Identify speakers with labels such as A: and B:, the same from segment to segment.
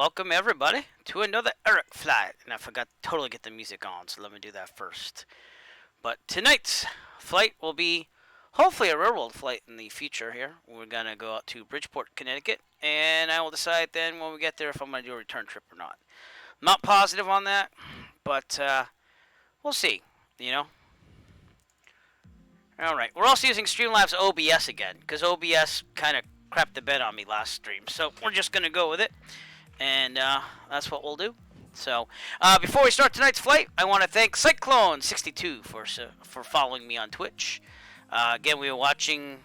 A: welcome everybody to another Eric flight. And I forgot to totally get the music on, so let me do that first. But tonight's flight will be hopefully a railroad flight in the future here. We're going to go out to Bridgeport, Connecticut, and I will decide then when we get there if I'm going to do a return trip or not. I'm not positive on that, but we'll see, you know. Alright, we're also using Streamlabs OBS again, because OBS kind of crapped the bed on me last stream. So we're just going to go with it, and that's what we'll do. So before we start tonight's flight, I want to thank Cyclone62 for following me on Twitch. Again, we were watching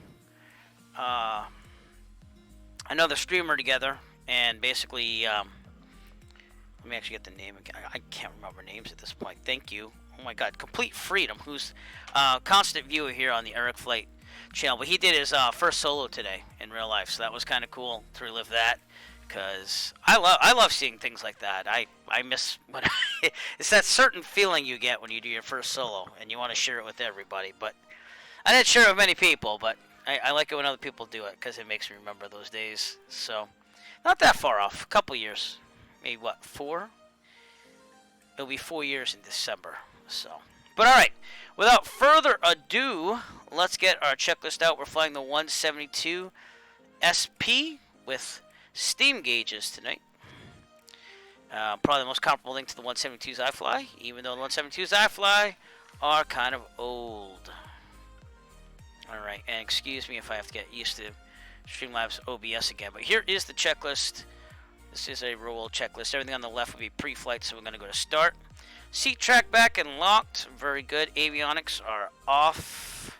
A: another streamer together, and basically, let me actually get the name again. I can't remember names at this point. Thank you. Oh my God, Complete Freedom, who's a constant viewer here on the Eric Flight channel. But he did his first solo today in real life, so that was kind of cool to relive that. Because I love seeing things like that. I miss what it's that certain feeling you get when you do your first solo and you want to share it with everybody. But I didn't share it with many people, but I like it when other people do it because it makes me remember those days. So not that far off, a couple years, maybe what, 4? It'll be 4 years in December. So, but all right, without further ado, let's get our checklist out. We're flying the 172 SP with steam gauges tonight. Probably the most comparable thing to the 172s I fly, even though the 172s I fly are kind of old. Alright, and excuse me if I have to get used to Streamlabs OBS again, but here is the checklist. This is a roll checklist. Everything on the left will be pre-flight, so we're going to go to start. Seat track back and locked. Very good. Avionics are off.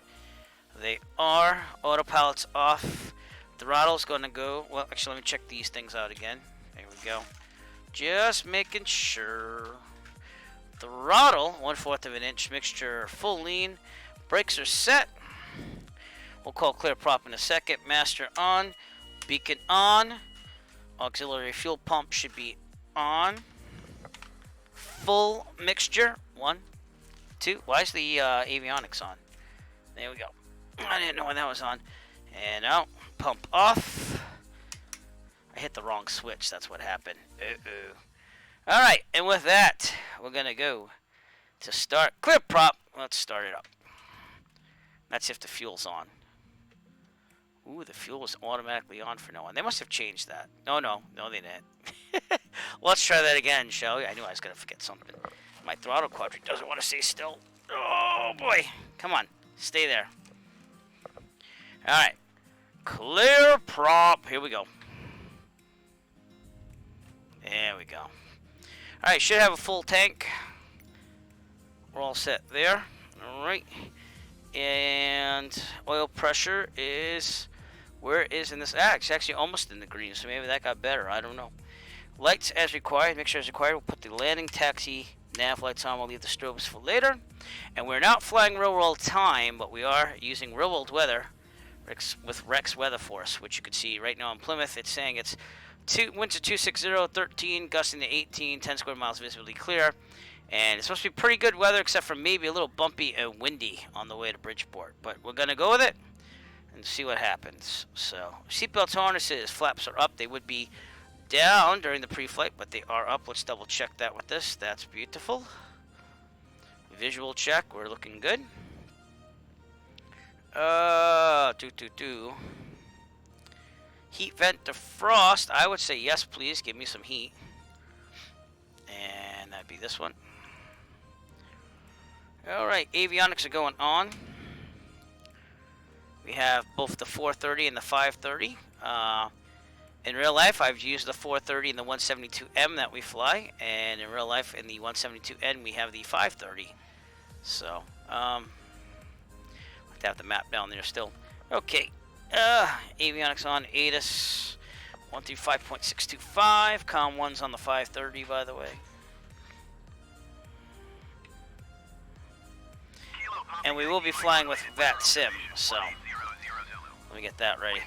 A: They are. Autopilot's off. Throttle's going to go. Well, actually, let me check these things out again. There we go. Just making sure. Throttle, 1/4 of an inch. Mixture full lean. Brakes are set. We'll call clear prop in a second. Master on. Beacon on. Auxiliary fuel pump should be on. Full mixture. 1, 2. Why is the avionics on? There we go. I didn't know when that was on. And out. Pump off. I hit the wrong switch. That's what happened. Alright, and with that, we're going to go to start. Clear prop. Let's start it up. That's if the fuel's on. Ooh, the fuel is automatically on for no one. They must have changed that. No, they didn't. Let's try that again, shall we? I knew I was going to forget something. My throttle quadrant doesn't want to stay still. Oh, boy. Come on. Stay there. All right. Clear prop. Here we go. There we go. All right. Should have a full tank. We're all set there. All right. And oil pressure is... Where is in this? It's actually almost in the green, so maybe that got better. I don't know. Lights as required. Make sure as required. We'll put the landing taxi nav lights on. We'll leave the strobes for later. And we're not flying real world time, but we are using real world weather with Rex Weather Force, which you can see right now in Plymouth. It's saying it's winds at 260, 13, gusting to 18, 10 square miles visibly clear. And it's supposed to be pretty good weather, except for maybe a little bumpy and windy on the way to Bridgeport. But we're going to go with it and see what happens. So, seatbelt harnesses, flaps are up. They would be down during the pre-flight, but they are up. Let's double check that with this. That's beautiful. Visual check. We're looking good. Heat vent defrost. I would say yes, please. Give me some heat. And that'd be this one. Alright, avionics are going on. We have both the 430 and the 530. In real life, I've used the 430 and the 172M that we fly. And in real life, in the 172N, we have the 530. So, I have to have the map down there still. Okay, avionics on, ATIS 135.625. COM 1's on the 530, by the way. And we will be flying with VATSIM, so let me get that ready.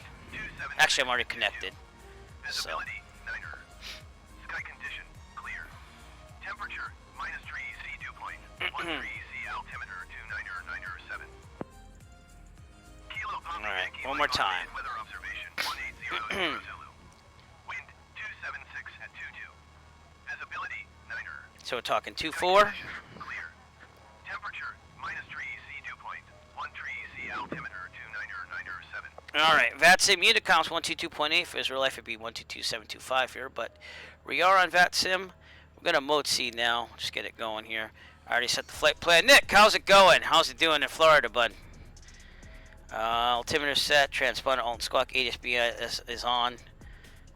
A: Actually, I'm already connected. So.
B: Sky condition clear. Temperature -3 C dew point. 13 C altimeter 299.7. Kilo
A: All right, one more time.
B: Weather observation 180 Zulu. Wind 276 at 22.
A: So we're talking 2-4.
B: Clear. Temperature -3 dew point. 13 Z altimeter 29907.
A: All right, VATSIM Unicom's 122.8 for Israel Life would be 122725 here, but we are on VATSIM. We're gonna mode C now. Just get it going here. I already set the flight plan. Nick, how's it going? How's it doing in Florida, bud? Altimeter set. Transponder on squawk. ADSB is on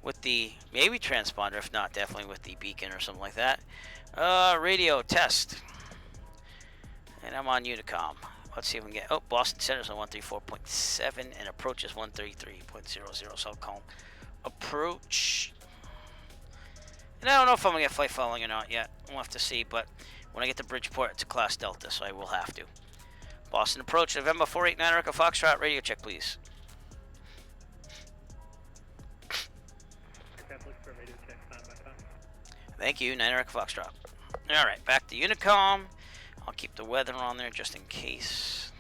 A: with the maybe transponder, if not, definitely with the beacon or something like that. Radio test. And I'm on Unicom. Let's see if we can get. Oh, Boston Center's on 134.7 and approach is 133.00. So I'll call them approach. And I don't know if I'm gonna get flight following or not yet. We'll have to see. But when I get to Bridgeport, it's a class Delta, so I will have to. Boston approach, November 489 Echo Foxtrot. Radio check, please. Thank you, 9 Echo Foxtrot. All right, back to Unicom. I'll keep the weather on there just in case.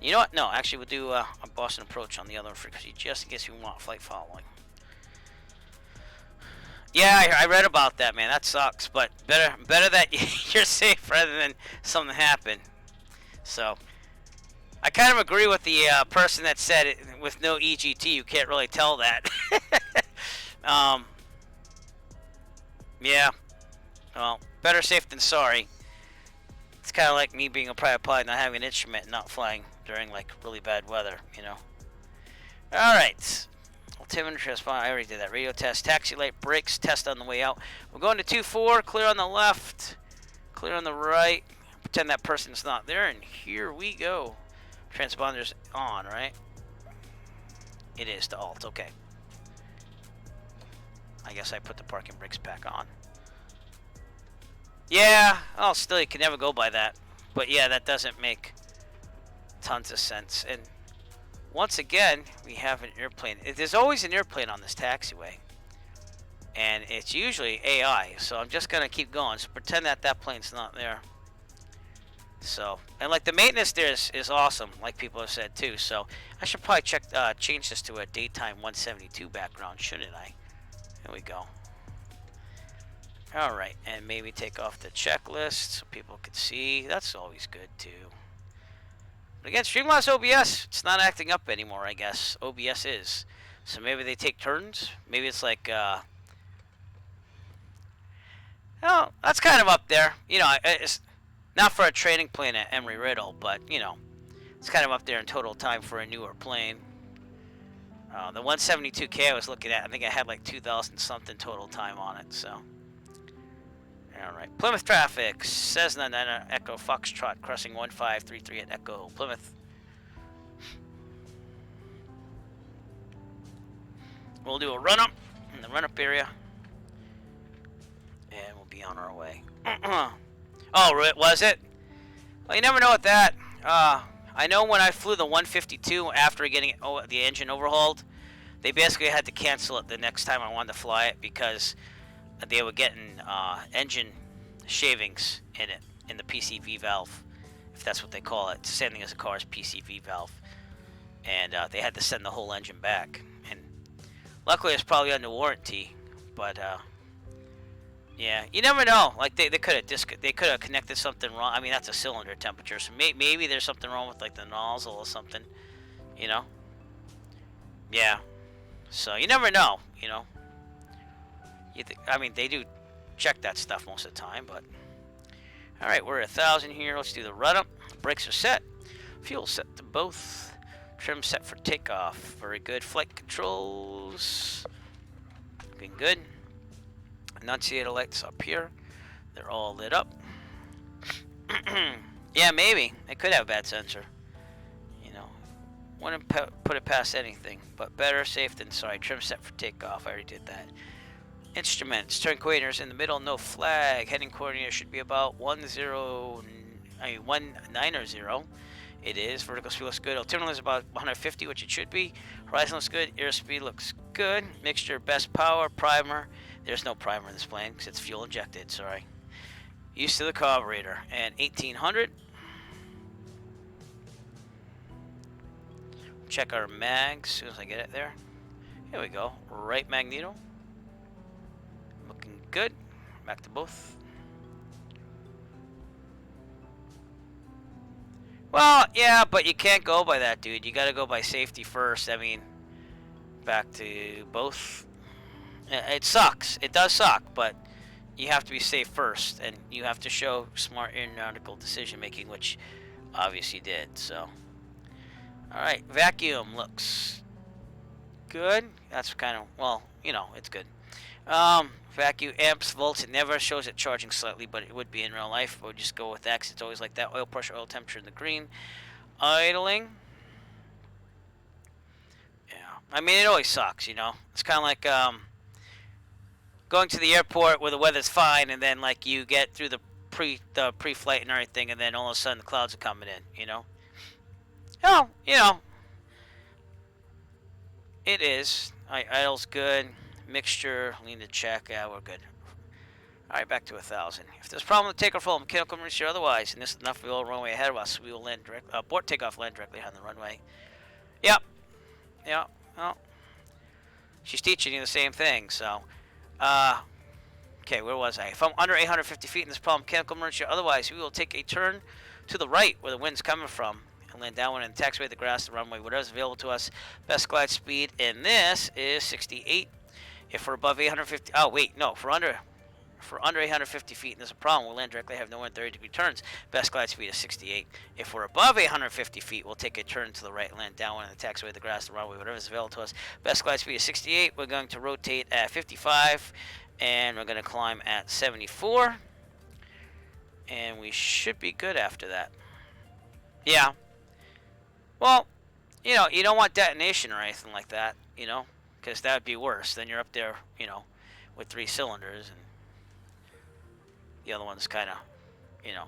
A: You know what? No, actually, we'll do a Boston approach on the other frequency just in case we want flight following. Yeah, I read about that, man. That sucks, but better that you're safe rather than something happen. So, I kind of agree with the person that said it, with no EGT, you can't really tell that. Yeah. Well, better safe than sorry. It's kind of like me being a private pilot, not having an instrument, and not flying during like really bad weather, you know. All right. Altimeter transponder. I already did that. Radio test. Taxi light brakes test on the way out. We're going to 2-4. Clear on the left. Clear on the right. Pretend that person's not there, and here we go. Transponder's on, right? It is to alt. Okay. I guess I put the parking brakes back on. Yeah, oh, still, you can never go by that. But yeah, that doesn't make tons of sense. And once again, we have an airplane. There's always an airplane on this taxiway. And it's usually AI. So I'm just going to keep going. So pretend that that plane's not there. So, and like the maintenance there is awesome, like people have said too. So I should probably change this to a daytime 172 background, shouldn't I? There we go. All right, and maybe take off the checklist so people can see. That's always good too. But again, Streamlabs OBS, it's not acting up anymore, I guess. OBS is. So maybe they take turns. Maybe it's like, oh, that's kind of up there. You know, it's not for a training plane at Embry-Riddle, but, you know, it's kind of up there in total time for a newer plane. The 172K I was looking at, I think I had like 2,000 something total time on it, so. Alright, Plymouth traffic, Cessna 9 Echo Foxtrot, crossing 1533 at Echo, Plymouth. We'll do a run-up in the run-up area. And we'll be on our way. Oh, was it? Well, you never know with that. I know when I flew the 152 after getting the engine overhauled, they basically had to cancel it the next time I wanted to fly it because they were getting engine shavings in it, in the PCV valve, if that's what they call it. Sending as a car's PCV valve. And they had to send the whole engine back. And luckily it's probably under warranty, but yeah, you never know. Like they could have connected something wrong. I mean, that's a cylinder temperature, so maybe there's something wrong with like the nozzle or something, you know. Yeah, so you never know, you know. I mean, they do check that stuff most of the time, but all right, we're at 1,000 here. Let's do the run up. Brakes are set. Fuel set to both. Trim set for takeoff. Very good. Flight controls. Looking good. Annunciator lights up here. They're all lit up. Yeah, maybe. They could have a bad sensor. You know, wouldn't put it past anything. But better safe than sorry. Trim set for takeoff. I already did that. Instruments. Turn coordinators in the middle. No flag. Heading coordinator should be about 190. It is. Vertical speed looks good. Altimeter is about 150, which it should be. Horizon looks good. Airspeed looks good. Mixture, best power, primer. There's no primer in this plane because it's fuel injected. Sorry. Used to the carburetor. And 1800. Check our mags as soon as I get it there. Here we go. Right magneto. Looking good. Back to both. Well, yeah, but you can't go by that, dude. You gotta go by safety first. I mean, back to both. It sucks. It does suck, but you have to be safe first, and you have to show smart aeronautical decision making, which obviously did. So, all right, vacuum looks good. That's kind of, well, you know, it's good. Vacuum amps, volts. It never shows it charging slightly, but it would be in real life. We'll just go with X. It's always like that. Oil pressure, oil temperature in the green. Idling. Yeah, I mean, it always sucks, you know. It's kind of like going to the airport where the weather's fine, and then like you get through the pre-flight and everything, and then all of a sudden the clouds are coming in, you know. Oh, you know, it is. Idle's good. Mixture, lean to check. Yeah, we're good. All right, back to 1,000. If there's a problem with takeoff, full mechanical emergency or otherwise, and this is enough for the old runway ahead of us, we will land direct. Abort takeoff, land directly on the runway. Yep. Yep. Well, she's teaching you the same thing. So, okay, where was I? If I'm under 850 feet in this problem, mechanical emergency or otherwise, we will take a turn to the right where the wind's coming from and land downwind in the taxiway, the grass, the runway, whatever's available to us. Best glide speed in this is 68. If we're above 850, oh wait, no, if we're under 850 feet and there's a problem, we'll land directly, have nowhere in 30-degree turns. Best glide speed is 68. If we're above 850 feet, we'll take a turn to the right, land downwind in the taxiway, the grass, the runway, whatever's available to us. Best glide speed is 68. We're going to rotate at 55, and we're going to climb at 74. And we should be good after that. Yeah. Well, you know, you don't want detonation or anything like that, you know, because that would be worse. Then you're up there, you know, with 3 cylinders, and the other one's kind of, you know,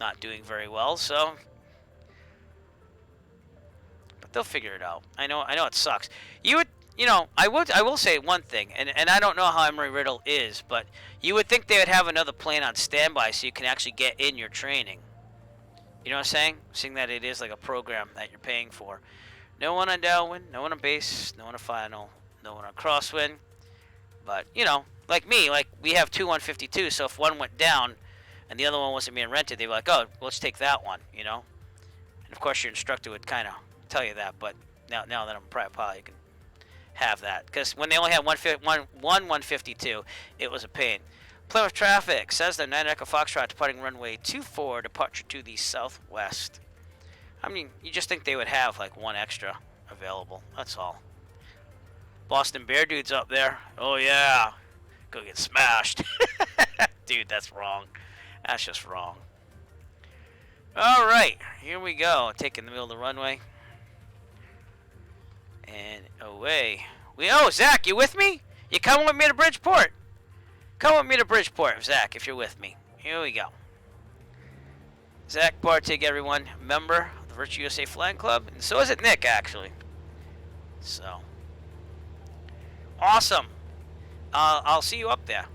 A: not doing very well. So, but they'll figure it out. I know it sucks. You would, you know, I will say one thing, and I don't know how Embry-Riddle is, but you would think they would have another plane on standby so you can actually get in your training. You know what I'm saying? Seeing that it is like a program that you're paying for. No one on downwind, no one on base, no one on final, no one on crosswind. But, you know, like me, like we have 2 152, so if one went down and the other one wasn't being rented, they'd be like, oh, let's take that one, you know? And of course your instructor would kind of tell you that, but now that I'm a private pilot, you can have that. Because when they only had one 152, it was a pain. Plymouth traffic says they're 9 Echo Foxtrot departing runway 24, departure to the southwest. I mean, you just think they would have like one extra available. That's all. Boston Bear dude's up there. Oh yeah, go get smashed. Dude, that's wrong. That's just wrong. All right, here we go. Taking the middle of the runway. And away. Oh, Zach, you with me? You coming with me to Bridgeport? Come with me to Bridgeport, Zach, if you're with me. Here we go. Zach Bartig, everyone, member of the Virtue USA Flying Club, and so is it Nick, actually. So, awesome. I'll see you up there.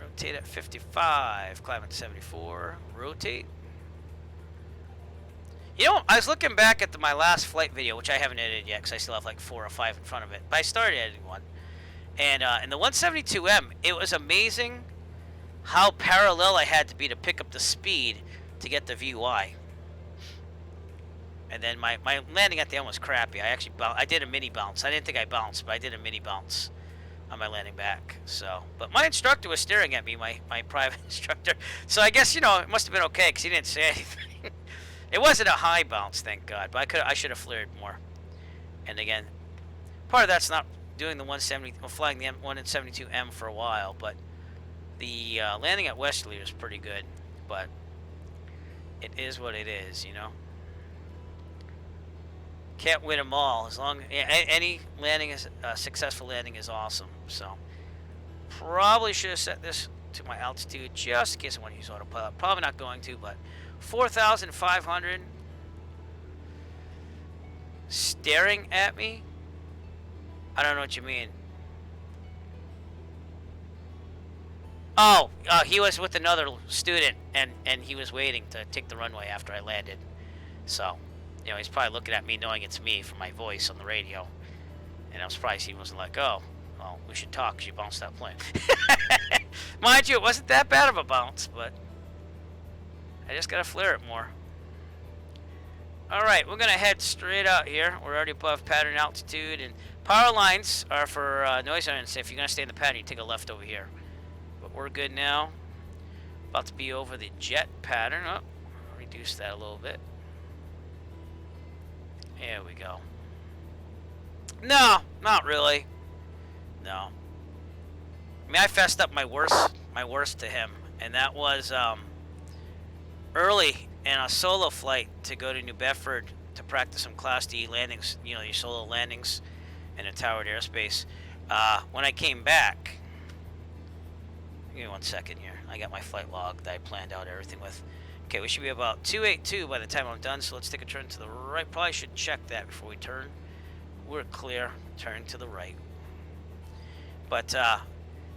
A: Rotate at 55, climb at 74, rotate. You know, I was looking back at my last flight video, which I haven't edited yet because I still have like 4 or 5 in front of it, but I started editing one. And in the 172M, it was amazing how parallel I had to be to pick up the speed to get the VY. And then my landing at the end was crappy. I did a mini bounce. I didn't think I bounced, but I did a mini bounce on my landing back. So, but my instructor was staring at me, my private instructor. So I guess, you know, it must have been okay because he didn't say anything. It wasn't a high bounce, thank God. But I should have flared more. And again, part of that's not doing the 170, flying the 172M for a while, but the landing at Westerly was pretty good. But it is what it is, you know. Can't win them all. As long any landing is successful landing is awesome. So probably should have set this to my altitude just in case I want to use autopilot. Probably not going to, but 4,500 staring at me. I don't know what you mean. Oh, he was with another student, and he was waiting to take the runway after I landed. So, you know, he's probably looking at me knowing it's me from my voice on the radio. And I was surprised he wasn't like, oh, well, we should talk because you bounced that plane. Mind you, it wasn't that bad of a bounce, but I just got to flare it more. Alright, we're going to head straight out here. We're already above pattern altitude, and power lines are for noise ordinance. If you're going to stay in the pattern, you take a left over here. But we're good now. About to be over the jet pattern. Oh, reduce that a little bit. There we go. No, not really. No. I mean, I fessed up my worst to him, and that was early in a solo flight to go to New Bedford to practice some Class D landings, you know, your solo landings in a towered airspace. When I came back, give me 1 second here. I got my flight log that I planned out everything with. Okay, we should be about 282 by the time I'm done, so let's take a turn to the right. Probably should check that before we turn. We're clear. Turn to the right. But, yeah,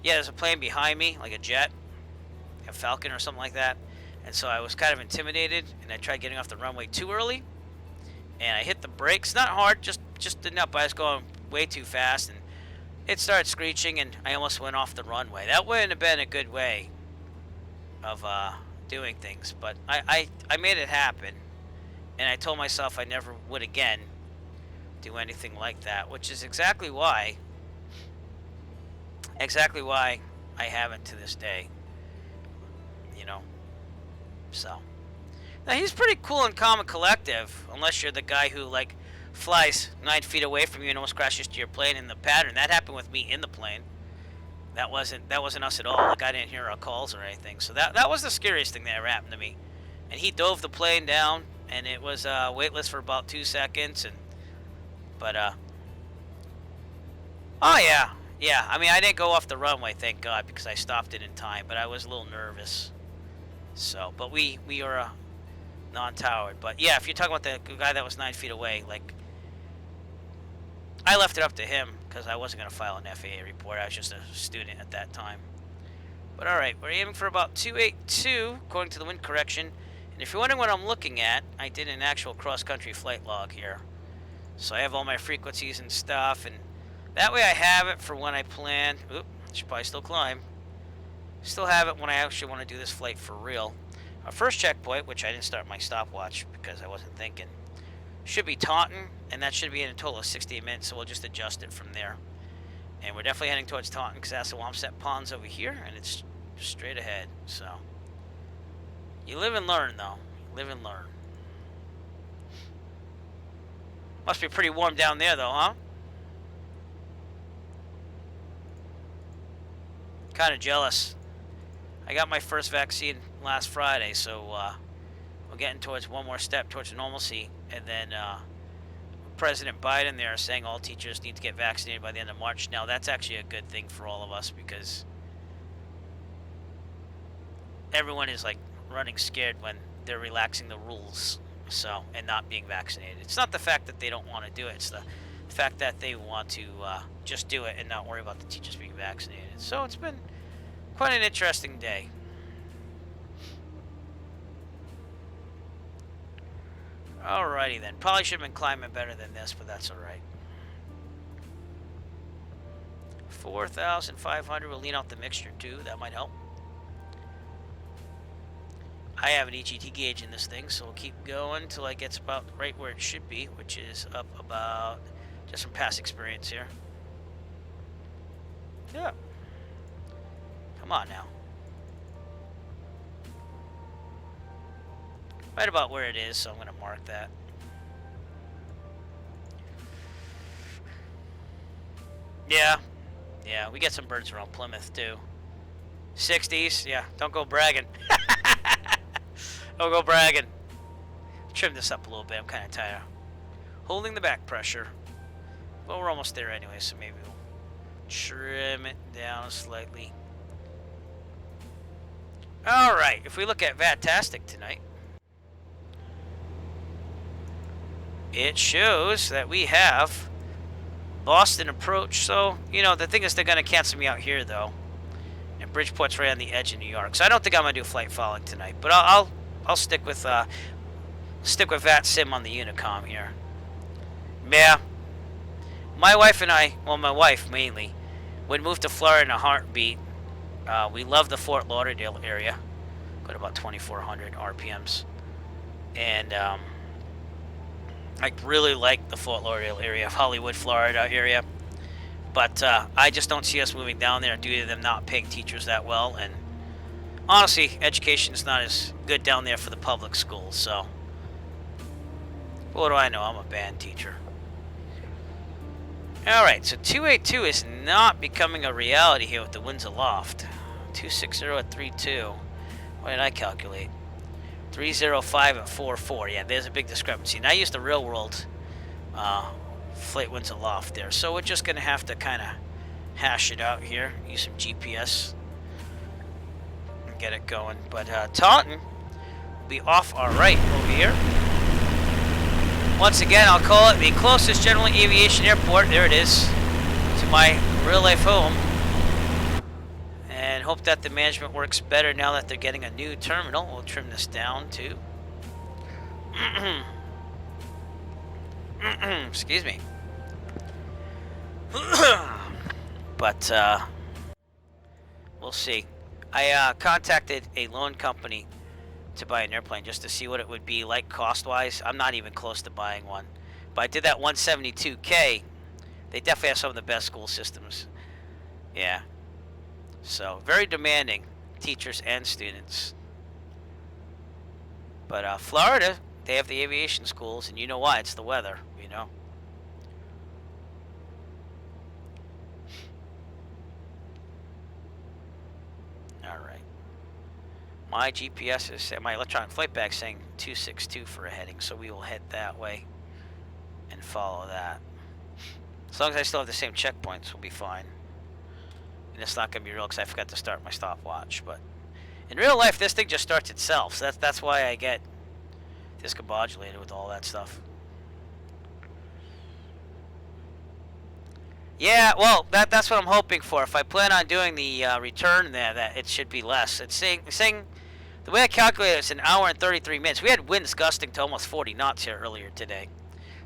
A: there's a plane behind me, like a jet, a Falcon or something like that. And so I was kind of intimidated, and I tried getting off the runway too early. And I hit the brakes. Not hard, just enough, but I was going way too fast. And it started screeching, and I almost went off the runway. That wouldn't have been a good way of doing things. But I made it happen. And I told myself I never would again do anything like that, which is exactly why I haven't to this day, you know. So now he's pretty cool and calm and collective, unless you're the guy who like flies 9 feet away from you and almost crashes to your plane in the pattern. That happened with me in the plane. That wasn't us at all. Like, I didn't hear our calls or anything. So that was the scariest thing that ever happened to me. And he dove the plane down, and it was weightless for about 2 seconds. But oh yeah. Yeah, I mean, I didn't go off the runway, thank God, because I stopped it in time, but I was a little nervous. So, but we are non-towered. But yeah, if you're talking about the guy that was 9 feet away, like, I left it up to him because I wasn't going to file an FAA report. I was just a student at that time. But alright, we're aiming for about 282, according to the wind correction. And if you're wondering what I'm looking at, I did an actual cross-country flight log here. So I have all my frequencies and stuff, and that way I have it for when I plan. Oop, should probably still climb. Still have it when I actually want to do this flight for real. Our first checkpoint, which I didn't start my stopwatch because I wasn't thinking, should be Taunton, and that should be in a total of 68 minutes, so we'll just adjust it from there. And we're definitely heading towards Taunton because that's the Wamset Ponds over here, and it's straight ahead. So you live and learn, though. You live and learn. Must be pretty warm down there, though, huh? Kind of jealous. I got my first vaccine last Friday, so we're getting towards one more step towards normalcy. And then President Biden there is saying all teachers need to get vaccinated by the end of March. Now, that's actually a good thing for all of us because everyone is like running scared when they're relaxing the rules, so, and not being vaccinated. It's not the fact that they don't want to do it, it's the fact that they want to just do it and not worry about the teachers being vaccinated. So it's been quite an interesting day. Alrighty then. Probably should have been climbing better than this, but that's alright. 4,500. We'll lean out the mixture too. That might help. I have an EGT gauge in this thing, so we'll keep going until I get about right where it should be, which is up about, just from past experience here. Yeah. Come on now. Right about where it is, so I'm going to mark that. Yeah. Yeah, we get some birds around Plymouth, too. 60s, yeah, don't go bragging. Don't go bragging. Trim this up a little bit, I'm kind of tired. Holding the back pressure. Well, we're almost there anyway, so maybe we'll trim it down slightly. Alright, if we look at Vatastic tonight, it shows that we have Boston approach. So, you know, the thing is they're going to cancel me out here, though. And Bridgeport's right on the edge of New York. So I don't think I'm going to do flight following tonight. But I'll stick with Vat Sim on the Unicom here. Yeah. My wife and I, well, my wife mainly, would move to Florida in a heartbeat. We love the Fort Lauderdale area. Got about 2,400 RPMs. And I really like the Fort Lauderdale area, Hollywood, Florida area. But I just don't see us moving down there due to them not paying teachers that well. And honestly, education is not as good down there for the public schools. So, what do I know? I'm a band teacher. Alright, so 282 is not becoming a reality here with the winds aloft. 260 at 32. What did I calculate? 305 at 44. Yeah, there's a big discrepancy. And I used the real world flight winds aloft there. So we're just going to have to kind of hash it out here. Use some GPS and get it going. But Taunton will be off our right over here. Once again, I'll call it the closest general aviation airport. There it is, to my real-life home. And hope that the management works better now that they're getting a new terminal. We'll trim this down too. Excuse me. But we'll see. I contacted a loan company to buy an airplane just to see what it would be like cost-wise. I'm not even close to buying one. But I did that 172K. They definitely have some of the best school systems. Yeah. So, very demanding, teachers and students. But Florida, they have the aviation schools, and you know why? It's the weather, you know. Alright. My GPS is, my electronic flight bag saying 262 for a heading, so we will head that way and follow that. As long as I still have the same checkpoints, we'll be fine. And it's not going to be real because I forgot to start my stopwatch. But in real life, this thing just starts itself. So that's why I get discombobulated with all that stuff. Yeah, well, that's what I'm hoping for. If I plan on doing the return there, that it should be less. It's saying the way I calculated it, it's an hour and 33 minutes. We had winds gusting to almost 40 knots here earlier today.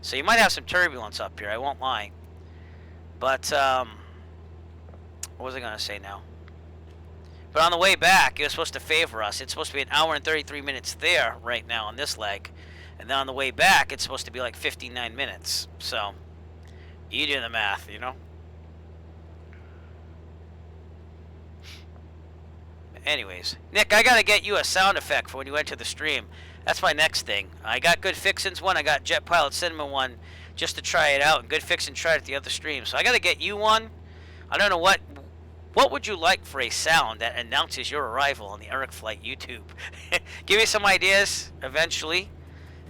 A: So you might have some turbulence up here, I won't lie. But, what was I going to say now? But on the way back, it was supposed to favor us. It's supposed to be an hour and 33 minutes there right now on this leg. And then on the way back, it's supposed to be like 59 minutes. So, you do the math, you know? Anyways, Nick, I got to get you a sound effect for when you enter the stream. That's my next thing. I got Good Fixin's one. I got Jet Pilot Cinema one just to try it out. And Good Fixin tried it at the other stream. So I got to get you one. I don't know what would you like for a sound that announces your arrival on the Eric Flight YouTube? Give me some ideas eventually.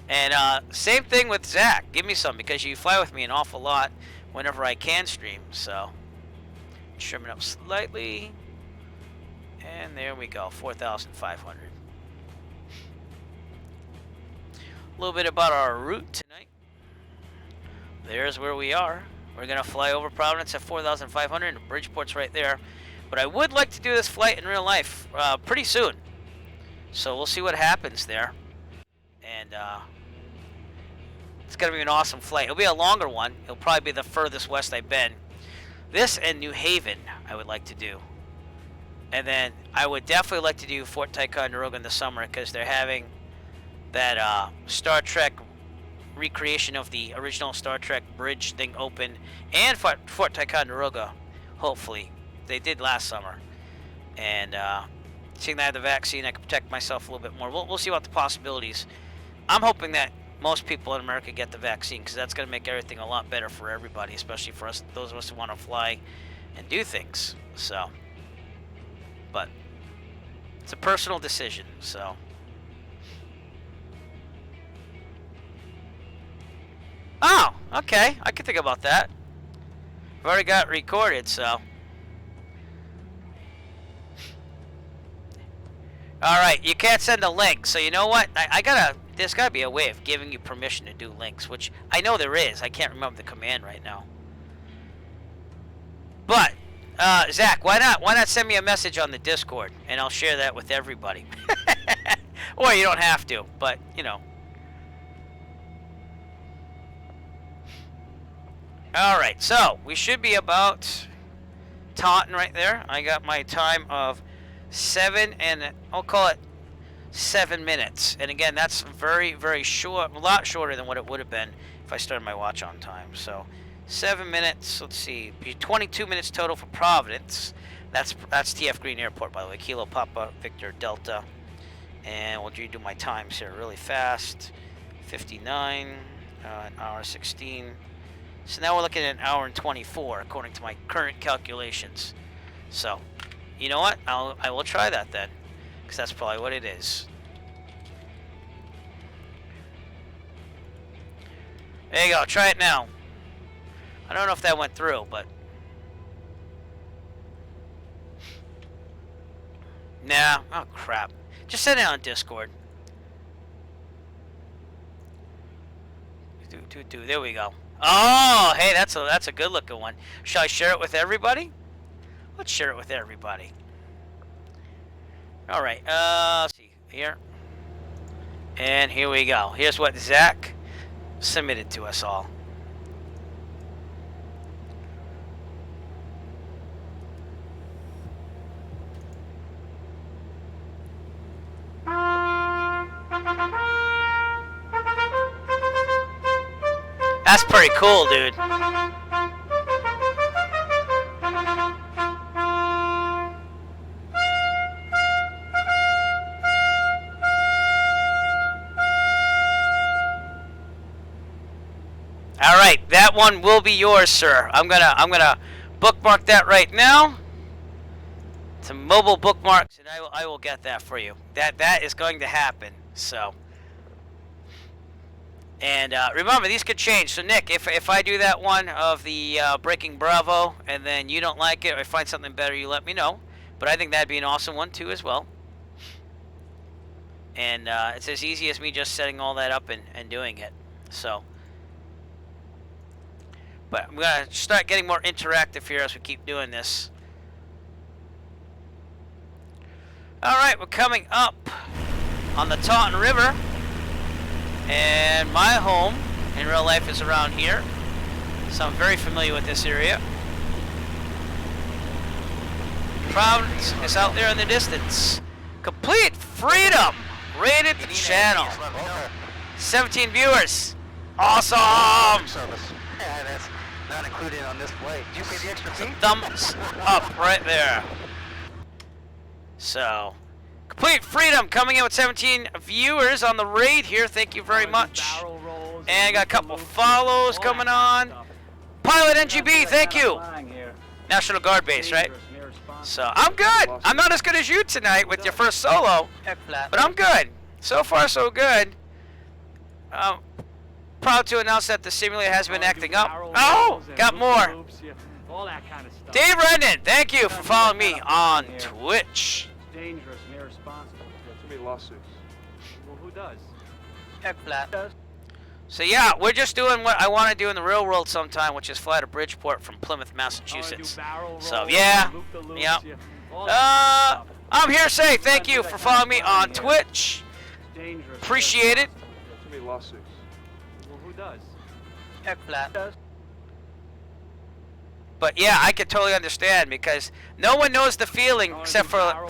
A: And same thing with Zach. Give me some because you fly with me an awful lot whenever I can stream. So trim it up slightly. And there we go, 4,500. A little bit about our route tonight. There's where we are. We're going to fly over Providence at 4,500, and Bridgeport's right there. But I would like to do this flight in real life pretty soon. So we'll see what happens there. And it's going to be an awesome flight. It'll be a longer one. It'll probably be the furthest west I've been. This and New Haven I would like to do. And then I would definitely like to do Fort Ticonderoga in the summer because they're having that Star Trek recreation of the original Star Trek bridge thing open, and Fort Ticonderoga, hopefully. They did last summer. And seeing that I have the vaccine, I can protect myself a little bit more. We'll see what the possibilities. I'm hoping that most people in America get the vaccine because that's going to make everything a lot better for everybody, especially for us, those of us who want to fly and do things. So, but it's a personal decision, so. Oh, okay. I can think about that. I've already got it recorded, so. Alright, you can't send a link, so you know what? There's gotta be a way of giving you permission to do links, which I know there is. I can't remember the command right now. But, Zach, why not send me a message on the Discord, and I'll share that with everybody. Or you don't have to, but, you know. Alright, so we should be about Taunton right there. I got my time of 7 and I'll call it 7 minutes. And again, that's very, very short, a lot shorter than what it would have been if I started my watch on time. So 7 minutes. Let's see, 22 minutes total for Providence. That's TF Green Airport, by the way. Kilo Papa Victor Delta. And we'll do my times here really fast. 59, an hour 16. So now we're looking at an hour and 24 according to my current calculations. So, you know what? I will try that then, because that's probably what it is. There you go. Try it now. I don't know if that went through, but nah. Oh crap! Just send it on Discord. There we go. Oh, hey, that's a good looking one. Shall I share it with everybody? Let's share it with everybody. All right. Let's see here. And here we go. Here's what Zach submitted to us all. That's pretty cool, dude. All right, that one will be yours, sir. I'm gonna bookmark that right now. Some mobile bookmarks, and I will get that for you. That is going to happen. So. And remember, these could change. So, Nick, if I do that one of the Breaking Bravo, and then you don't like it, or I find something better, you let me know. But I think that'd be an awesome one, too, as well. And it's as easy as me just setting all that up and doing it. So, but I'm going to start getting more interactive here as we keep doing this. All right, we're coming up on the Taunton River. And my home in real life is around here, so I'm very familiar with this area. Providence is out there in the distance. Complete freedom! Rated the channel. 17 viewers. Awesome!
C: Service. Yeah, that's not included on this flight. Did you pay the extra fee?
A: Thumbs up right there. So, complete freedom coming in with 17 viewers on the raid here. Thank you very much. And I got a couple follows coming on. Pilot NGB, thank you. National Guard base, right? So I'm good. I'm not as good as you tonight with your first solo, but I'm good. So far, so good. Proud to announce that the simulator has been acting up. Oh, got more. Dave Redden, thank you for following me on Twitch.
D: Dangerous and irresponsible.
C: Too many lawsuits.
D: Well, who does?
A: So yeah, we're just doing what I want to do in the real world sometime, which is fly to Bridgeport from Plymouth, Massachusetts. So yeah, I'm here to say thank you for following me on Twitch. Appreciate it.
C: Too many lawsuits.
D: Well, who does?
A: But yeah, I can totally understand because no one knows the feeling except for.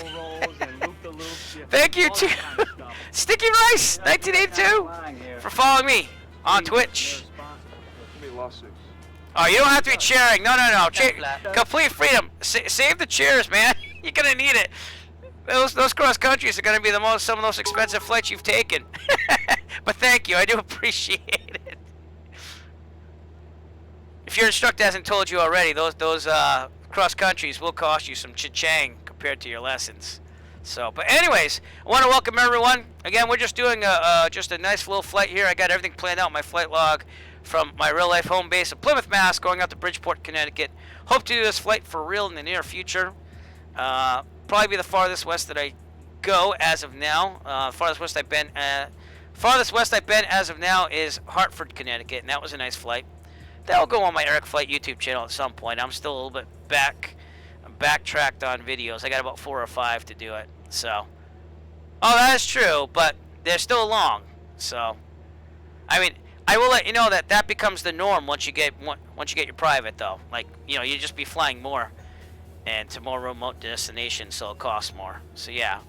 A: Thank you to Sticky Rice 1982 for following me on Twitch. Oh, you don't have to be cheering. No. Complete freedom. Save the cheers, man. You're gonna need it. Those cross countries are gonna be some of the most expensive flights you've taken. But thank you. I do appreciate it. If your instructor hasn't told you already, those cross countries will cost you some cha-chang compared to your lessons. So, but anyways, I want to welcome everyone. Again, we're just doing just a nice little flight here. I got everything planned out, my flight log from my real life home base of Plymouth, Mass, going out to Bridgeport, Connecticut. Hope to do this flight for real in the near future. Probably be the farthest west that I go as of now. Farthest west I've been as of now is Hartford, Connecticut, and that was a nice flight. That'll go on my Eric Flight YouTube channel at some point. I'm still a little bit backtracked on videos. I got about 4 or 5 to do it. So, oh, that is true, but they're still long. So, I mean, I will let you know that becomes the norm once you get your private, though. Like, you know, you just be flying more and to more remote destinations, so it costs more. So yeah,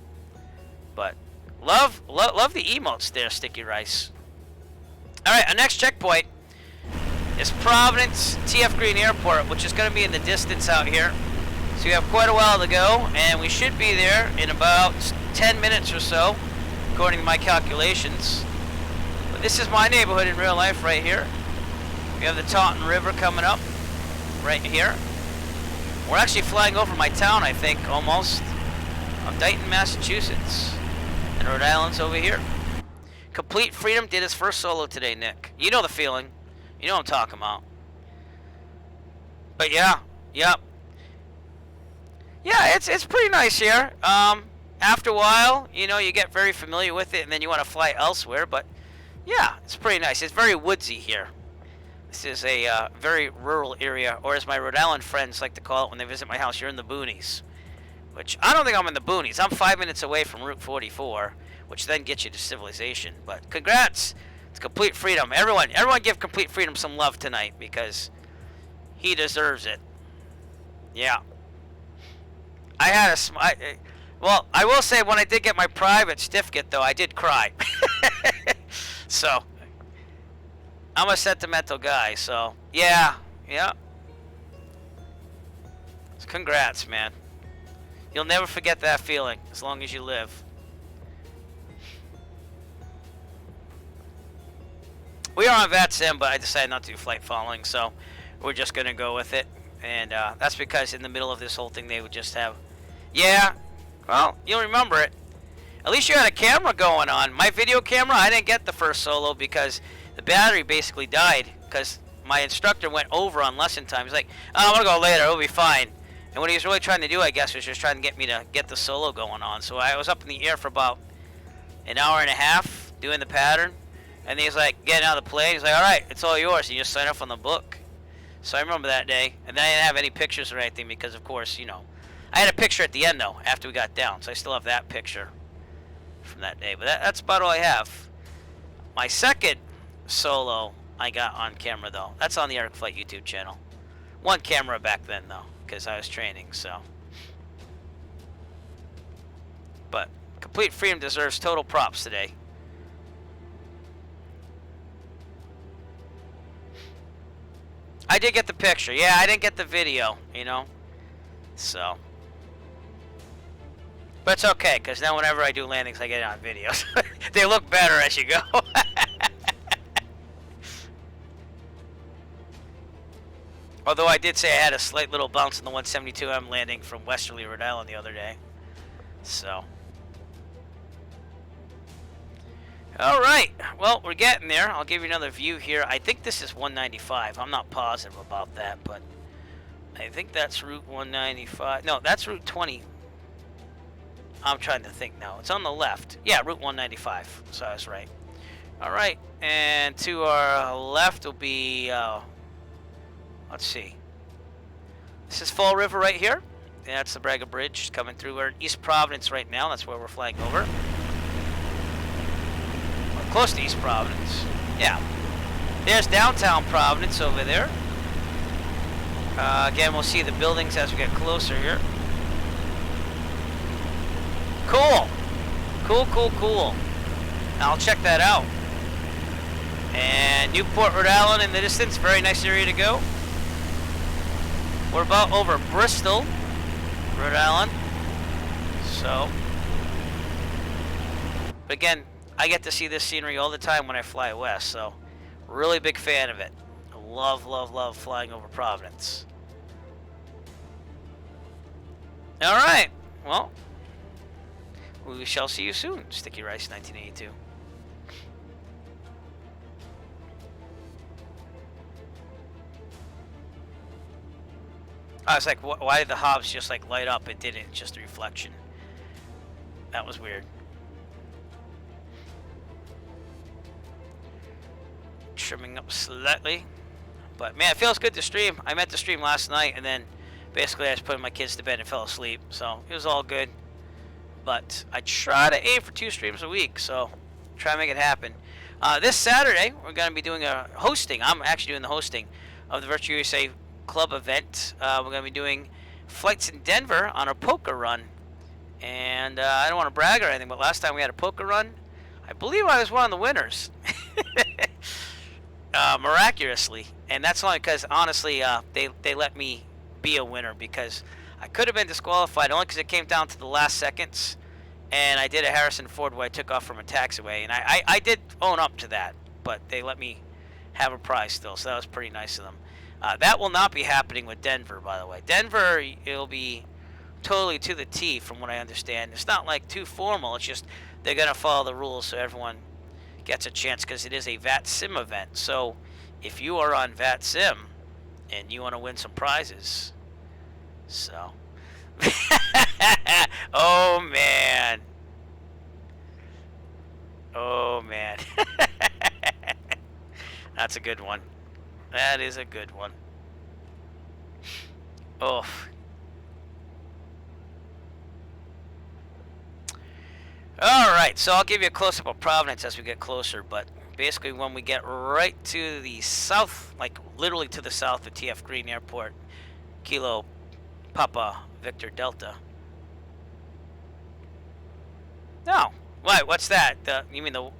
A: but love the emotes there, Sticky Rice. All right, our next checkpoint is Providence TF Green Airport, which is going to be in the distance out here. So we have quite a while to go, and we should be there in about 10 minutes or so, according to my calculations. But this is my neighborhood in real life right here. We have the Taunton River coming up right here. We're actually flying over my town, I think, almost. Of Dighton, Massachusetts. And Rhode Island's over here. Complete Freedom did his first solo today, Nick. You know the feeling. You know what I'm talking about. But yeah, yep. Yeah, it's pretty nice here. After a while, you know, you get very familiar with it, and then you want to fly elsewhere. But yeah, it's pretty nice. It's very woodsy here. This is a very rural area, or as my Rhode Island friends like to call it when they visit my house, you're in the boonies. Which, I don't think I'm in the boonies. I'm 5 minutes away from Route 44, which then gets you to civilization. But congrats. It's Complete Freedom. Everyone give Complete Freedom some love tonight, because he deserves it. Yeah. I had well, I will say when I did get my private certificate, though, I did cry. So, I'm a sentimental guy, so, yeah. So congrats, man. You'll never forget that feeling as long as you live. We are on VATSIM, but I decided not to do flight following, so we're just going to go with it. And that's because in the middle of this whole thing, they would just have... Yeah, well, you'll remember it. At least you had a camera going on. My video camera, I didn't get the first solo because the battery basically died because my instructor went over on lesson time. He's like, oh, I'm going to go later. It'll be fine. And what he was really trying to do, I guess, was just trying to get me to get the solo going on. So I was up in the air for about an hour and a half doing the pattern. And he's like, getting out of the plane. He's like, all right, it's all yours. And you just sign off on the book. So I remember that day. And then I didn't have any pictures or anything because, of course, you know. I had a picture at the end, though, after we got down. So I still have that picture from that day. But that's about all I have. My second solo I got on camera, though. That's on the Eric Flight YouTube channel. One camera back then, though, because I was training, so. But Complete Freedom deserves total props today. I did get the picture. Yeah, I didn't get the video, you know. So. But it's okay, because now whenever I do landings, I get it on videos. They look better as you go. Although I did say I had a slight little bounce in the 172M landing from Westerly, Rhode Island the other day. So. Alright, well, we're getting there. I'll give you another view here. I think this is 195. I'm not positive about that, but I think that's Route 195. No, that's Route 20. I'm trying to think now. It's on the left. Yeah, Route 195. So I was right. Alright, and to our left will be, let's see. This is Fall River right here. And that's the Braga Bridge coming through. We're in East Providence right now. That's where we're flying over. We're close to East Providence. Yeah. There's downtown Providence over there. Again, we'll see the buildings as we get closer here. Cool. Cool. I'll check that out. And Newport, Rhode Island in the distance. Very nice area to go. We're about over Bristol, Rhode Island. So. But again, I get to see this scenery all the time when I fly west. So, really big fan of it. Love flying over Providence. Alright. Well. We shall see you soon, Sticky Rice 1982. I was like, why did the Hobbs just like light up? It didn't, just a reflection. That was weird. Trimming up slightly. But man, it feels good to stream. I meant to stream last night and then basically I just put my kids to bed and fell asleep. So it was all good. But I try to aim for 2 streams a week, so try to make it happen. This Saturday, we're going to be doing a hosting. I'm actually doing the hosting of the Virtual USA Club event. We're going to be doing flights in Denver on a poker run. And I don't want to brag or anything, but last time we had a poker run, I believe I was one of the winners. miraculously, and that's only because honestly, they let me be a winner, because I could have been disqualified only because it came down to the last seconds, and I did a Harrison Ford where I took off from a taxiway, and I did own up to that, but they let me have a prize still, so that was pretty nice of them. That will not be happening with Denver, by the way. Denver, it'll be totally to the T from what I understand. It's not like too formal, it's just they're going to follow the rules so everyone gets a chance, because it is a VAT Sim event. So if you are on VAT Sim and you want to win some prizes, so oh man, oh man. That's a good one. That is a good one. Oh. Alright, so I'll give you a close-up of Providence as we get closer, but basically when we get right to the south, like literally to the south of TF Green Airport, Kilo Papa Victor Delta. No. What's that? You mean the...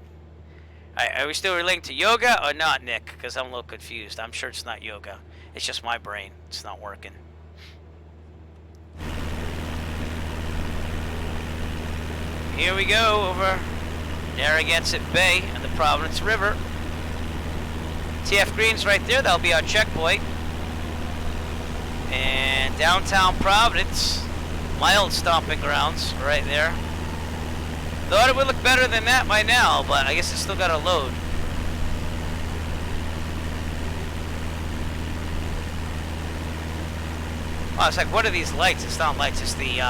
A: Are we still relating to yoga or not, Nick? Because I'm a little confused. I'm sure it's not yoga. It's just my brain. It's not working. Here we go over Narragansett Bay and the Providence River. TF Green's right there. That'll be our checkpoint. And downtown Providence, my old stomping grounds, right there. Thought it would look better than that by now, but I guess it's still got to load. Oh, it's like, what are these lights? It's not lights, it's the,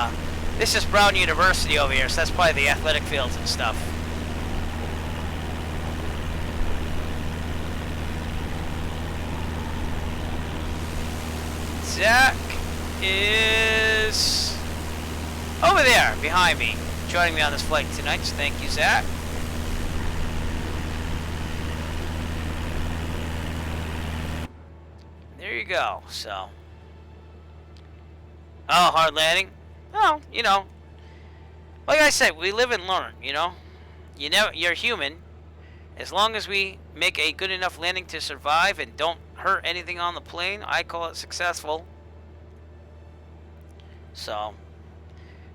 A: this is Brown University over here, so that's probably the athletic fields and stuff. Zach is over there, behind me, joining me on this flight tonight. So thank you, Zach. There you go. So, oh, hard landing. Oh, you know, like I said, we live and learn. You know, you're human. As long as we make a good enough landing to survive and don't hurt anything on the plane, I call it successful. So,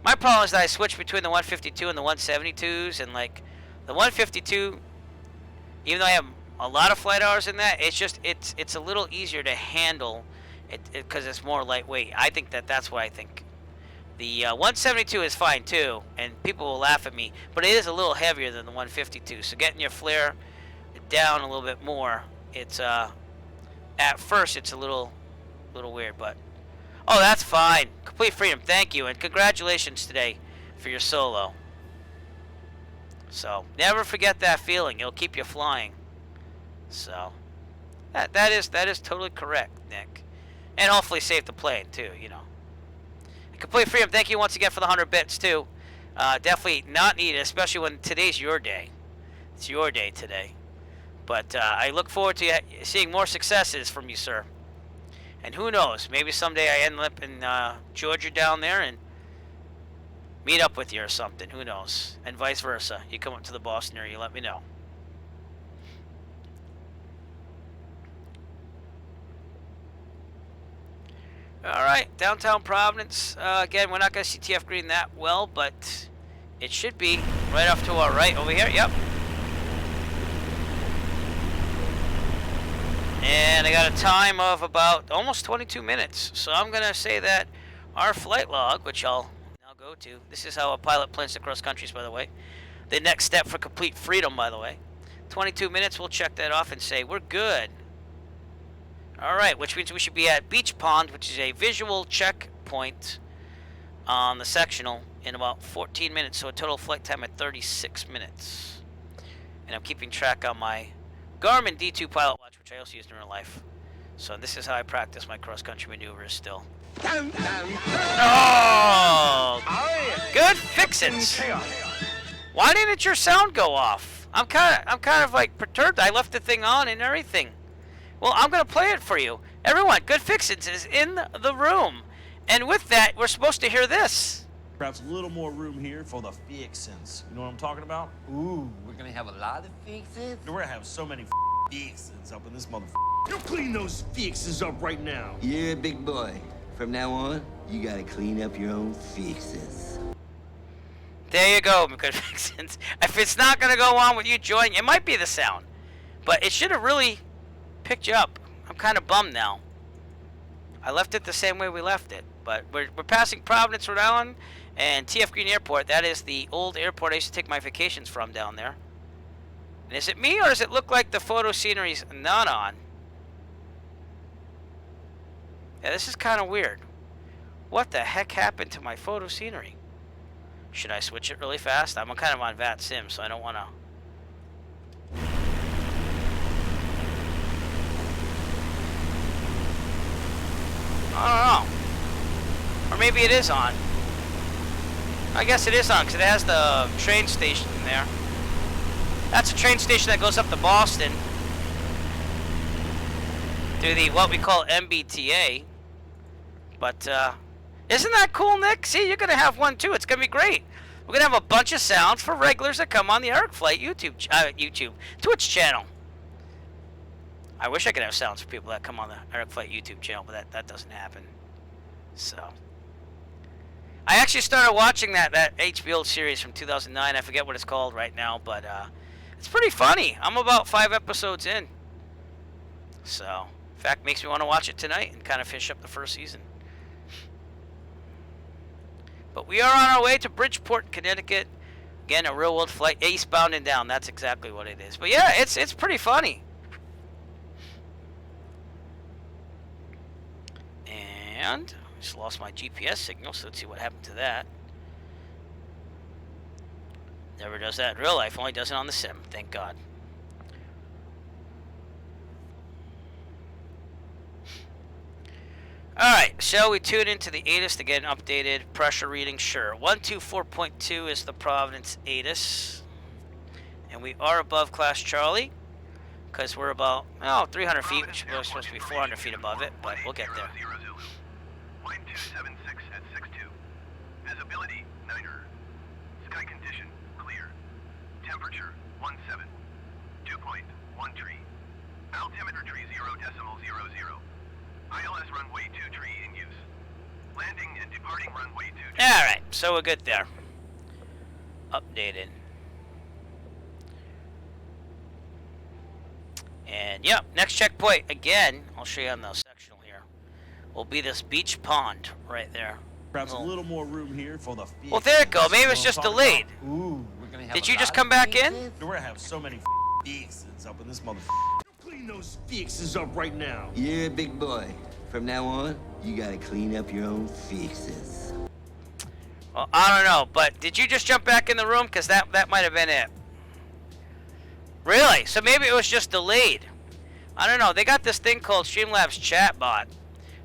A: my problem is that I switch between the 152 and the 172s, and like the 152, even though I have a lot of flight hours in that, it's a little easier to handle it because it's more lightweight. I think that's what I think. The 172 is fine too, and people will laugh at me, but it is a little heavier than the 152. So getting your flare down a little bit more, it's at first it's a little weird, but oh, that's fine. Complete freedom, thank you, and congratulations today for your solo. So never forget that feeling; it'll keep you flying. So that is totally correct, Nick, and hopefully save the plane too. You know. Complete freedom, thank you once again for the 100 bits too. Definitely not needed, especially when today's your day. It's your day today. But I look forward to seeing more successes from you, sir. And who knows, maybe someday I end up in Georgia down there and meet up with you or something. Who knows? And vice versa. You come up to the Boston area, you let me know. Alright, downtown Providence. Again, we're not going to see TF Green that well, but it should be right off to our right over here. Yep. And I got a time of about almost 22 minutes. So I'm going to say that our flight log, which I'll now go to. This is how a pilot plans to cross countries, by the way. The next step for complete freedom, by the way. 22 minutes, we'll check that off and say we're good. Alright, which means we should be at Beach Pond, which is a visual checkpoint on the sectional in about 14 minutes, so a total flight time at 36 minutes. And I'm keeping track on my Garmin D2 Pilot Watch, which I also use in real life. So this is how I practice my cross-country maneuvers still. Oh! Good fixins'! Why didn't your sound go off? I'm kind of like perturbed. I left the thing on and everything. Well, I'm going to play it for you. Everyone, Good Fixins is in the room. And with that, we're supposed to hear this.
E: Perhaps a little more room here for the fixins. You know what I'm talking about?
F: Ooh, we're gonna have a lot of fixes?
E: We're gonna have so many fixins up in this motherfucker. You clean those fixins up right now.
F: You're a big boy. From now on, you gotta clean up your own fixes.
A: There you go, good fixins. If it's not gonna go on with you joining, it might be the sound, but it should have really picked you up. I'm kind of bummed now. I left it the same way we left it, but we're passing Providence, Rhode Island, and TF Green Airport. That is the old airport I used to take my vacations from down there. And is it me, or does it look like the photo scenery's not on? Yeah, this is kind of weird. What the heck happened to my photo scenery? Should I switch it really fast? I'm kind of on VAT Sim, so I don't want to. I don't know. Or maybe it is on. I guess it is on because it has the train station in there. That's a train station that goes up to Boston through the what we call MBTA. But isn't that cool, Nick? See, you're gonna have one too. It's gonna be great. We're gonna have a bunch of sounds for regulars that come on the Eric Flight Twitch channel. I wish I could have sounds for people that come on the Eric Flight YouTube channel, but that doesn't happen. So, I actually started watching that HBO series from 2009. I forget what it's called right now, but it's pretty funny. I'm about 5 episodes in. So, in fact, makes me want to watch it tonight and kind of finish up the first season. But we are on our way to Bridgeport, Connecticut. Again, a real world flight, eastbound and down. That's exactly what it is. But yeah, it's pretty funny. And I just lost my GPS signal, so let's see what happened to that. Never does that in real life, only does it on the sim, thank God. Alright, shall we tune into the ATIS to get an updated pressure reading? Sure. 124.2 is the Providence ATIS. And we are above Class Charlie, because we're about, 300 feet, which was supposed to be 400 feet above it, but we'll get there.
B: Wind 276 at 62. Visibility 9er. Sky condition clear. Temperature 17. Dew point 1 tree. Altimeter tree 0.00. ILS runway 23 in use. Landing and departing runway 23.
A: Alright, so we're good there. Updated. And yep, next checkpoint again, I'll show you on the sectional here, will be this beach pond right there.
E: Perhaps a little more room here for the fixins.
A: Well, there it go. Maybe it's just delayed.
E: Ooh, we're gonna have
A: Did you just come back in?
E: We're gonna have so many fixins up in this motherfucker. You clean those fixins up right now.
F: You're a big boy. From now on, you gotta clean up your own fixes.
A: Well, I don't know, but did you just jump back in the room? Because that might have been it. Really? So maybe it was just delayed. I don't know. They got this thing called Streamlabs Chatbot,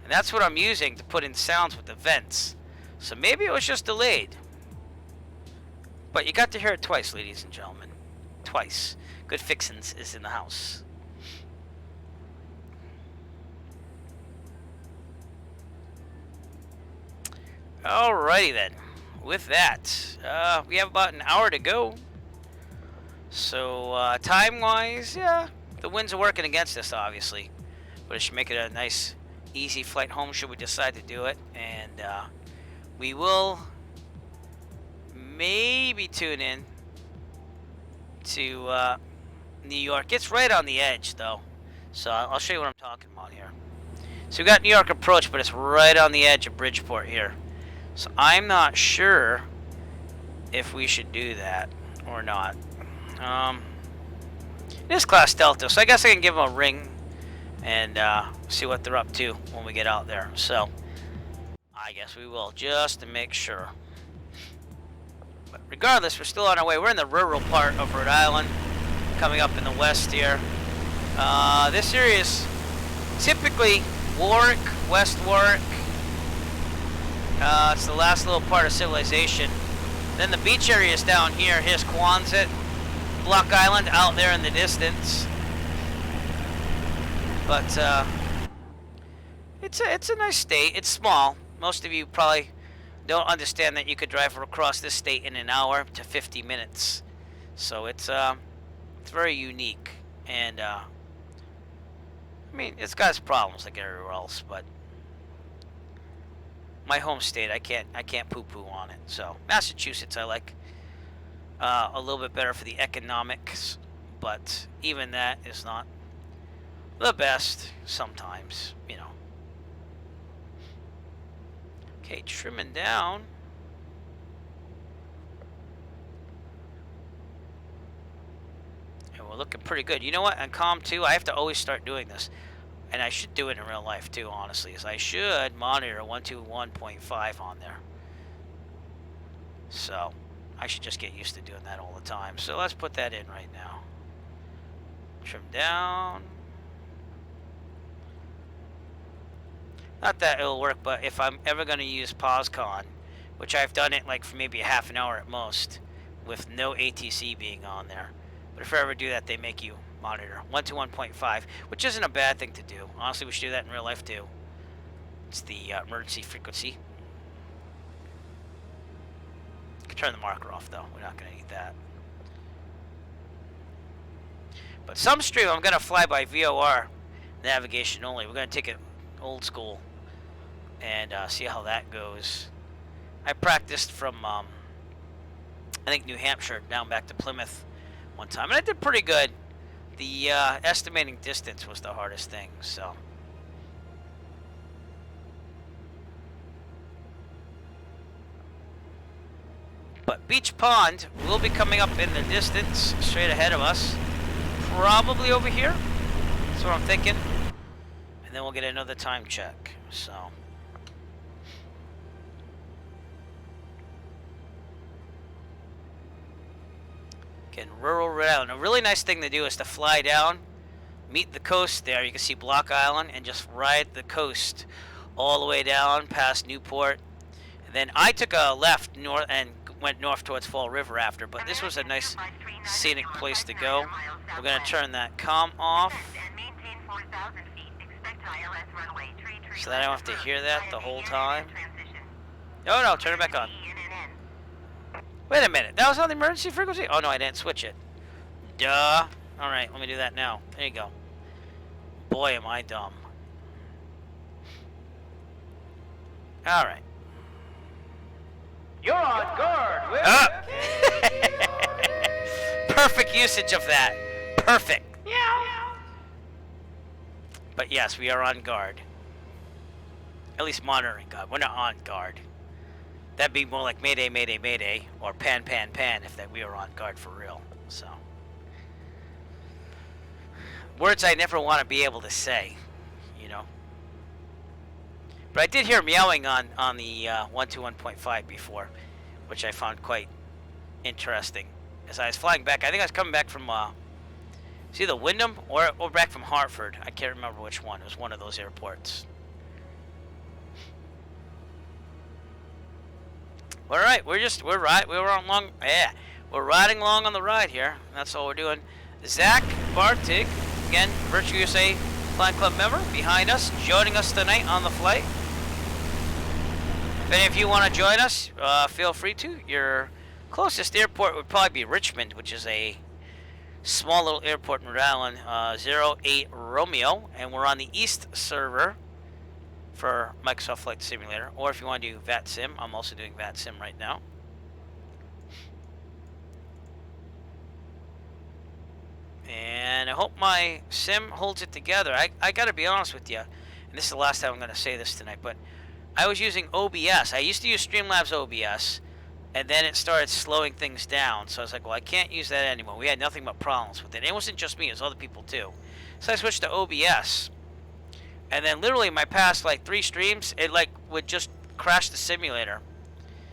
A: and that's what I'm using to put in sounds with the vents. So maybe it was just delayed. But you got to hear it twice, ladies and gentlemen. Twice. Good Fixins is in the house. Alrighty then. With that, we have about an hour to go. So, time-wise, yeah, the winds are working against us, obviously. But it should make it a nice, easy flight home should we decide to do it. And we will maybe tune in to New York. It's right on the edge, though. So I'll show you what I'm talking about here. So we got New York approach, but it's right on the edge of Bridgeport here. So I'm not sure if we should do that or not. It is Class Delta, so I guess I can give them a ring and see what they're up to when we get out there. So I guess we will, just to make sure. But regardless, we're still on our way. We're in the rural part of Rhode Island, coming up in the west here. This area is typically Warwick, West Warwick. It's the last little part of civilization. Then the beach area is down here. Here's Quonset, Block Island out there in the distance. But it's a nice state. It's small. Most of you probably don't understand that you could drive across this state in an hour to 50 minutes. So it's very unique, and I mean, it's got its problems like everywhere else, but my home state, I can't poo-poo on it. So Massachusetts, I like a little bit better for the economics, but even that is not the best sometimes, you know. Okay, trimming down. And we're looking pretty good. You know what? On COM 2, I have to always start doing this. And I should do it in real life too, honestly. Is I should monitor 121.5 on there. So I should just get used to doing that all the time. So let's put that in right now. Trim down. Not that it'll work, but if I'm ever going to use PosCon, which I've done it like for maybe a half an hour at most, with no ATC being on there. But if I ever do that, they make you monitor 121.5, which isn't a bad thing to do. Honestly, we should do that in real life too. It's the emergency frequency. Can turn the marker off though. We're not going to need that. But some stream I'm going to fly by VOR navigation only. We're going to take it old school and see how that goes. I practiced from I think New Hampshire down back to Plymouth one time, and I did pretty good. The estimating distance was the hardest thing, so. But Beach Pond will be coming up in the distance, straight ahead of us. Probably over here. That's what I'm thinking. And then we'll get another time check, so. Again, rural Rhode Island. A really nice thing to do is to fly down, meet the coast there. You can see Block Island and just ride the coast all the way down past Newport. And then I took a left north and went north towards Fall River after, but this was a nice scenic place to go. We're going to turn that comm off so that I don't have to hear that the whole time. No, turn it back on. Wait a minute, that was on the emergency frequency? Oh no, I didn't switch it. Duh. Alright, let me do that now. There you go. Boy, am I dumb. Alright.
D: You're on guard, Will.
A: Perfect usage of that. Perfect. But yes, we are on guard. At least monitoring guard. We're not on guard. That'd be more like Mayday, Mayday, Mayday, or Pan, Pan, Pan if that we were on guard for real. So, words I never want to be able to say, you know. But I did hear meowing on the 121.5 before, which I found quite interesting. As I was flying back, I think I was coming back from it's either Wyndham or back from Hartford. I can't remember which one. It was one of those airports. All right, we're riding along on the ride here. That's all we're doing. Zach Bartig, again, Virtue USA Flying Club member, behind us, joining us tonight on the flight. If any of you want to join us, feel free to. Your closest airport would probably be Richmond, which is a small little airport in Rhode Island, 08 Romeo, and we're on the East server for Microsoft Flight Simulator, or if you want to do VATSIM, I'm also doing VATSIM right now. And I hope my sim holds it together. I gotta be honest with you, and this is the last time I'm gonna say this tonight, but I was using OBS. I used to use Streamlabs OBS, and then it started slowing things down, so I was like, well, I can't use that anymore. We had nothing but problems with it. It wasn't just me, it was other people too. So I switched to OBS. And then literally my past like 3 streams, it like would just crash the simulator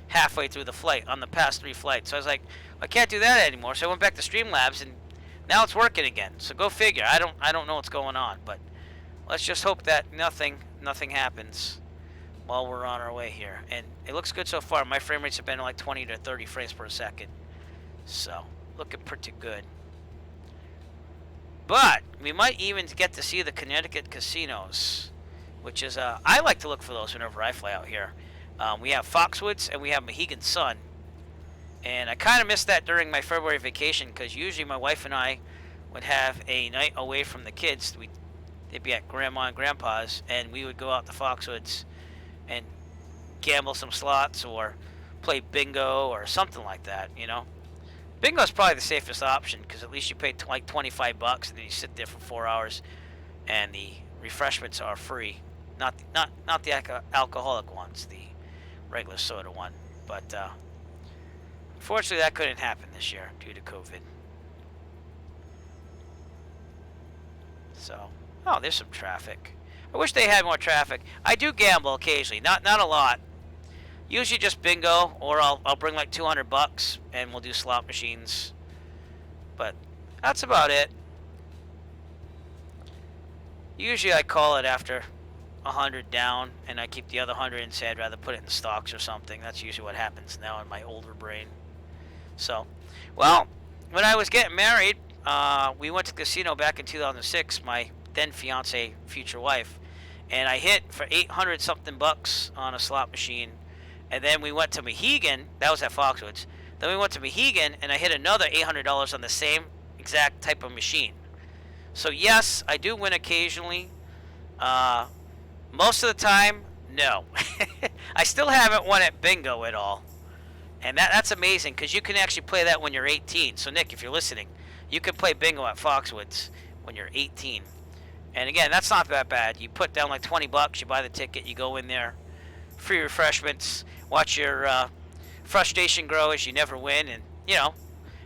A: halfway through the flight on the past 3 flights. So I was like, I can't do that anymore. So I went back to Streamlabs and now it's working again. So go figure. I don't know what's going on, but let's just hope that nothing happens while we're on our way here. And it looks good so far. My frame rates have been like 20 to 30 frames per second. So looking pretty good. But we might even get to see the Connecticut casinos, which is, I like to look for those whenever I fly out here. We have Foxwoods and we have Mohegan Sun. And I kind of missed that during my February vacation because usually my wife and I would have a night away from the kids. They'd be at Grandma and Grandpa's, and we would go out to Foxwoods and gamble some slots or play bingo or something like that, you know. Bingo's probably the safest option because at least you pay like $25 and then you sit there for 4 hours, and the refreshments are free. Not the alcoholic ones, the regular soda one. But unfortunately, that couldn't happen this year due to COVID. So, oh, there's some traffic. I wish they had more traffic. I do gamble occasionally, not a lot. Usually just bingo, or I'll bring like $200 and we'll do slot machines. But that's about it. Usually I call it after 100 down, and I keep the other 100 and say I'd rather put it in stocks or something. That's usually what happens now in my older brain. So, well, when I was getting married, we went to the casino back in 2006. My then fiance, future wife, and I hit for 800 something bucks on a slot machine. And then we went to Mohegan. That was at Foxwoods. Then we went to Mohegan, and I hit another $800 on the same exact type of machine. So yes, I do win occasionally. Most of the time, no. I still haven't won at bingo at all. And that's amazing because you can actually play that when you're 18. So Nick, if you're listening, you can play bingo at Foxwoods when you're 18. And again, that's not that bad. You put down like $20, you buy the ticket, you go in there, free refreshments, watch your frustration grow as you never win, and you know,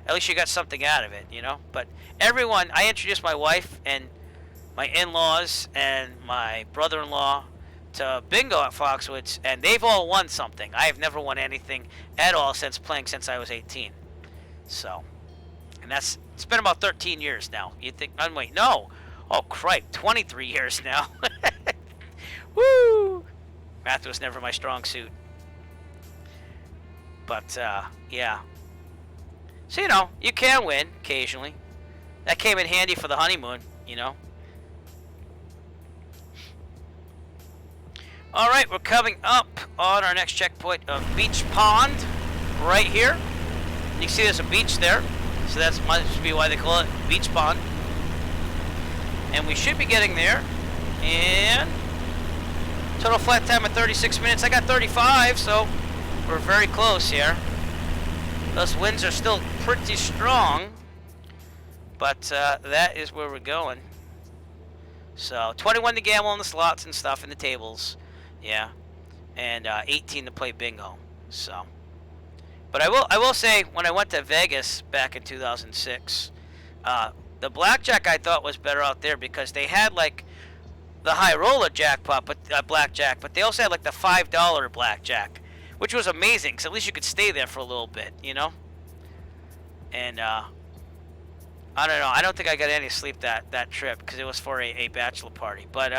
A: at least you got something out of it, you know. But everyone, I introduced my wife and my in-laws and my brother-in-law to bingo at Foxwoods, and they've all won something. I have never won anything at all since playing since I was 18. So, and it's been about 13 years now. You think, oh wait, no. Oh, cripe, 23 years now. Woo! Math was never my strong suit. But, yeah. So, you know, you can win occasionally. That came in handy for the honeymoon, you know. All right, we're coming up on our next checkpoint of Beach Pond, right here. You can see there's a beach there, so that must be why they call it Beach Pond. And we should be getting there in total flat time of 36 minutes. I got 35, so we're very close here. Those winds are still pretty strong, but that is where we're going. So 21 to gamble on the slots and stuff in the tables, yeah, and 18 to play bingo. So, but I will say when I went to Vegas back in 2006, the blackjack I thought was better out there because they had like the high roller jackpot, but blackjack, but they also had like the $5 blackjack, which was amazing because at least you could stay there for a little bit, you know. And I don't know. I don't think I got any sleep that trip because it was for a bachelor party. But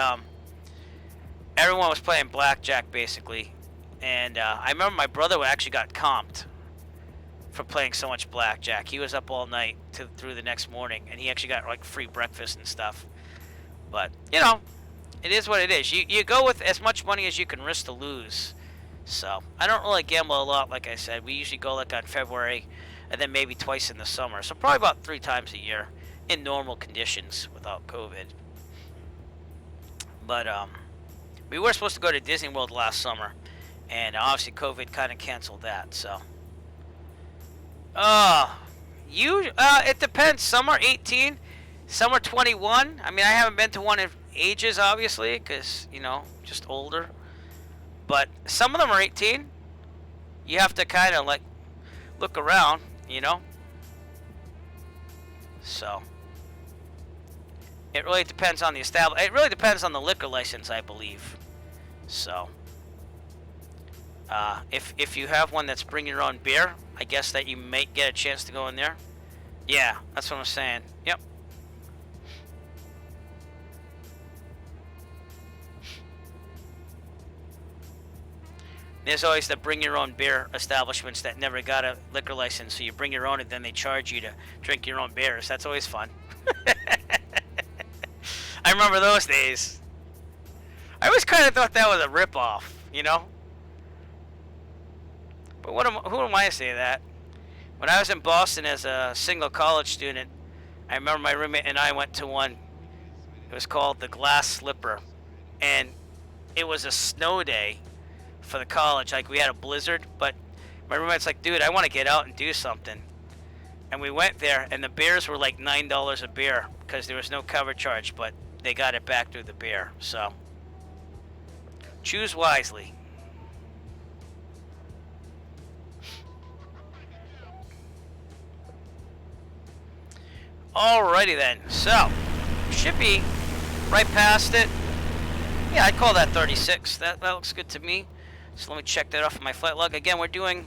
A: everyone was playing blackjack basically, and I remember my brother actually got comped for playing so much blackjack. He was up all night through the next morning, and he actually got like free breakfast and stuff. But you know, it is what it is. You go with as much money as you can risk to lose. So I don't really gamble a lot, like I said. We usually go like on February, and then maybe twice in the summer. So probably about 3 times a year in normal conditions without COVID. But we were supposed to go to Disney World last summer, and obviously COVID kind of canceled that. So it depends. Some are 18, some are 21. I mean, I haven't been to one in ages, obviously, because, you know, just older. But some of them are 18. You have to kind of, like, look around, you know. So it really depends on the it really depends on the liquor license, I believe. So if you have one that's bring your own beer, I guess that you may get a chance to go in there. Yeah, that's what I'm saying. Yep. There's always the bring your own beer establishments that never got a liquor license, so you bring your own and then they charge you to drink your own beers. That's always fun. I remember those days. I always kind of thought that was a ripoff, you know? But who am I to say that? When I was in Boston as a single college student, I remember my roommate and I went to one It was called the Glass Slipper, and it was a snow day for the college. Like, we had a blizzard, but my roommate's like, dude, I want to get out and do something. And we went there, and the beers were like $9 a beer because there was no cover charge, but they got it back through the beer. So choose wisely. Alrighty then, so should be right past it. Yeah, I'd call that 36. That looks good to me. So let me check that off of my flight log. Again, we're doing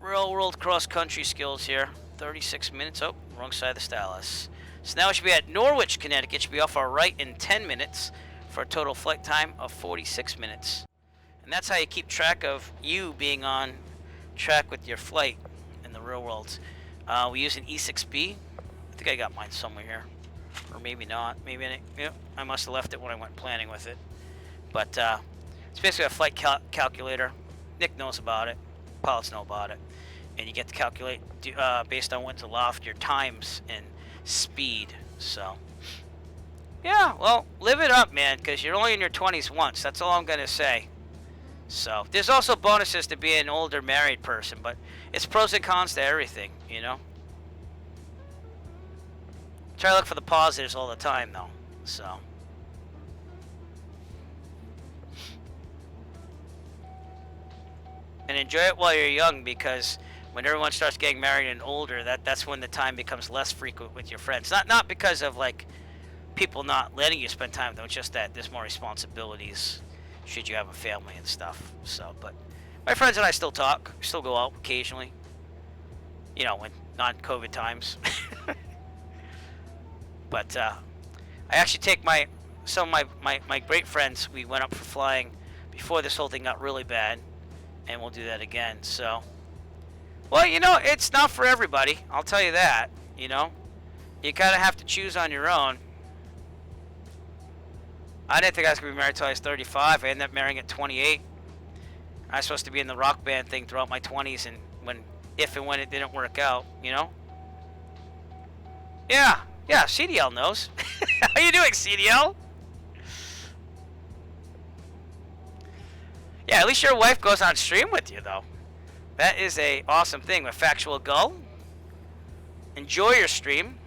A: real world cross country skills here. 36 minutes. Oh, wrong side of the stylus. So now we should be at Norwich, Connecticut. Should be off our right in 10 minutes for a total flight time of 46 minutes. And that's how you keep track of you being on track with your flight in the real world. We use an E6B. I think I got mine somewhere here. Or maybe not. Maybe I must have left it when I went planning with it. But it's basically a flight calculator. Nick knows about it. Pilots know about it. And you get to calculate based on what's aloft your times and speed. So yeah, well, live it up, man, because you're only in your 20s once. That's all I'm gonna say. So there's also bonuses to being an older married person, but it's pros and cons to everything, you know. Try to look for the positives all the time, though. So and enjoy it while you're young, because when everyone starts getting married and older, that's when the time becomes less frequent with your friends. Not because of like people not letting you spend time with them, it's just that there's more responsibilities should you have a family and stuff. So, but my friends and I still talk, still go out occasionally. You know, when non-COVID times. But I actually take some of my great friends. We went up for flying before this whole thing got really bad, and we'll do that again. So, well, you know, it's not for everybody. I'll tell you that. You know, you kind of have to choose on your own. I didn't think I was gonna be married till I was 35. I ended up marrying at 28. I was supposed to be in the rock band thing throughout my 20s, and if and when it didn't work out, you know. Yeah, CDL knows. How you doing, CDL? Yeah, at least your wife goes on stream with you, though. That is a awesome thing with Factual Gull. Enjoy your stream.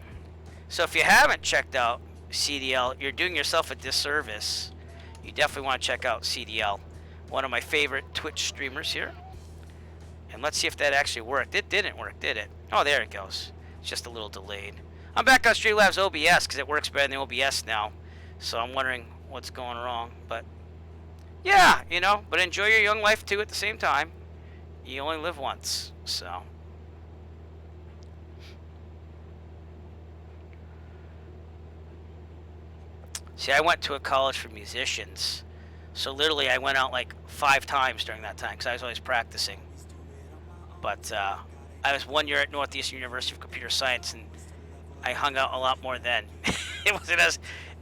A: So if you haven't checked out CDL, you're doing yourself a disservice. You definitely want to check out CDL, one of my favorite Twitch streamers here. And let's see if that actually worked. It didn't work, did it? Oh, there it goes. It's just a little delayed. I'm back on Streamlabs OBS because it works better than OBS now. So I'm wondering what's going wrong. But yeah, you know, but enjoy your young life too at the same time. You only live once, so. See, I went to a college for musicians. So literally I went out like 5 times during that time because I was always practicing. But I was 1 year at Northeastern University of Computer Science, and I hung out a lot more then. It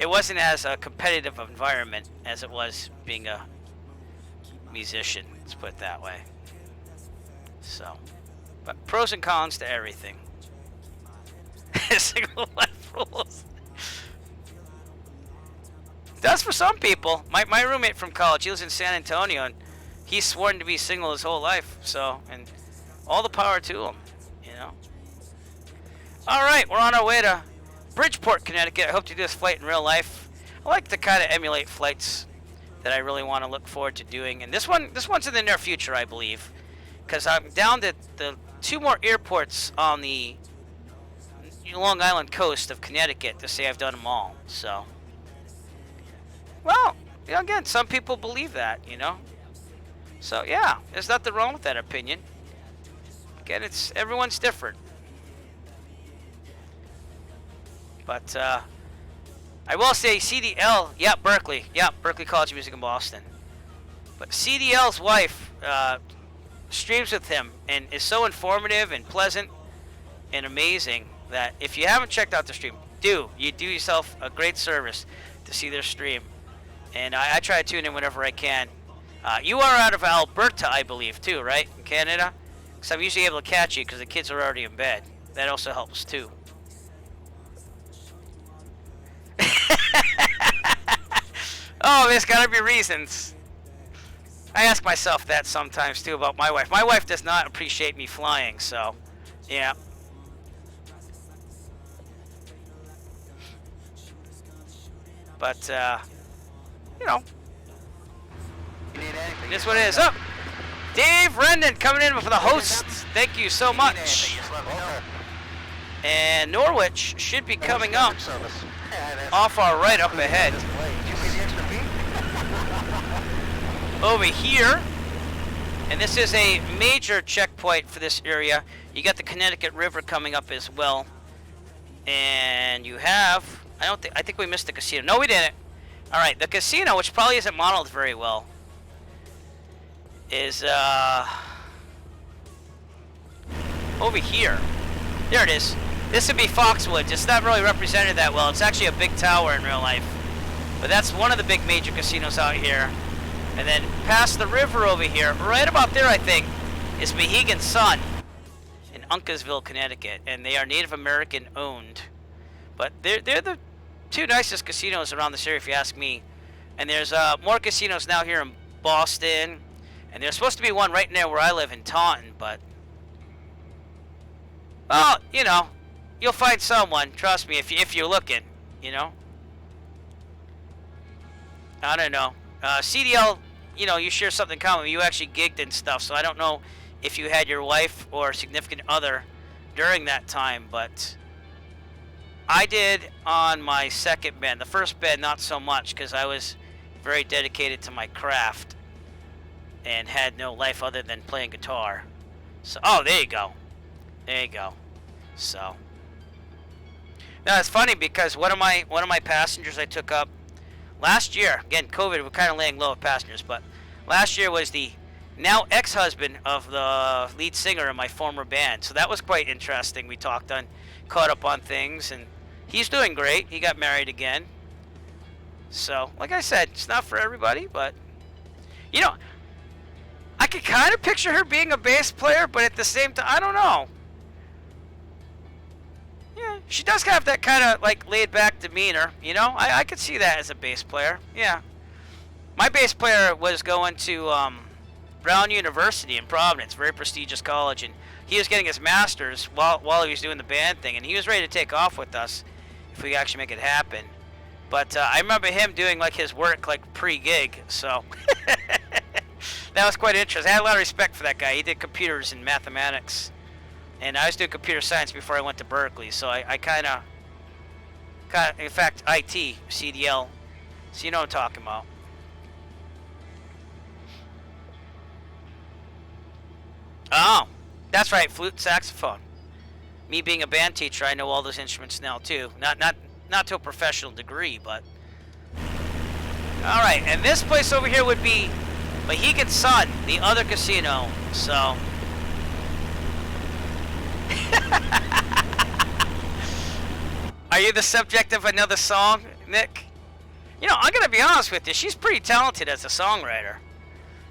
A: wasn't as a competitive environment as it was being a musician, let's put it that way. So, but pros and cons to everything. Single life rules. That's for some people. My roommate from college, he lives in San Antonio, and he's sworn to be single his whole life. So, and all the power to him, you know. All right, we're on our way to Bridgeport, Connecticut. I hope to do this flight in real life. I like to kind of emulate flights that I really want to look forward to doing. And this one's in the near future, I believe, because I'm down to the 2 more airports on the Long Island coast of Connecticut to say I've done them all. So, well, you know, again, some people believe that, you know. So yeah, there's nothing wrong with that opinion. Again, everyone's different. But I will say CDL, Berkeley College of Music in Boston. But CDL's wife streams with him and is so informative and pleasant and amazing that if you haven't checked out the stream, you do yourself a great service to see their stream. And I try to tune in whenever I can. You are out of Alberta, I believe, too, right? In Canada? Because I'm usually able to catch you because the kids are already in bed. That also helps, too. Oh, there's gotta be reasons. I ask myself that sometimes too about my wife. My wife does not appreciate me flying, so yeah. But you know,
C: You need anything?
A: this what it is. Oh, Dave Rendon coming in for the host. Thank you so much. And Norwich should be coming up off our right up ahead.
C: Did you pay the extra fee?
A: Over here, and this is a major checkpoint for this area. You got the Connecticut River coming up as well, and you have, I think we missed the casino. No, we didn't. All right, the casino, which probably isn't modeled very well, is over here. There it is. This would be Foxwoods. It's not really represented that well. It's actually a big tower in real life, but that's one of the big major casinos out here. And then past the river over here, right about there, I think, is Mohegan Sun in Uncasville, Connecticut, and they are Native American owned. But they're the two nicest casinos around this area, if you ask me. And there's more casinos now here in Boston, and there's supposed to be one right near where I live in Taunton, but well, you know, you'll find someone. Trust me, if you're looking, you know. I don't know. CDL, you know, you share something common. You actually gigged and stuff, so I don't know if you had your wife or significant other during that time, but I did on my second band. The first band, not so much, because I was very dedicated to my craft and had no life other than playing guitar. So, oh, there you go. There you go. So, now it's funny because one of my passengers I took up last year, again, COVID, we're kind of laying low of passengers, but last year was the now ex-husband of the lead singer in my former band. So that was quite interesting. We talked on, caught up on things, and he's doing great. He got married again. So, like I said, it's not for everybody, but, you know, I could kind of picture her being a bass player, but at the same time, I don't know. Yeah, she does have that kind of, like, laid-back demeanor, you know? I could see that as a bass player, yeah. My bass player was going to Brown University in Providence, very prestigious college, and he was getting his master's while he was doing the band thing, and he was ready to take off with us if we could actually make it happen. But I remember him doing, like, his work, like, pre-gig, so that was quite interesting. I had a lot of respect for that guy. He did computers and mathematics. And I was doing computer science before I went to Berkeley, so I kind of, in fact, IT, CDL, so you know what I'm talking about. Oh, that's right, flute and saxophone. Me being a band teacher, I know all those instruments now too. Not to a professional degree, but. All right, and this place over here would be Mohegan Sun, the other casino, so. Are you the subject of another song, Nick? You know, I'm gonna be honest with you. She's pretty talented as a songwriter.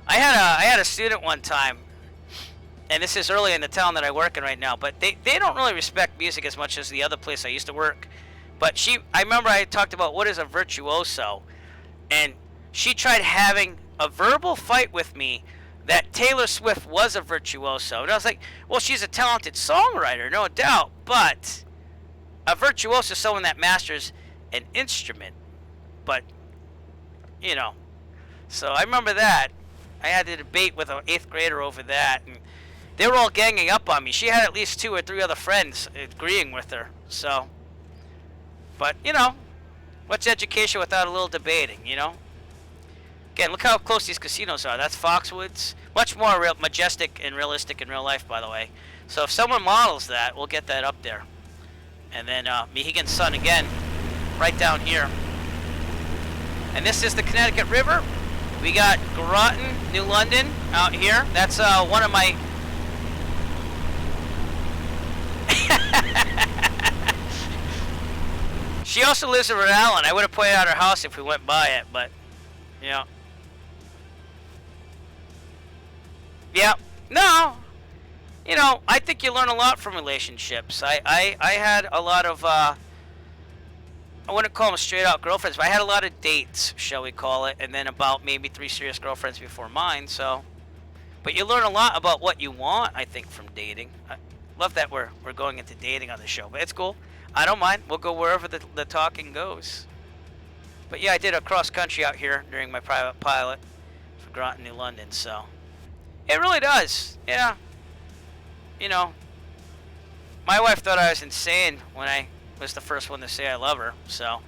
A: I had a student one time, and this is early in the town that I work in right now. But they don't really respect music as much as the other place I used to work. But I remember I talked about what is a virtuoso, and she tried having a verbal fight with me that Taylor Swift was a virtuoso. And I was like, well, she's a talented songwriter, no doubt, but a virtuoso is someone that masters an instrument. But, you know, so I remember that. I had to debate with an 8th grader over that, and they were all ganging up on me. She had at least 2 or 3 other friends agreeing with her, so. But, you know, what's education without a little debating, you know? Again, look how close these casinos are. That's Foxwoods. Much more majestic and realistic in real life, by the way. So if someone models that, we'll get that up there. And then Mohegan Sun again, right down here. And this is the Connecticut River. We got Groton, New London out here. That's one of my... She also lives in Rhode Island. I would have pointed out her house if we went by it, but, you know. Yeah. No. You know, I think you learn a lot from relationships. I had a lot of I wouldn't call them straight out girlfriends, but I had a lot of dates, shall we call it, and then about maybe 3 serious girlfriends before mine, so. But you learn a lot about what you want, I think, from dating. I love that we're going into dating on the show, but it's cool. I don't mind. We'll go wherever the talking goes. But yeah, I did a cross country out here during my private pilot for Groton, New London, so. It really does, yeah. You know, my wife thought I was insane when I was the first one to say I love her, so.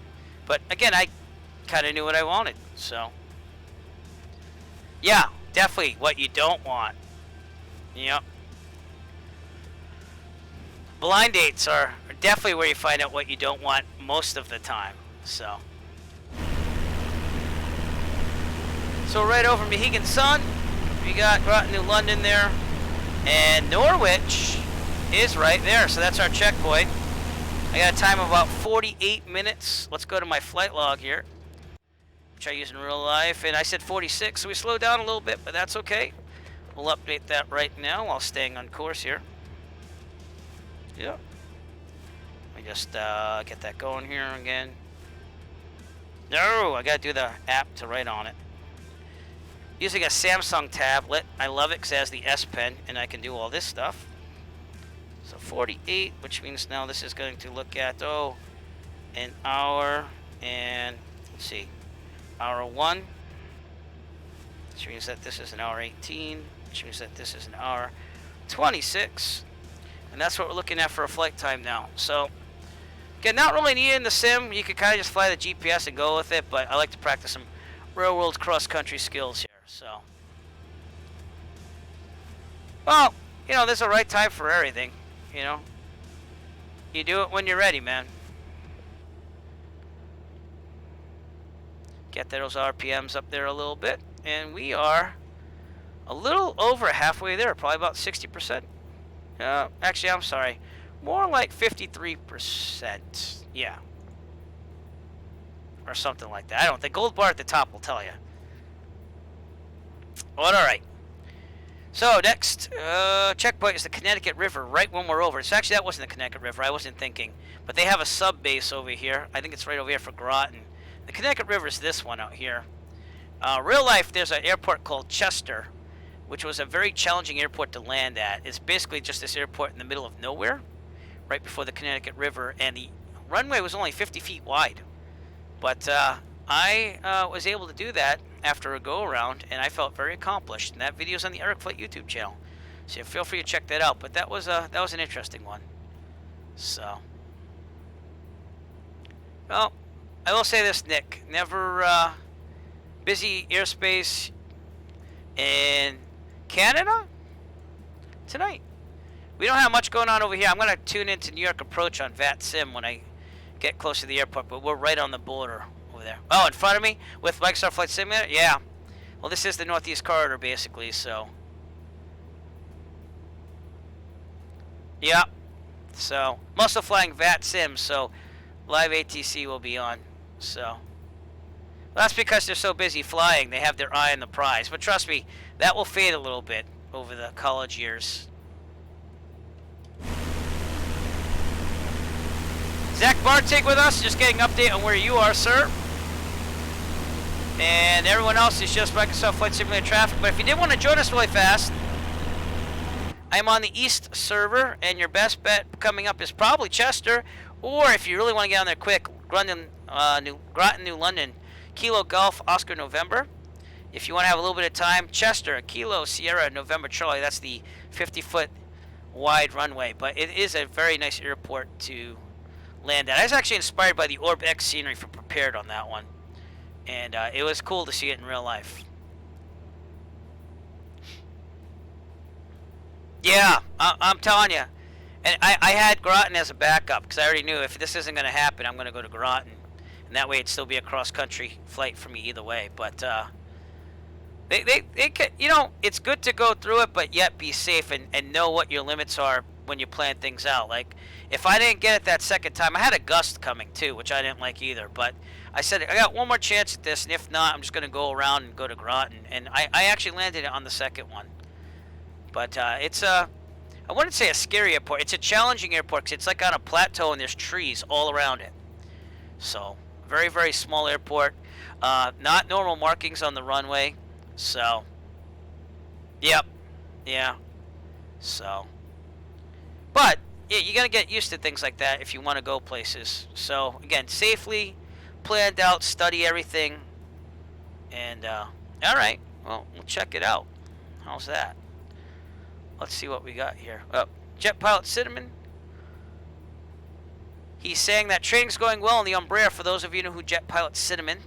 A: But again, I kind of knew what I wanted, so. Yeah, definitely what you don't want. Yep. Blind dates are definitely where you find out what you don't want most of the time, so. So right over Mohegan Sun, we got Groton, New London there, and Norwich is right there, so that's our checkpoint. I got a time of about 48 minutes. Let's go to my flight log here, which I use in real life, and I said 46, so we slowed down a little bit, but that's okay. We'll update that right now while staying on course here. Yep. Let me just get that going here again. No, I gotta do the app to write on it. Using a Samsung tablet. I love it because it has the S Pen, and I can do all this stuff. So 48, which means now this is going to look at, an hour and, let's see, hour 1, which means that this is an hour 18, which means that this is an hour 26, and that's what we're looking at for a flight time now. So, again, not really needing the sim. You can kind of just fly the GPS and go with it, but I like to practice some real-world cross-country skills here, so. Well, you know, there's a right time for everything, you know. You do it when you're ready, man. Get those RPMs up there a little bit, and we are a little over halfway there, probably about 60%. Actually, I'm sorry, more like 53%. Yeah, or something like that. I don't. The gold bar at the top will tell you. All right. So next checkpoint is the Connecticut River, right when we're over. So actually, that wasn't the Connecticut River. I wasn't thinking, but they have a sub base over here. I think it's right over here for Groton. The Connecticut River is this one out here. Real life, there's an airport called Chester, which was a very challenging airport to land at. It's basically just this airport in the middle of nowhere, right before the Connecticut River, and the runway was only 50 feet wide. But I was able to do that after a go-around, and I felt very accomplished. And that video's on the Eric Flight YouTube channel, so feel free to check that out. But that was an interesting one. So, well, I will say this, Nick. Never busy airspace in Canada tonight. We don't have much going on over here. I'm going to tune into New York Approach on VAT Sim when I get close to the airport, but we're right on the border over there. Oh, in front of me with Microsoft Flight Simulator? Yeah. Well, this is the Northeast Corridor, basically, so. Yeah. So, I'm also flying VAT Sim, so live ATC will be on. So, well, that's because they're so busy flying. They have their eye on the prize. But trust me, that will fade a little bit over the college years. Zach Bartig with us, just getting an update on where you are, sir. And everyone else is just Microsoft Flight Simulator traffic. But if you did want to join us really fast, I'm on the East server, and your best bet coming up is probably Chester. Or if you really want to get on there quick, Groton, New London, Kilo Golf, Oscar November. If you want to have a little bit of time, Chester, Kilo Sierra, November Charlie. That's the 50-foot wide runway. But it is a very nice airport to land at. I was actually inspired by the Orb X scenery for Prepared on that one. And it was cool to see it in real life. Yeah, I'm telling you. And I had Groton as a backup because I already knew if this isn't going to happen, I'm going to go to Groton. And that way it'd still be a cross-country flight for me either way. But they could, you know, it's good to go through it, but yet be safe and know what your limits are when you plan things out. Like, if I didn't get it that second time, I had a gust coming too, which I didn't like either. But I said, I got one more chance at this, and if not, I'm just going to go around and go to Groton. And I actually landed it on the second one. But it's I wouldn't say a scary airport. It's a challenging airport because it's like on a plateau and there's trees all around it. So very, very small airport. Not normal markings on the runway. So, yep, yeah. So, but yeah, you gotta get used to things like that if you want to go places. So again, safely planned out, study everything, and all right. Well, we'll check it out. How's that? Let's see what we got here. Oh, Jet Pilot Cinnamon. He's saying that training's going well in the Umbrella. For those of you who Jet Pilot Cinnamon,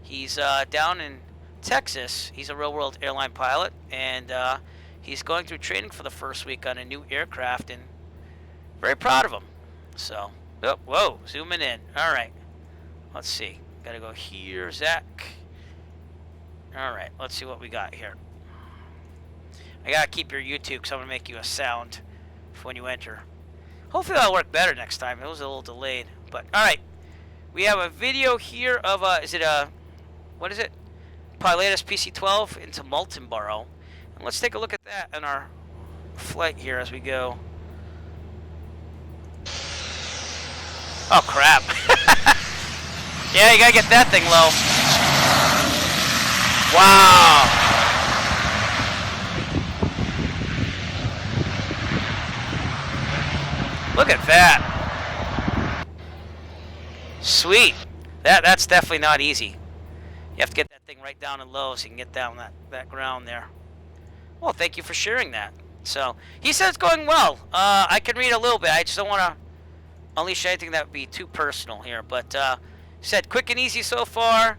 A: he's down in Texas. He's a real-world airline pilot, and he's going through training for the first week on a new aircraft, and very proud of him. So, oh, whoa, zooming in. All right, let's see. Gotta go here, Zach. All right, let's see what we got here. I gotta keep your YouTube because I'm gonna make you a sound for when you enter. Hopefully that'll work better next time. It was a little delayed, but all right. We have a video here of what is it? Pilatus PC-12 into Moultonborough, and let's take a look at that on our flight here as we go. Oh crap! Yeah, you gotta get that thing low. Wow! Look at that. Sweet. That's definitely not easy. You have to get that thing right down and low so you can get down that ground there. Well, thank you for sharing that. So, he said it's going well. I can read a little bit. I just don't want to unleash anything that would be too personal here. But, he said, quick and easy so far.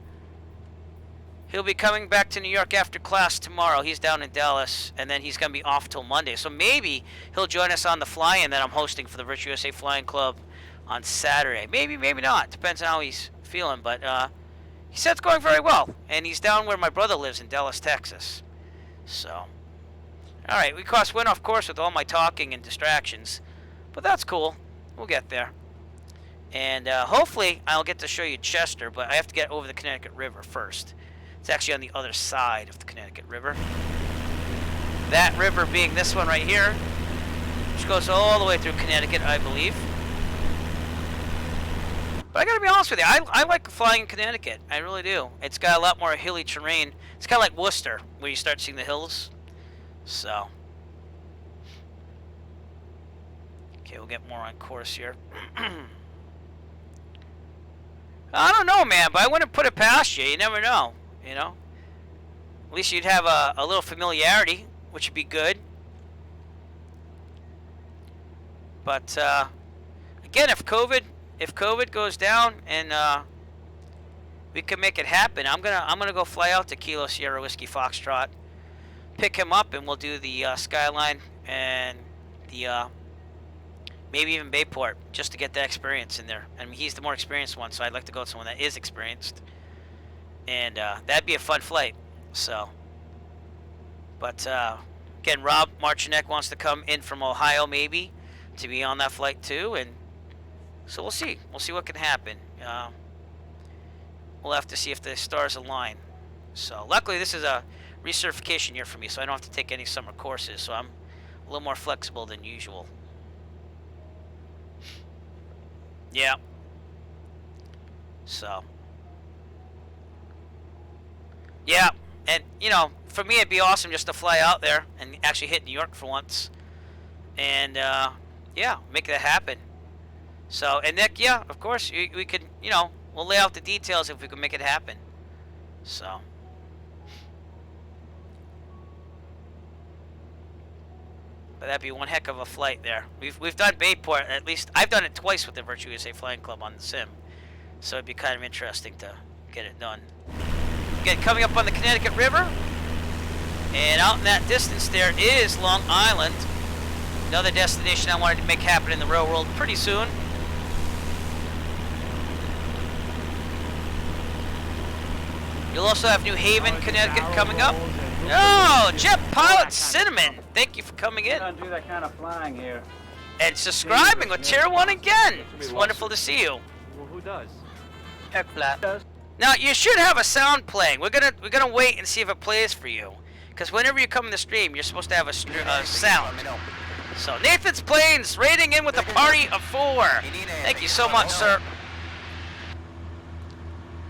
A: He'll be coming back to New York after class tomorrow. He's down in Dallas, and then he's going to be off till Monday. So maybe he'll join us on the fly-in that I'm hosting for the Virtual USA Flying Club on Saturday. Maybe, maybe not. Depends on how he's feeling. But he said it's going very well, and he's down where my brother lives in Dallas, Texas. So, all right, we went off course with all my talking and distractions, but that's cool. We'll get there. And hopefully I'll get to show you Chester, but I have to get over the Connecticut River first. It's actually on the other side of the Connecticut River. That river being this one right here, which goes all the way through Connecticut, I believe. But I gotta be honest with you, I like flying in Connecticut. I really do. It's got a lot more hilly terrain. It's kind of like Worcester, where you start seeing the hills. So. Okay, we'll get more on course here. I don't know, man, but I wouldn't put it past you. You never know. You know, at least you'd have a little familiarity, which would be good. But again, if COVID goes down and we can make it happen, I'm gonna go fly out to Kilo Sierra Whiskey Foxtrot, pick him up, and we'll do the Skyline and the maybe even Bayport just to get that experience in there. I mean, he's the more experienced one, so I'd like to go with someone that is experienced. And that'd be a fun flight. So, but again, Rob Marchinek wants to come in from Ohio, maybe, to be on that flight too. And so we'll see. We'll see what can happen. We'll have to see if the stars align. So, luckily, this is a recertification year for me, so I don't have to take any summer courses. So I'm a little more flexible than usual. Yeah. So. Yeah, and, you know, for me it'd be awesome just to fly out there and actually hit New York for once. And, yeah, make that happen. So, and Nick, yeah, of course, we could, you know, we'll lay out the details if we can make it happen. So. But that'd be one heck of a flight there. We've done Bayport, at least I've done it twice with the Virtual USA Flying Club on the sim. So it'd be kind of interesting to get it done. Again, coming up on the Connecticut River, and out in that distance there is Long Island, another destination I wanted to make happen in the real world pretty soon. You'll also have New Haven, Connecticut coming up. Oh, Jet Pilot Cinnamon, thank you for coming in.
D: I don't do that kind of flying here.
A: And subscribing with Tier 1 again. It's wonderful to see you.
D: Well, who does?
A: Heck flat. Now you should have a sound playing. We're gonna wait and see if it plays for you, because whenever you come in the stream, you're supposed to have a sound. So Nathan's Planes rating in with a party of 4. Thank you so much, sir.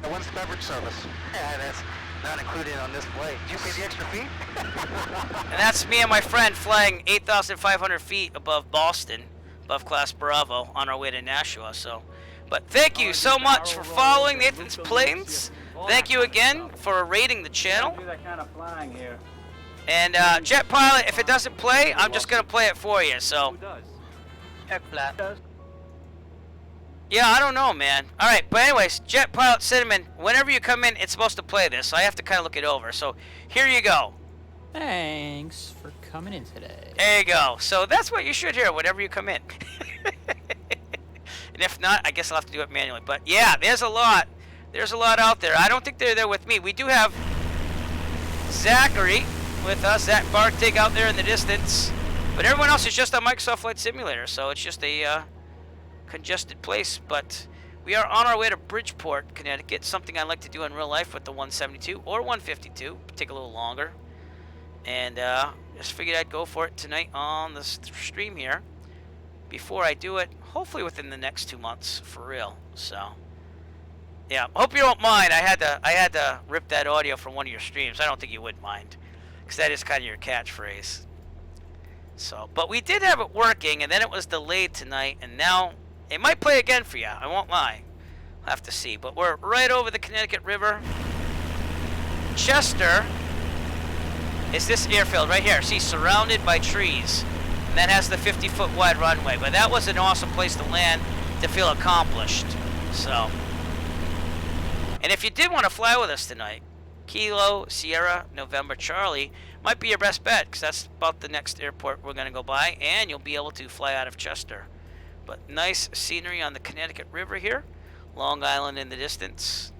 C: One's beverage service. Yeah, that's not included on this flight. Did you pay the extra fee?
A: And that's me and my friend flying 8,500 feet above Boston, above Class Bravo, on our way to Nashua. So, but thank you so much for following Nathan's Planes. Thank you again for rating the channel.
D: Do that kind of flying here.
A: And Jet Pilot, if it doesn't play, I'm just gonna play it for you. So,
D: Who does?
C: Heck flat.
A: yeah, I don't know, man. All right, but anyways, Jet Pilot Cinnamon, whenever you come in, it's supposed to play this. So I have to kind of look it over. So here you go.
G: Thanks for coming in today.
A: There you go. So that's what you should hear whenever you come in. And if not, I guess I'll have to do it manually. But yeah, there's a lot. There's a lot out there. I don't think they're there with me. We do have Zachary with us, Zach Bartig out there in the distance. But everyone else is just on Microsoft Flight Simulator, so it's just a congested place. But we are on our way to Bridgeport, Connecticut. Something I'd like to do in real life with the 172 or 152. Take a little longer. And just figured I'd go for it tonight on the stream here. Before I do it, hopefully within the next 2 months, for real. So, yeah, hope you don't mind. I had to rip that audio from one of your streams. I don't think you would mind, because that is kind of your catchphrase. So, but we did have it working, and then it was delayed tonight, and now it might play again for you. I won't lie. I'll have to see. But we're right over the Connecticut River. Chester is this airfield right here. See, surrounded by trees. And that has the 50-foot wide runway. But that was an awesome place to land to feel accomplished. So, and if you did want to fly with us tonight, Kilo, Sierra, November, Charlie might be your best bet, because that's about the next airport we're going to go by, and you'll be able to fly out of Chester. But nice scenery on the Connecticut River here. Long Island in the distance.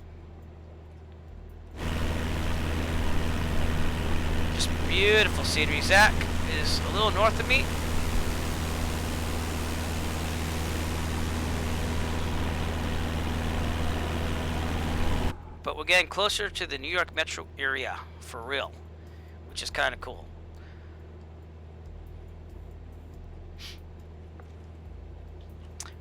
A: Just beautiful scenery. Zach is a little north of me. But we're getting closer to the New York metro area, for real, which is kind of cool.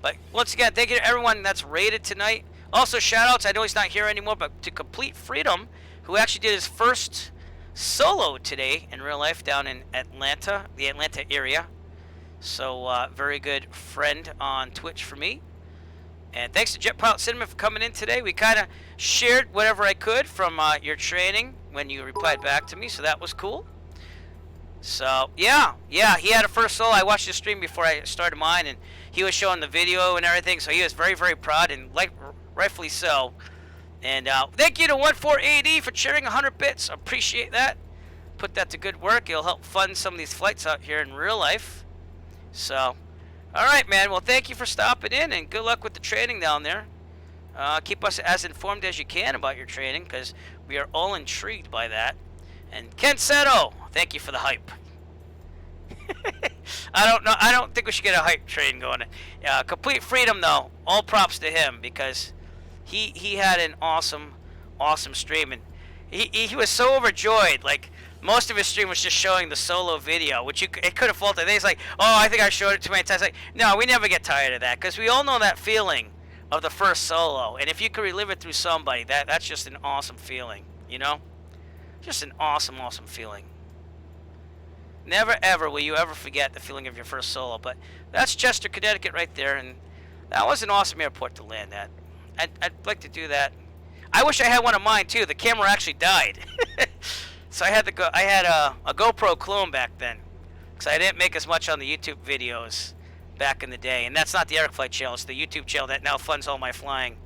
A: But once again, thank you to everyone that's rated tonight. Also, shout-outs, I know he's not here anymore, but to Complete Freedom, who actually did his first solo today in real life down in Atlanta, the Atlanta area. So, very good friend on Twitch for me. And thanks to Jet Pilot Cinnamon for coming in today. We kind of shared whatever I could from your training when you replied back to me, so that was cool. So, yeah, he had a first solo. I watched the stream before I started mine, and he was showing the video and everything, so he was very, very proud, and rightfully so. And thank you to 14AD for sharing 100 bits. Appreciate that. Put that to good work. It'll help fund some of these flights out here in real life. So, all right, man. Well, thank you for stopping in, and good luck with the training down there. Keep us as informed as you can about your training, because we are all intrigued by that. And Ken Seto, thank you for the hype. I don't think we should get a hype train going. Complete Freedom, though, all props to him, because he had an awesome stream, and he was so overjoyed. Like, most of his stream was just showing the solo video, which it could have faulted. He's like, oh, I think I showed it too many times. Like, no, we never get tired of that, because we all know that feeling of the first solo, and if you could relive it through somebody, that's just an awesome feeling, you know? Just an awesome feeling. Never ever will you ever forget the feeling of your first solo. But that's Chester, Connecticut right there, and that was an awesome airport to land at. I'd like to do that. I wish I had one of mine too. The camera actually died. So I had to go. I had a GoPro clone back then, because I didn't make as much on the YouTube videos back in the day. And that's not the Eric Flight channel. It's the YouTube channel that now funds all my flying.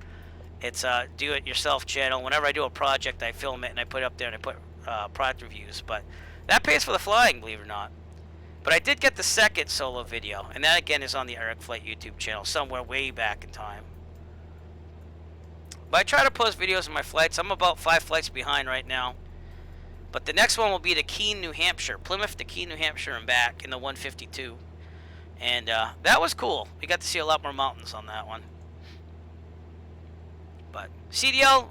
A: It's a do-it-yourself channel. Whenever I do a project, I film it and I put it up there and I put product reviews. But that pays for the flying, believe it or not. But I did get the second solo video, and that again is on the Eric Flight YouTube channel somewhere way back in time. But I try to post videos of my flights. I'm about 5 flights behind right now. But the next one will be to Keene, New Hampshire. Plymouth to Keene, New Hampshire and back in the 152. And that was cool. We got to see a lot more mountains on that one. But CDL,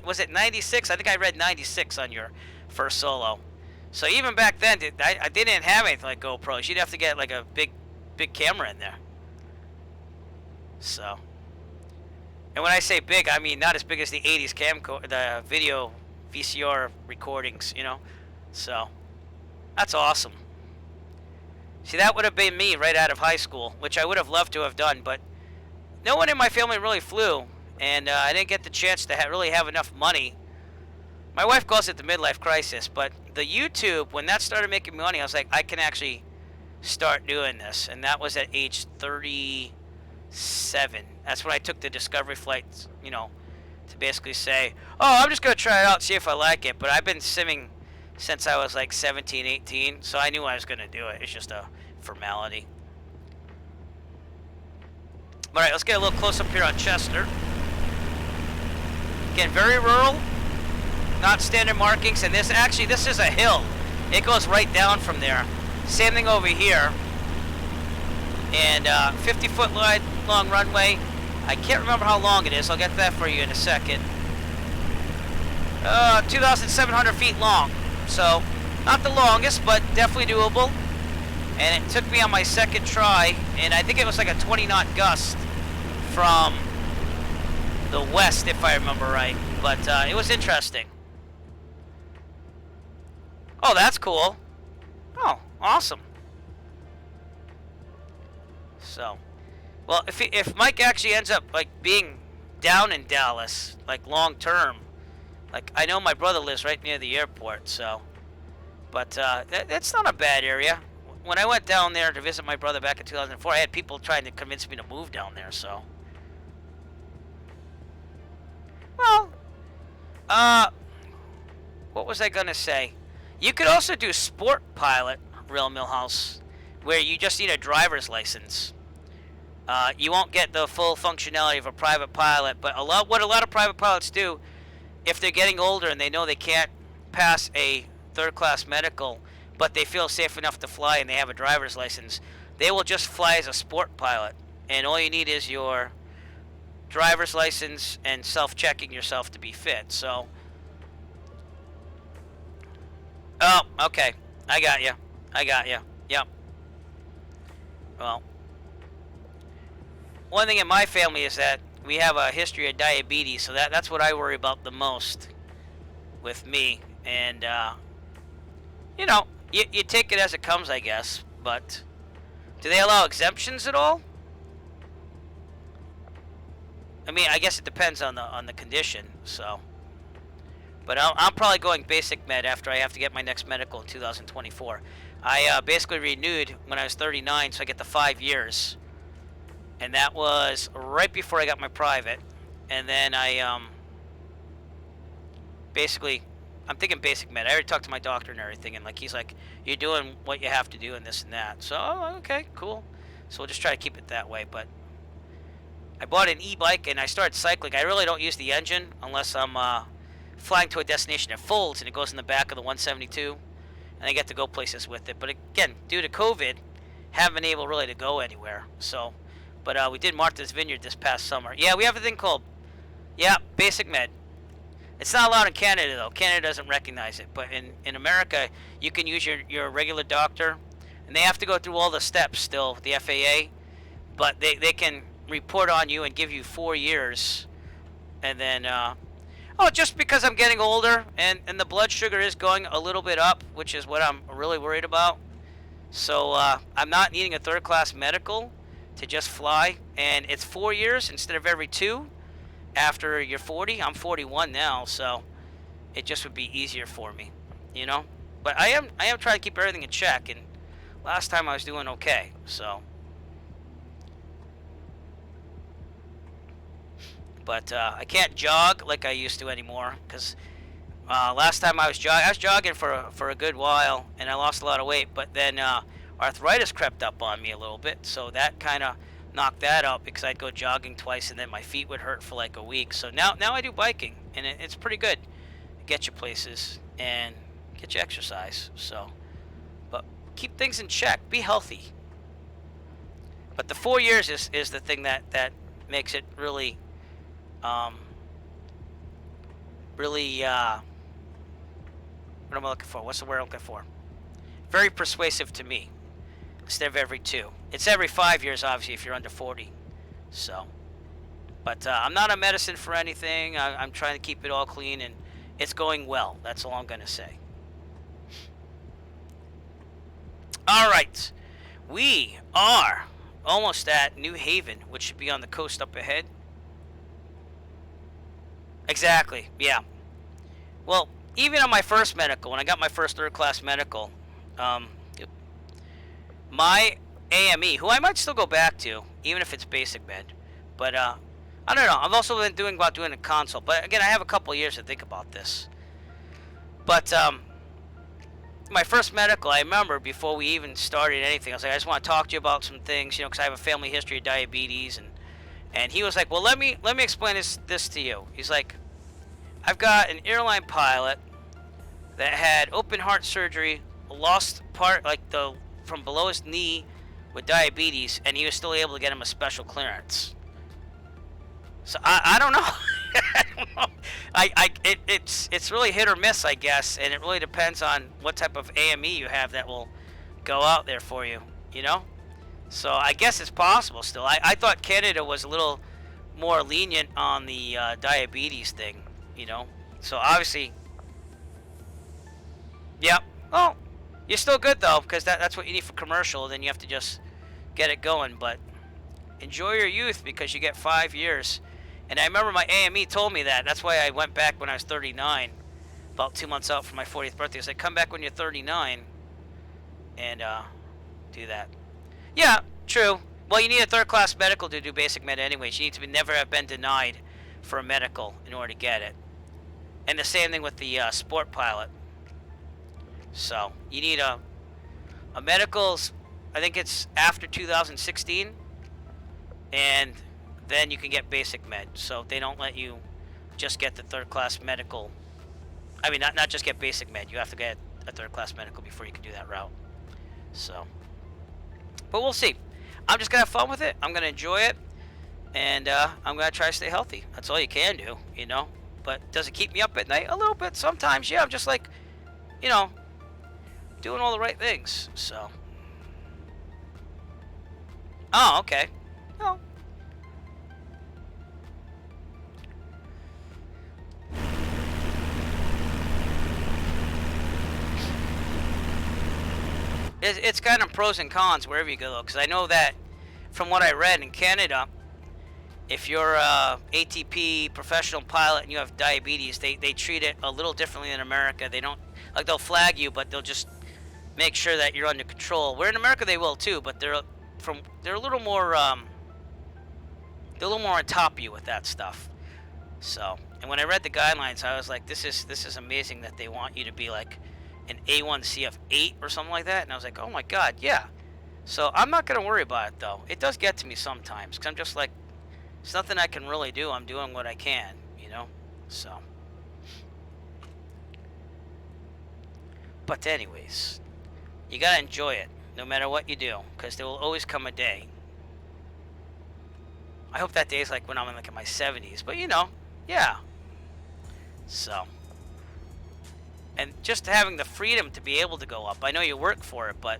A: was it 96? I think I read 96 on your first solo. So even back then, I didn't have anything like GoPros. You'd have to get like a big camera in there. So, And when I say big, I mean not as big as the 80s the video VCR recordings, you know? So, that's awesome. See, that would have been me right out of high school, which I would have loved to have done, but no one in my family really flew, and I didn't get the chance to really have enough money. My wife calls it the midlife crisis, but the YouTube, when that started making me money, I was like, I can actually start doing this, and that was at age 37. That's when I took the Discovery flights, you know, to basically say, oh, I'm just going to try it out, see if I like it. But I've been simming since I was like 17, 18, so I knew I was going to do it. It's just a formality. All right, let's get a little close up here on Chester. Again, very rural, not standard markings, and this is a hill. It goes right down from there. Same thing over here. And 50-foot long runway. I can't remember how long it is. I'll get that for you in a second. 2,700 feet long. So, not the longest, but definitely doable. And it took me on my second try, and I think it was like a 20-knot gust from the west, if I remember right. But it was interesting. Oh, that's cool. Oh, awesome. So, well, if Mike actually ends up like being down in Dallas, like long term, like I know my brother lives right near the airport, so, but it's not a bad area. When I went down there to visit my brother back in 2004, I had people trying to convince me to move down there. So, well, what was I gonna say? You could also do Sport Pilot, Real Millhouse, where you just need a driver's license. You won't get the full functionality of a private pilot, but what a lot of private pilots do, if they're getting older and they know they can't pass a third-class medical, but they feel safe enough to fly and they have a driver's license, they will just fly as a sport pilot. And all you need is your driver's license and self-checking yourself to be fit. So, oh, okay. I got you. Yep. Well, one thing in my family is that we have a history of diabetes, so that's what I worry about the most with me. And, you know, you take it as it comes, I guess. But do they allow exemptions at all? I mean, I guess it depends on the condition. So, but I'm probably going basic med after I have to get my next medical in 2024. I basically renewed when I was 39, so I get the 5 years, and that was right before I got my private. And then I basically, I'm thinking basic med. I already talked to my doctor and everything, and like he's like, you're doing what you have to do and this and that. So, oh, okay, cool. So we'll just try to keep it that way. But I bought an e-bike and I started cycling. I really don't use the engine unless I'm flying to a destination that folds and it goes in the back of the 172, and I get to go places with it. But again, due to COVID, haven't been able really to go anywhere. So, but we did Martha's Vineyard this past summer. Yeah, we have a thing called, basic med. It's not allowed in Canada, though. Canada doesn't recognize it. But in America, you can use your regular doctor, and they have to go through all the steps still, the FAA, but they can report on you and give you 4 years. And then, just because I'm getting older, and the blood sugar is going a little bit up, which is what I'm really worried about. So I'm not needing a third-class medical to just fly, and it's 4 years instead of every 2. After you're 40, I'm 41 now, so it just would be easier for me, you know. But I am trying to keep everything in check, and last time I was doing okay, so. But I can't jog like I used to anymore, because last time I was jogging for a good while, and I lost a lot of weight. But then arthritis crept up on me a little bit, so that kind of knocked that out, because I'd go jogging twice and then my feet would hurt for like a week. So now I do biking, and it's pretty good. Get you places and get you exercise. So, but keep things in check. Be healthy. But the 4 years is the thing that makes it really, really, what am I looking for? What's the word I'm looking for? Very persuasive to me. Instead of every 2. It's every 5 years, obviously, if you're under 40. So, But I'm not on medicine for anything. I'm trying to keep it all clean, and it's going well. That's all I'm going to say. All right. We are almost at New Haven, which should be on the coast up ahead. Exactly, yeah. Well, even on my first medical, when I got my first third-class medical, my AME, who I might still go back to, even if it's basic med, but I don't know. I've also been doing a consult, but again, I have a couple years to think about this. But my first medical, I remember before we even started anything, I was like, I just want to talk to you about some things, you know, because I have a family history of diabetes, and he was like, well, let me explain this to you. He's like, I've got an airline pilot that had open heart surgery, lost part from below his knee with diabetes, and he was still able to get him a special clearance. So I don't know. I don't know. It's really hit or miss, I guess, and it really depends on what type of AME you have that will go out there for you, you know? So I guess it's possible still. I thought Canada was a little more lenient on the diabetes thing, you know? So obviously, yeah. Well, you're still good though, because that's what you need for commercial. Then you have to just get it going. But enjoy your youth, because you get 5 years. And I remember my AME told me that. That's why I went back when I was 39, about 2 months out from my 40th birthday. I said, come back when you're 39 and do that. Yeah, true. Well, you need a third-class medical to do basic med anyways. You need to never have been denied for a medical in order to get it. And the same thing with the sport pilot. So you need a medicals. I think it's after 2016, and then you can get basic med. So they don't let you just get the third-class medical. I mean, not just get basic med. You have to get a third-class medical before you can do that route. So, but we'll see. I'm just gonna have fun with it. I'm gonna enjoy it, and I'm gonna try to stay healthy. That's all you can do, you know. But does it keep me up at night? A little bit sometimes. Yeah, I'm just like, you know, doing all the right things. So. Oh, okay. Oh. It's kind of pros and cons wherever you go, though, because I know that from what I read in Canada, if you're a ATP professional pilot and you have diabetes, they treat it a little differently than America. They don't, like, they'll flag you, but they'll just make sure that you're under control. Where in America they will too, but they're a little more on top of you with that stuff. So, and when I read the guidelines, I was like, this is amazing that they want you to be like an A1C of 8 or something like that. And I was like, oh my God, yeah. So I'm not gonna worry about it though. It does get to me sometimes, because I'm just like, there's nothing I can really do. I'm doing what I can, you know. So, but anyways, you gotta enjoy it, no matter what you do, because there will always come a day. I hope that day is like when I'm in my 70s, but you know, yeah. So, and just having the freedom to be able to go up. I know you work for it, but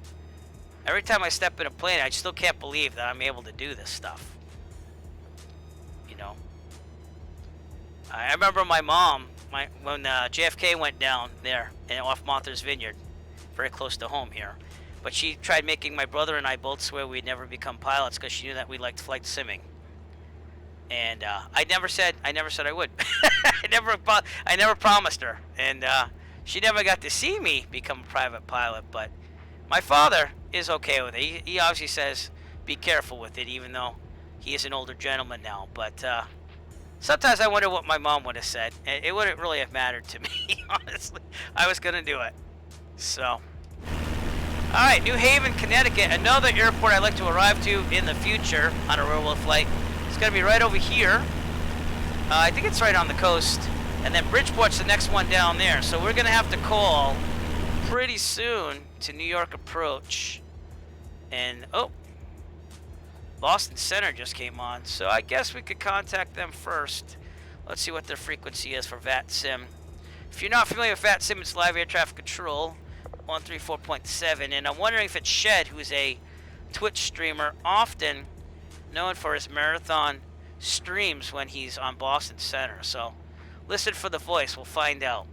A: every time I step in a plane, I still can't believe that I'm able to do this stuff. You know, I remember my mom, when JFK went down there and off Martha's Vineyard, very close to home here. But she tried making my brother and I both swear we'd never become pilots because she knew that we liked flight simming. And I never said I would. I never promised her. And she never got to see me become a private pilot. But my father is okay with it. He obviously says be careful with it, even though he is an older gentleman now. But sometimes I wonder what my mom would have said. It wouldn't really have mattered to me, honestly. I was going to do it. So. Alright, New Haven, Connecticut. Another airport I'd like to arrive to in the future on a railroad flight. It's going to be right over here. I think it's right on the coast. And then Bridgeport's the next one down there. So we're going to have to call pretty soon to New York Approach. And, oh, Boston Center just came on. So I guess we could contact them first. Let's see what their frequency is for VATSIM. If you're not familiar with VATSIM, it's live air traffic control. 134.7, and I'm wondering if it's Shed, who's a Twitch streamer, often known for his marathon streams when he's on Boston Center. So listen for the voice. We'll find out.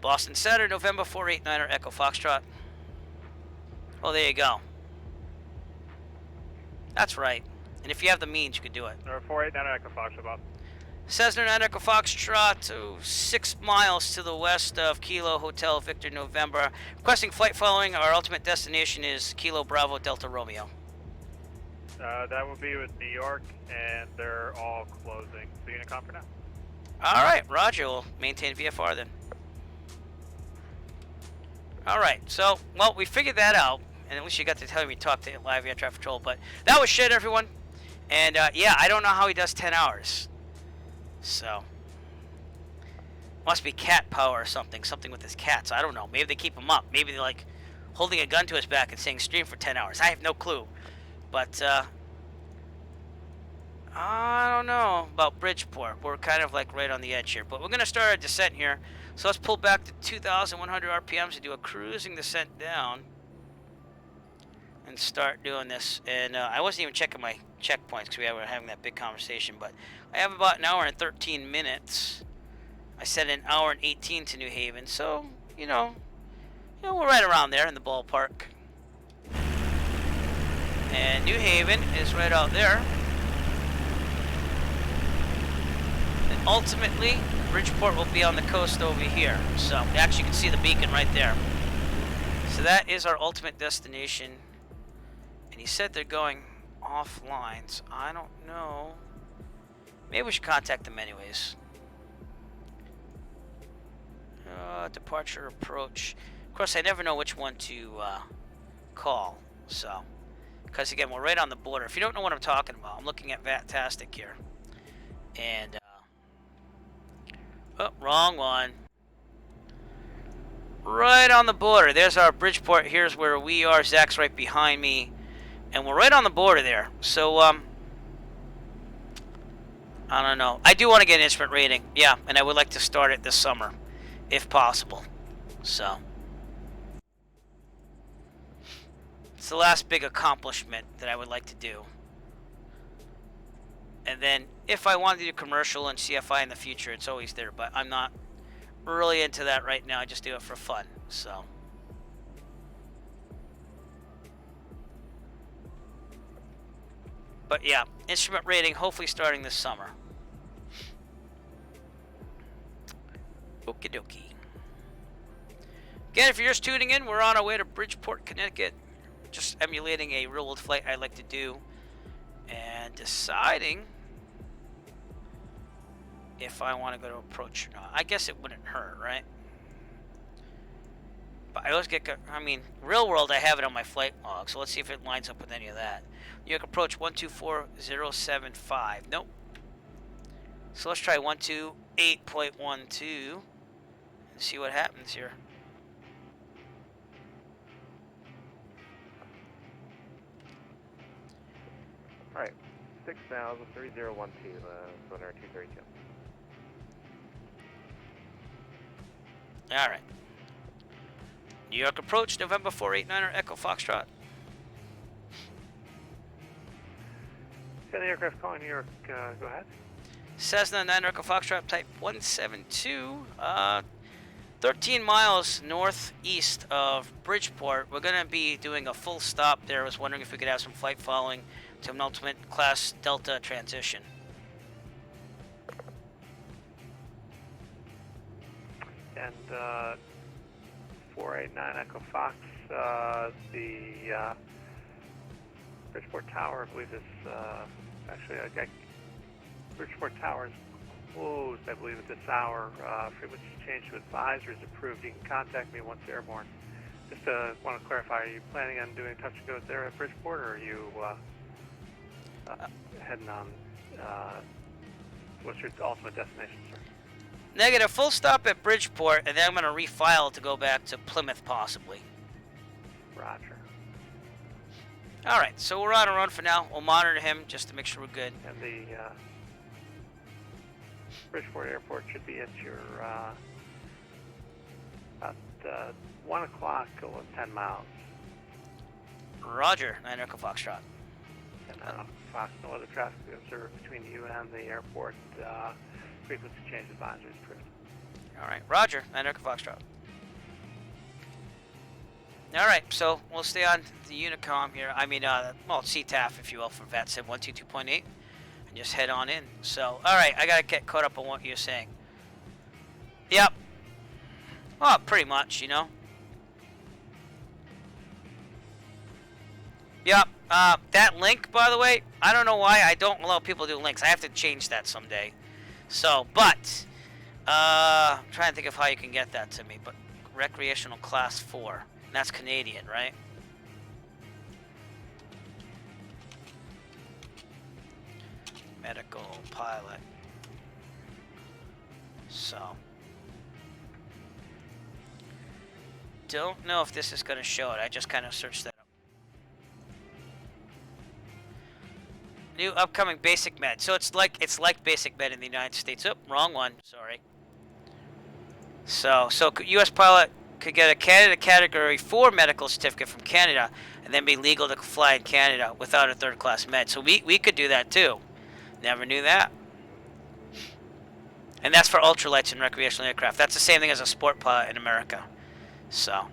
A: Boston Center, November 489er Echo Foxtrot. Oh, there you go. That's right. And if you have the means, you could do it.
H: Number 489 Echo Foxtrot, Bob.
A: Cessna 9 Echo Foxtrot, 6 miles to the west of Kilo Hotel Victor November. Requesting flight following. Our ultimate destination is Kilo Bravo Delta Romeo.
H: That will be with New York, and they're all closing. So Unicom for now.
A: All right, Roger. We'll maintain VFR then. All right. So, well, we figured that out, and at least you got to tell me talk to live air traffic control. But that was shit, everyone. And yeah, I don't know how he does 10 hours. So, must be cat power or something with his cats. I don't know. Maybe they keep him up. Maybe they're like holding a gun to his back and saying stream for 10 hours. I have no clue. But, I don't know about Bridgeport. We're kind of like right on the edge here. But we're going to start our descent here. So let's pull back to 2,100 RPMs and do a cruising descent down. And start doing this. And I wasn't even checking my checkpoints because we were having that big conversation. But I have about an hour and 13 minutes. I said an hour and 18 to New Haven. So, you know, we're right around there in the ballpark. And New Haven is right out there. And ultimately, Bridgeport will be on the coast over here. So, actually you can see the beacon right there. So that is our ultimate destination. And he said they're going offline, so I don't know. Maybe we should contact them anyways. Departure approach. Of course, I never know which one to call. So, because again, we're right on the border. If you don't know what I'm talking about, I'm looking at Vatastic here. And, oh, wrong one. Right on the border. There's our Bridgeport. Here's where we are. Zach's right behind me. And we're right on the border there. So, I don't know. I do want to get an instrument rating. Yeah, and I would like to start it this summer, if possible. So, it's the last big accomplishment that I would like to do. And then, if I want to do commercial and CFI in the future, it's always there. But I'm not really into that right now. I just do it for fun. So. But yeah, instrument rating hopefully starting this summer. Okie dokie. Again, if you're just tuning in, we're on our way to Bridgeport, Connecticut. Just emulating a real world flight I like to do. And deciding if I want to go to approach or not. I guess it wouldn't hurt, right? But I always get, I mean, real world I have it on my flight log, so let's see if it lines up with any of that. New York approach 124075. Nope. So let's try 128.12 and see what happens here.
H: Alright, 6,000, 3012, Sonar 232.
A: Alright. New York approach, November 489er Echo Foxtrot.
H: Got the aircraft calling New York, go ahead.
A: Cessna 9 Echo Foxtrot type 172, 13 miles northeast of Bridgeport. We're going to be doing a full stop there. I was wondering if we could have some flight following to an ultimate class Delta transition.
H: And 489 Echo Fox, the Bridgeport Tower, I believe is actually Bridgeport Tower is closed, I believe, at this hour. Frequency change to advisories approved. You can contact me once airborne. Just want to clarify, are you planning on doing touch and goes there at Bridgeport, or are you heading on, what's your ultimate destination, sir?
A: Negative, full stop at Bridgeport, and then I'm going to refile to go back to Plymouth, possibly.
H: Roger.
A: Alright, so we're on a run for now. We'll monitor him just to make sure we're good.
H: And the Bridgeport Airport should be at your, about 1 o'clock, 10 miles.
A: Roger, 9 Echo Foxtrot.
H: And Fox, no other traffic observed between you and the airport. Frequency change advisory is approved.
A: All right, Roger. 9 Echo Foxtrot. All right, so we'll stay on the Unicom here. I mean, well, CTAF, if you will, for VATSIM 122.8, and just head on in. So, all right, I gotta get caught up on what you're saying. Yep. Well, pretty much, you know. Yep. That link, by the way, I don't know why I don't allow people to do links. I have to change that someday. So, but, I'm trying to think of how you can get that to me. But recreational class 4. And that's Canadian, right? Medical pilot. So. Don't know if this is going to show it. I just kind of searched that up. New upcoming basic med. So it's like basic med in the United States. Oh, wrong one. Sorry. So U.S. pilot could get a Canada Category 4 medical certificate from Canada and then be legal to fly in Canada without a third-class med. So we could do that too. Never knew that. And that's for ultralights and recreational aircraft. That's the same thing as a sport pilot in America. So,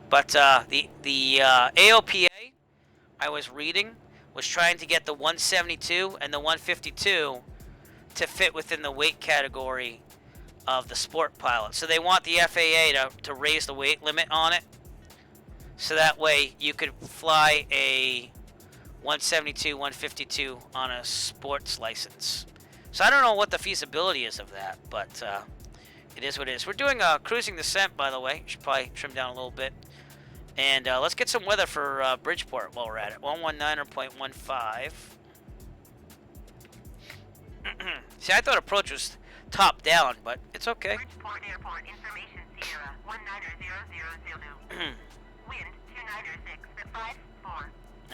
A: but the AOPA I was reading was trying to get the 172 and the 152 to fit within the weight category of the sport pilot. So they want the FAA to raise the weight limit on it. So that way you could fly a 172, 152 on a sports license. So I don't know what the feasibility is of that, but it is what it is. We're doing a cruising descent, by the way. Should probably trim down a little bit. And let's get some weather for Bridgeport while we're at it. 119.15. See, I thought approach was top down, but it's okay.
I: Bridgeport Airport information Sierra 190000. Wind 296 at 54.
A: All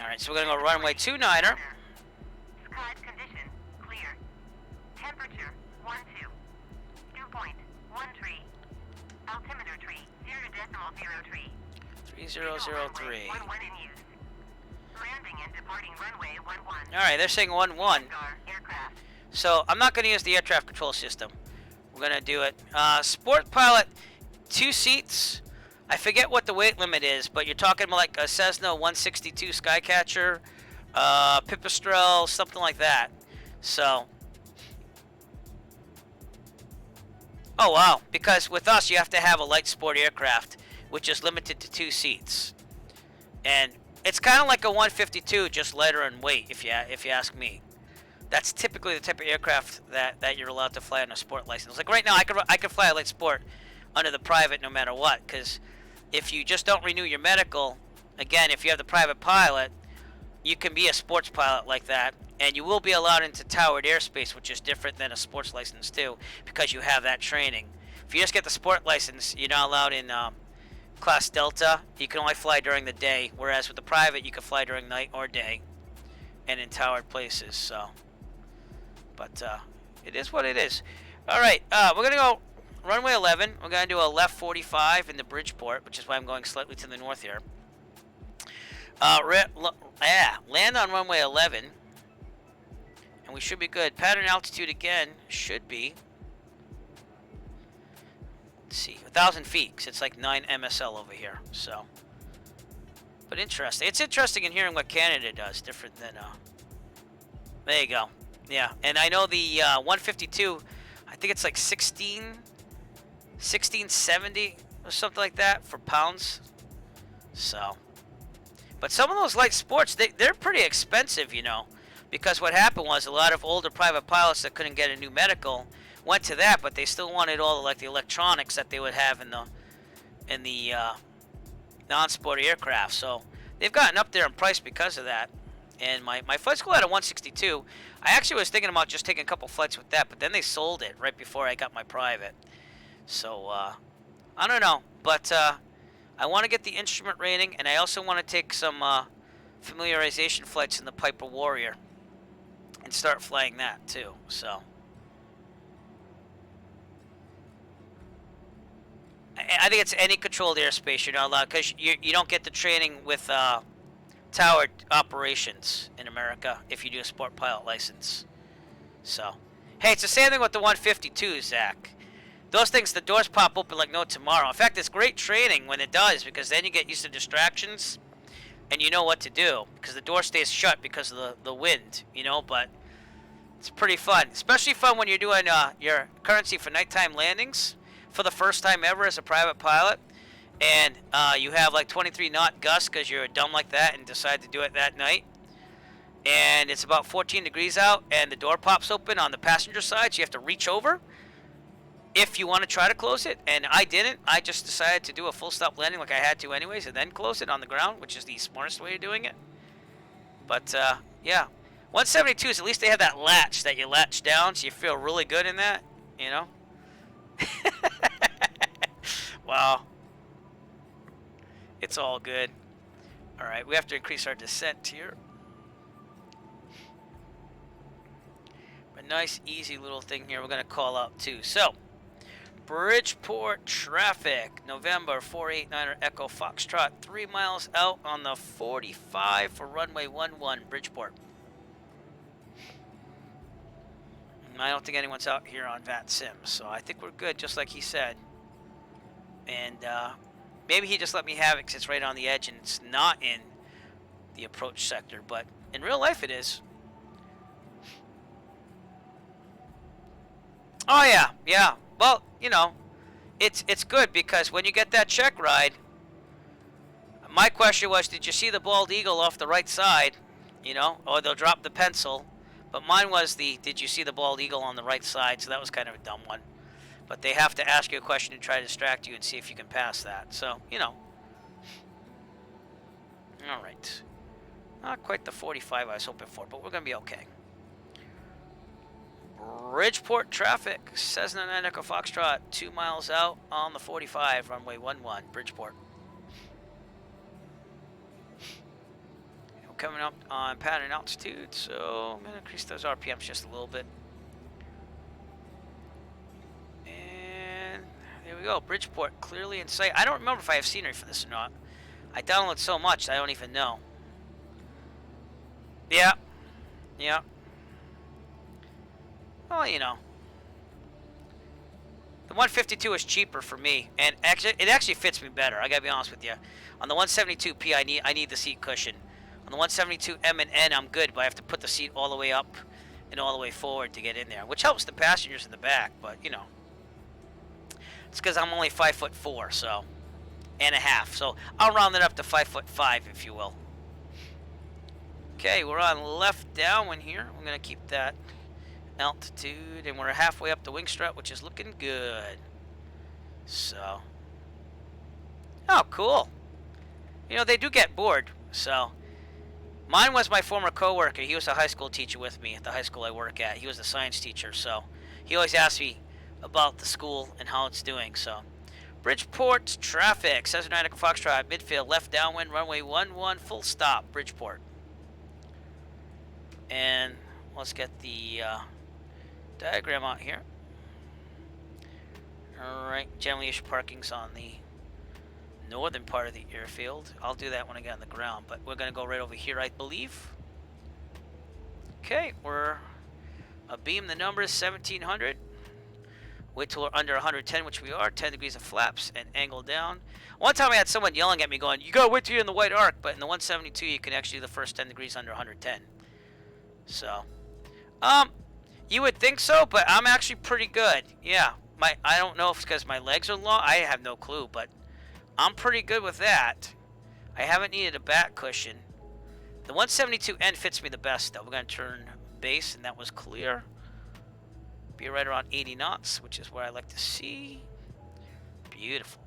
A: right, so we're gonna go runway 29er.
I: Skies condition clear. Temperature 12. Dew point 13. Altimeter tree 0.03.
A: 3003.
I: 11 in use. Landing and departing runway 11.
A: All right, they're saying 11.
I: Aircraft.
A: So I'm not going to use the air traffic control system. We're going to do it. Sport pilot, 2 seats. I forget what the weight limit is, but you're talking like a Cessna 162 Skycatcher, Pipistrel, something like that. So. Oh, wow. Because with us, you have to have a light sport aircraft, which is limited to 2 seats. And it's kind of like a 152, just lighter in weight, if you ask me. That's typically the type of aircraft that you're allowed to fly on a sport license. Like right now, I could fly a light sport under the private no matter what, because if you just don't renew your medical, again, if you have the private pilot, you can be a sports pilot like that, and you will be allowed into towered airspace, which is different than a sports license too, because you have that training. If you just get the sport license, you're not allowed in Class Delta. You can only fly during the day, whereas with the private, you can fly during night or day, and in towered places. So. But it is what it is. All right, we're going to go runway 11. We're going to do a left 45 into Bridgeport, which is why I'm going slightly to the north here. Land on runway 11. And we should be good. Pattern altitude again should be, let's see, 1,000 feet, because it's like 9 MSL over here. So, but interesting. It's interesting in hearing what Canada does, different than, there you go. Yeah, and I know the 152, I think it's like 1670 or something like that for pounds. So, but some of those light sports, they're pretty expensive, you know, because what happened was a lot of older private pilots that couldn't get a new medical went to that, but they still wanted all the electronics that they would have in the non-sport aircraft. So they've gotten up there in price because of that. And my flight school had a 162. I actually was thinking about just taking a couple flights with that, but then they sold it right before I got my private. So, I don't know. But I want to get the instrument rating, and I also want to take some familiarization flights in the Piper Warrior and start flying that, too. So, I think it's any controlled airspace you're not allowed, because you don't get the training with tower operations in America if you do a sport pilot license. So, hey, it's the same thing with the 152, Zach. Those things, the doors pop open like no tomorrow. In fact, it's great training when it does, because then you get used to distractions and you know what to do, because the door stays shut because of the wind, you know. But it's pretty fun, especially fun when you're doing your currency for nighttime landings for the first time ever as a private pilot, and you have like 23 knot gusts because you're dumb like that and decide to do it that night. And it's about 14 degrees out, and the door pops open on the passenger side, so you have to reach over if you want to try to close it. And I didn't. I just decided to do a full stop landing like I had to anyways, and then close it on the ground, which is the smartest way of doing it. But yeah, 172s, at least they have that latch that you latch down, so you feel really good in that, you know. Wow, it's all good. All right, we have to increase our descent here. A nice easy little thing here we're going to call out too. So Bridgeport traffic, November 489er Echo Foxtrot, 3 miles out on the 45 for runway 11 Bridgeport. I don't think anyone's out here on VATSIM, so I think we're good, just like he said. And maybe he just let me have it because it's right on the edge and it's not in the approach sector, but in real life it is. Oh yeah, yeah. Well, you know, it's good because when you get that check ride, my question was, did you see the bald eagle off the right side? You know, or they'll drop the pencil. But mine was did you see the bald eagle on the right side? So that was kind of a dumb one. But they have to ask you a question and try to distract you and see if you can pass that. So, you know. All right. Not quite the 45 I was hoping for, but we're going to be okay. Bridgeport traffic, Cessna 9 Echo Foxtrot, 2 miles out on the 45, runway 11, Bridgeport. We're coming up on pattern altitude, so I'm going to increase those RPMs just a little bit. And there we go, Bridgeport, clearly in sight. I don't remember if I have scenery for this or not. I download so much, I don't even know. Yeah, yeah. Well, you know, the 152 is cheaper for me, and it actually fits me better. I gotta be honest with you. On the 172P, I need the seat cushion. On the 172M and N, I'm good, but I have to put the seat all the way up and all the way forward to get in there, which helps the passengers in the back. But you know, it's because I'm only 5'4", so and a half. So I'll round it up to 5'5", if you will. Okay, we're on left downwind here. We're gonna keep that altitude, and we're halfway up the wing strut, which is looking good. So, oh, cool. You know, they do get bored. So, mine was my former coworker. He was a high school teacher with me at the high school I work at. He was a science teacher, so he always asked me about the school and how it's doing. So, Bridgeport traffic, Cessna 9 Echo Foxtrot, midfield, left downwind, runway 11, full stop, Bridgeport. And let's get the diagram out here. Alright, generally issue parking's on the northern part of the airfield. I'll do that when I get on the ground, but we're going to go right over here, I believe. Okay, we're abeam. The number is 1700. Wait till we're under 110, which we are. 10 degrees of flaps and angle down. One time I had someone yelling at me going, you gotta wait till you're in the white arc, but in the 172 you can actually do the first 10 degrees under 110. So, you would think so, but I'm actually pretty good. Yeah, I don't know if it's because my legs are long. I have no clue, but I'm pretty good with that. I haven't needed a back cushion. The 172N fits me the best, though. We're going to turn base, and that was clear. Be right around 80 knots, which is where I like to see. Beautiful.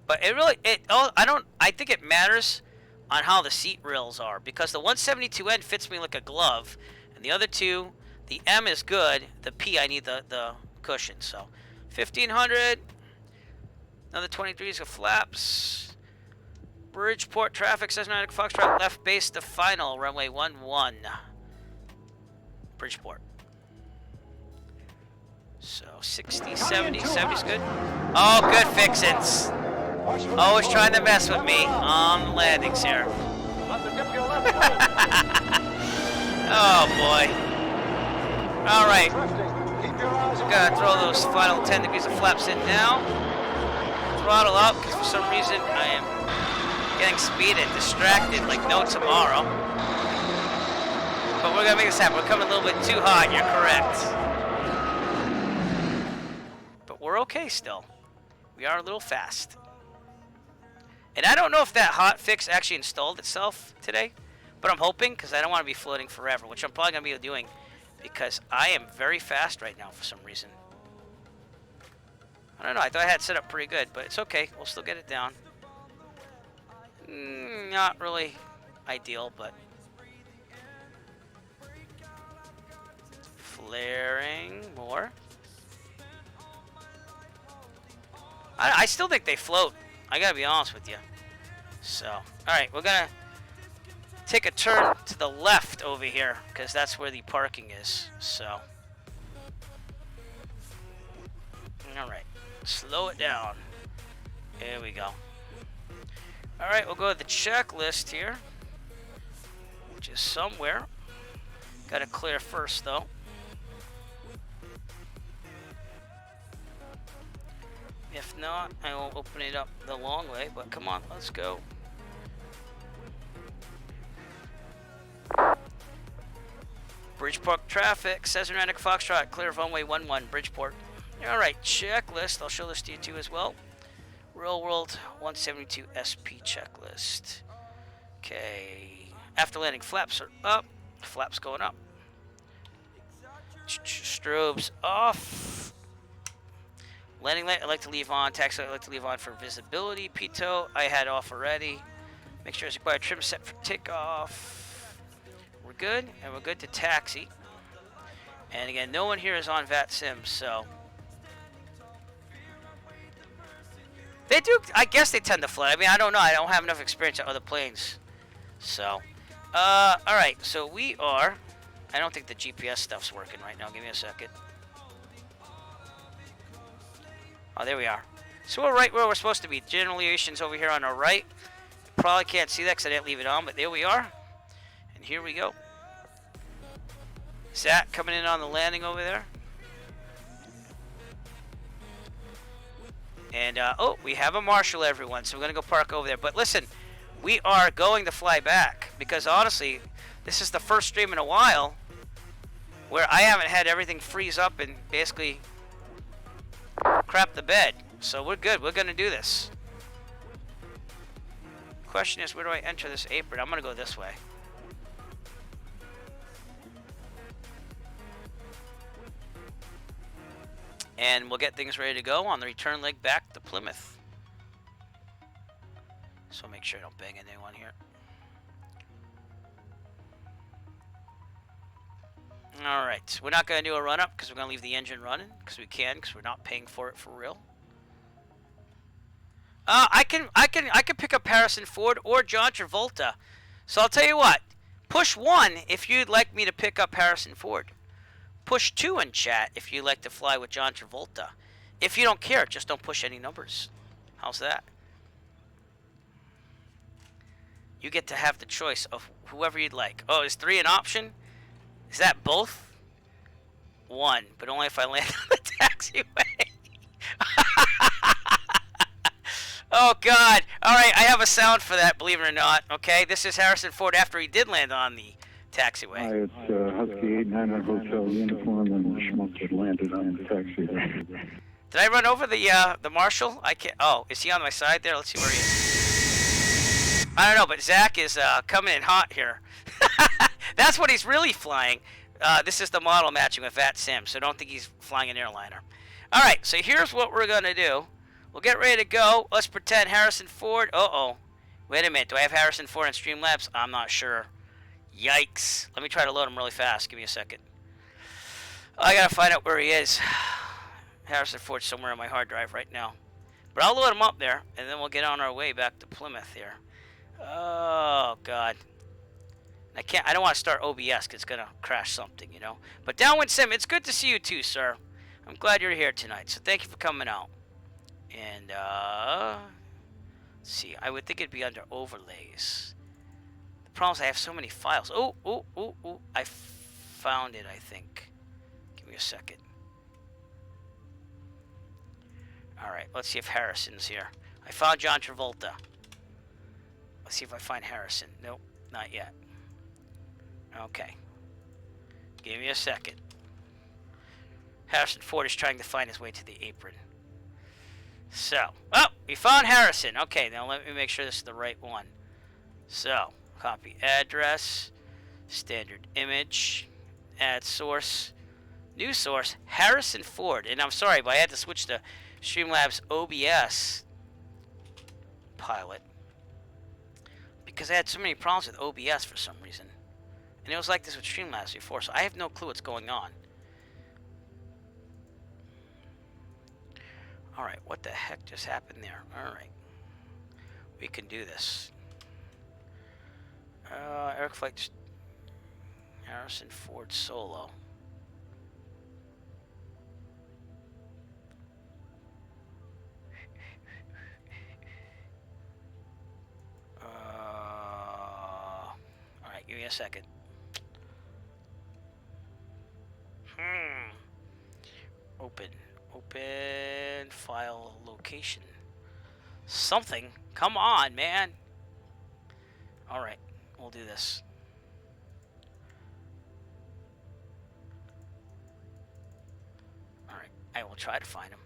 A: But I think it matters on how the seat rails are, because the 172N fits me like a glove, and the other two, the M is good, the P I need the cushion. So 1500, another 20 degrees of flaps. Bridgeport traffic, Cessna 9 Echo Foxtrot, left base to final, runway 11, Bridgeport. So 60, 70, 70's good. Oh, good fixins. Always trying to mess with me on the landings here. Oh boy. Alright. Gotta throw those final 10 degrees of flaps in now. Throttle up, because for some reason I am getting speed and distracted like no tomorrow. But we're gonna make this happen. We're coming a little bit too hot, you're correct. But we're okay still. We are a little fast. And I don't know if that hot fix actually installed itself today, but I'm hoping, because I don't want to be floating forever, which I'm probably going to be doing because I am very fast right now for some reason. I don't know, I thought I had it set up pretty good, but it's okay. We'll still get it down. Not really ideal, but... Flaring more. I still think they float. I gotta be honest with you. So, alright, we're gonna take a turn to the left over here, because that's where the parking is. So, alright, slow it down. There we go. Alright, we'll go to the checklist here, which is somewhere. Gotta clear first, though. If not, I will open it up the long way, but come on, let's go. Bridgeport traffic, Cesar Atlantic Foxtrot, clear of runway 11, Bridgeport. Alright, checklist, I'll show this to you too as well. Real World 172 SP checklist. Okay, after landing, flaps are up, flaps going up. Strobes off. Landing light I like to leave on, taxi light I like to leave on for visibility. Pitot I had off already. Make sure it's required trim set for takeoff. We're good, and we're good to taxi. And again, no one here is on VAT Sim, so they do. I guess they tend to fly. I mean, I don't know. I don't have enough experience at other planes. So, all right. So we are. I don't think the GPS stuff's working right now. Give me a second. Oh, there we are. So we're right where we're supposed to be. General aviation's over here on our right. Probably can't see that because I didn't leave it on, but there we are. And here we go. Zach coming in on the landing over there. And, oh, we have a marshal, everyone, so we're going to go park over there. But listen, we are going to fly back because, honestly, this is the first stream in a while where I haven't had everything freeze up and basically crap the bed. So we're good. We're going to do this. Question is, where do I enter this apron? I'm going to go this way. And we'll get things ready to go on the return leg back to Plymouth. So make sure I don't bang into anyone here. Alright, we're not going to do a run-up because we're going to leave the engine running because we can, because we're not paying for it for real. I can pick up Harrison Ford or John Travolta. So I'll tell you what, push 1 if you'd like me to pick up Harrison Ford. Push 2 in chat if you'd like to fly with John Travolta. If you don't care, just don't push any numbers. How's that? You get to have the choice of whoever you'd like. Oh, is 3 an option? Is that both? 1, but only if I land on the taxiway. Oh, God. All right, I have a sound for that, believe it or not. Okay, this is Harrison Ford after he did land on the taxiway.
J: Hi, it's Husky 89 Hotel uniform, and Schmuck had landed on the taxiway.
A: Did I run over the marshal? I can't. Oh, is he on my side there? Let's see where he is. I don't know, but Zach is coming in hot here. That's what he's really flying. This is the model matching with VAT Sim, so don't think he's flying an airliner. All right, so here's what we're going to do. We'll get ready to go. Let's pretend Harrison Ford. Uh-oh. Wait a minute. Do I have Harrison Ford in Streamlabs? I'm not sure. Yikes. Let me try to load him really fast. Give me a second. I got to find out where he is. Harrison Ford's somewhere on my hard drive right now. But I'll load him up there, and then we'll get on our way back to Plymouth here. Oh, God. I don't want to start OBS because it's going to crash something, you know. But Downwind Sim, it's good to see you too, sir. I'm glad you're here tonight, so thank you for coming out. And, let's see, I would think it'd be under overlays. The problem is I have so many files. Oh, I found it, I think. Give me a second. Alright, let's see if Harrison's here. I found John Travolta. Let's see if I find Harrison. Nope, not yet. Okay. Give me a second. Harrison Ford is trying to find his way to the apron. So, oh, we found Harrison. Okay, now let me make sure this is the right one. So, copy address, standard image, add source, new source, Harrison Ford. And I'm sorry, but I had to switch to Streamlabs OBS pilot because I had so many problems with OBS for some reason. And it was like this with Streamlabs before, so I have no clue what's going on. Alright, what the heck just happened there? Alright. We can do this. Eric Flight Harrison Ford solo. Alright, give me a second. Open file location. Something. Come on, man. Alright, we'll do this. Alright, I will try to find him.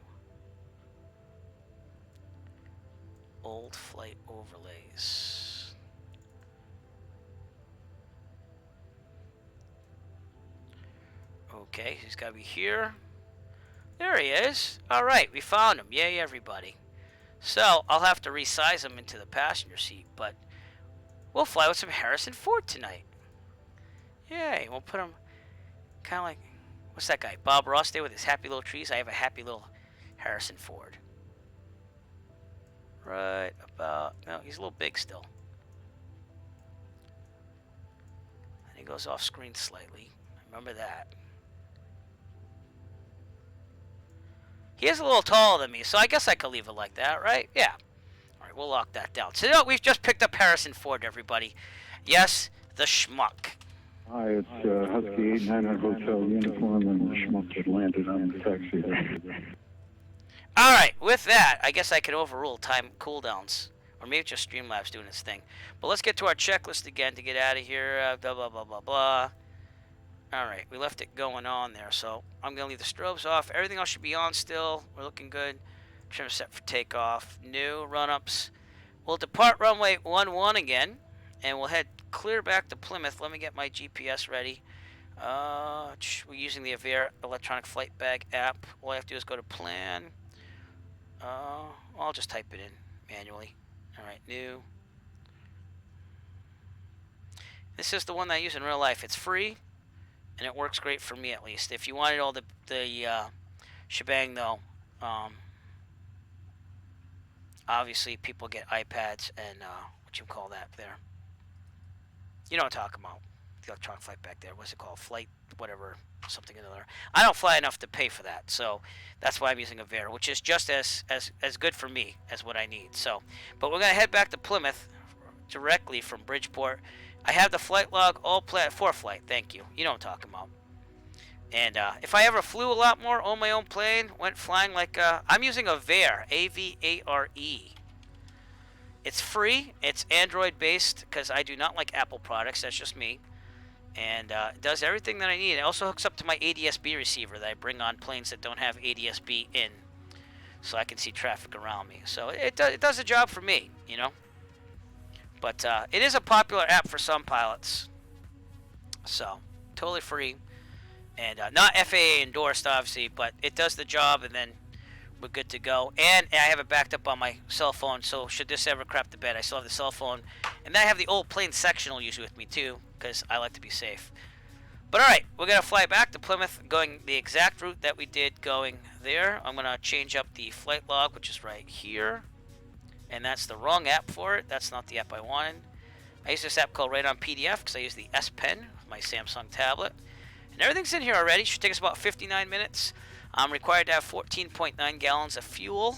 A: Old flight overlays. Okay, he's got to be here. There he is. Alright, we found him. Yay, everybody. So, I'll have to resize him into the passenger seat, but we'll fly with some Harrison Ford tonight. Yay, we'll put him kind of like, what's that guy? Bob Ross there with his happy little trees. I have a happy little Harrison Ford. Right about, no, he's a little big still. And he goes off screen slightly. Remember that. He is a little taller than me, so I guess I could leave it like that, right? Yeah. All right, we'll lock that down. So, no, we've just picked up Harrison Ford, everybody. Yes, the schmuck.
J: Hi, it's Husky 89 Hotel uniform, and the schmuck had landed on the taxi there.
A: All right, with that, I guess I can overrule time cooldowns. Or maybe just Streamlabs doing its thing. But let's get to our checklist again to get out of here. Blah, blah, blah, blah, blah. Alright, we left it going on there, so I'm going to leave the strobes off. Everything else should be on still. We're looking good. Trim set for takeoff. New run-ups. We'll depart runway 11 again, and we'll head clear back to Plymouth. Let me get my GPS ready. We're using the Avera electronic flight bag app. All I have to do is go to plan. I'll just type it in manually. Alright, new. This is the one that I use in real life. It's free. And it works great for me, at least. If you wanted all the shebang, though, obviously people get iPads and what you call that there. You know what I'm talking about. The electronic flight back there. What's it called? Flight, whatever, something or another. I don't fly enough to pay for that, so that's why I'm using Avera, which is just as good for me as what I need. So, but we're gonna head back to Plymouth directly from Bridgeport. I have the flight log all planned for flight. Thank you. You know what I'm talking about. And if I ever flew a lot more on my own plane, went flying like I'm using Avare, A-V-A-R-E. It's free. It's Android based because I do not like Apple products. That's just me. And it does everything that I need. It also hooks up to my ADS-B receiver that I bring on planes that don't have ADS-B in, so I can see traffic around me. So it does the job for me, you know. But it is a popular app for some pilots. So, totally free. And not FAA endorsed, obviously, but it does the job, and then we're good to go. And I have it backed up on my cell phone, so should this ever crap the bed, I still have the cell phone. And then I have the old plane sectional usually with me, too, because I like to be safe. But alright, we're going to fly back to Plymouth, going the exact route that we did going there. I'm going to change up the flight log, which is right here. And that's the wrong app for it. That's not the app I wanted. I use this app called Write on PDF because I use the S Pen, my Samsung tablet. And everything's in here already. Should take us about 59 minutes. I'm required to have 14.9 gallons of fuel,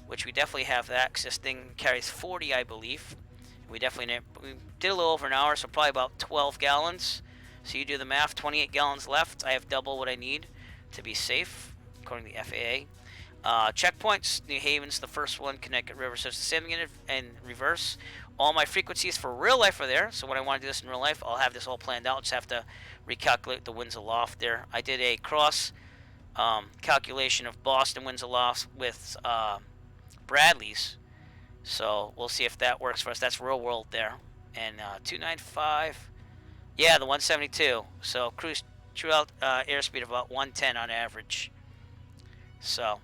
A: which we definitely have that, because this thing carries 40, I believe. We did a little over an hour, so probably about 12 gallons. So you do the math, 28 gallons left. I have double what I need to be safe, according to the FAA. Checkpoints, New Haven's the first one, Connecticut River, so it's the same again in reverse. All my frequencies for real life are there, so when I want to do this in real life, I'll have this all planned out. Just have to recalculate the winds aloft there. I did a cross calculation of Boston winds aloft with Bradley's, so we'll see if that works for us. That's real world there. And 295, yeah, the 172. So cruise true out airspeed of about 110 on average. So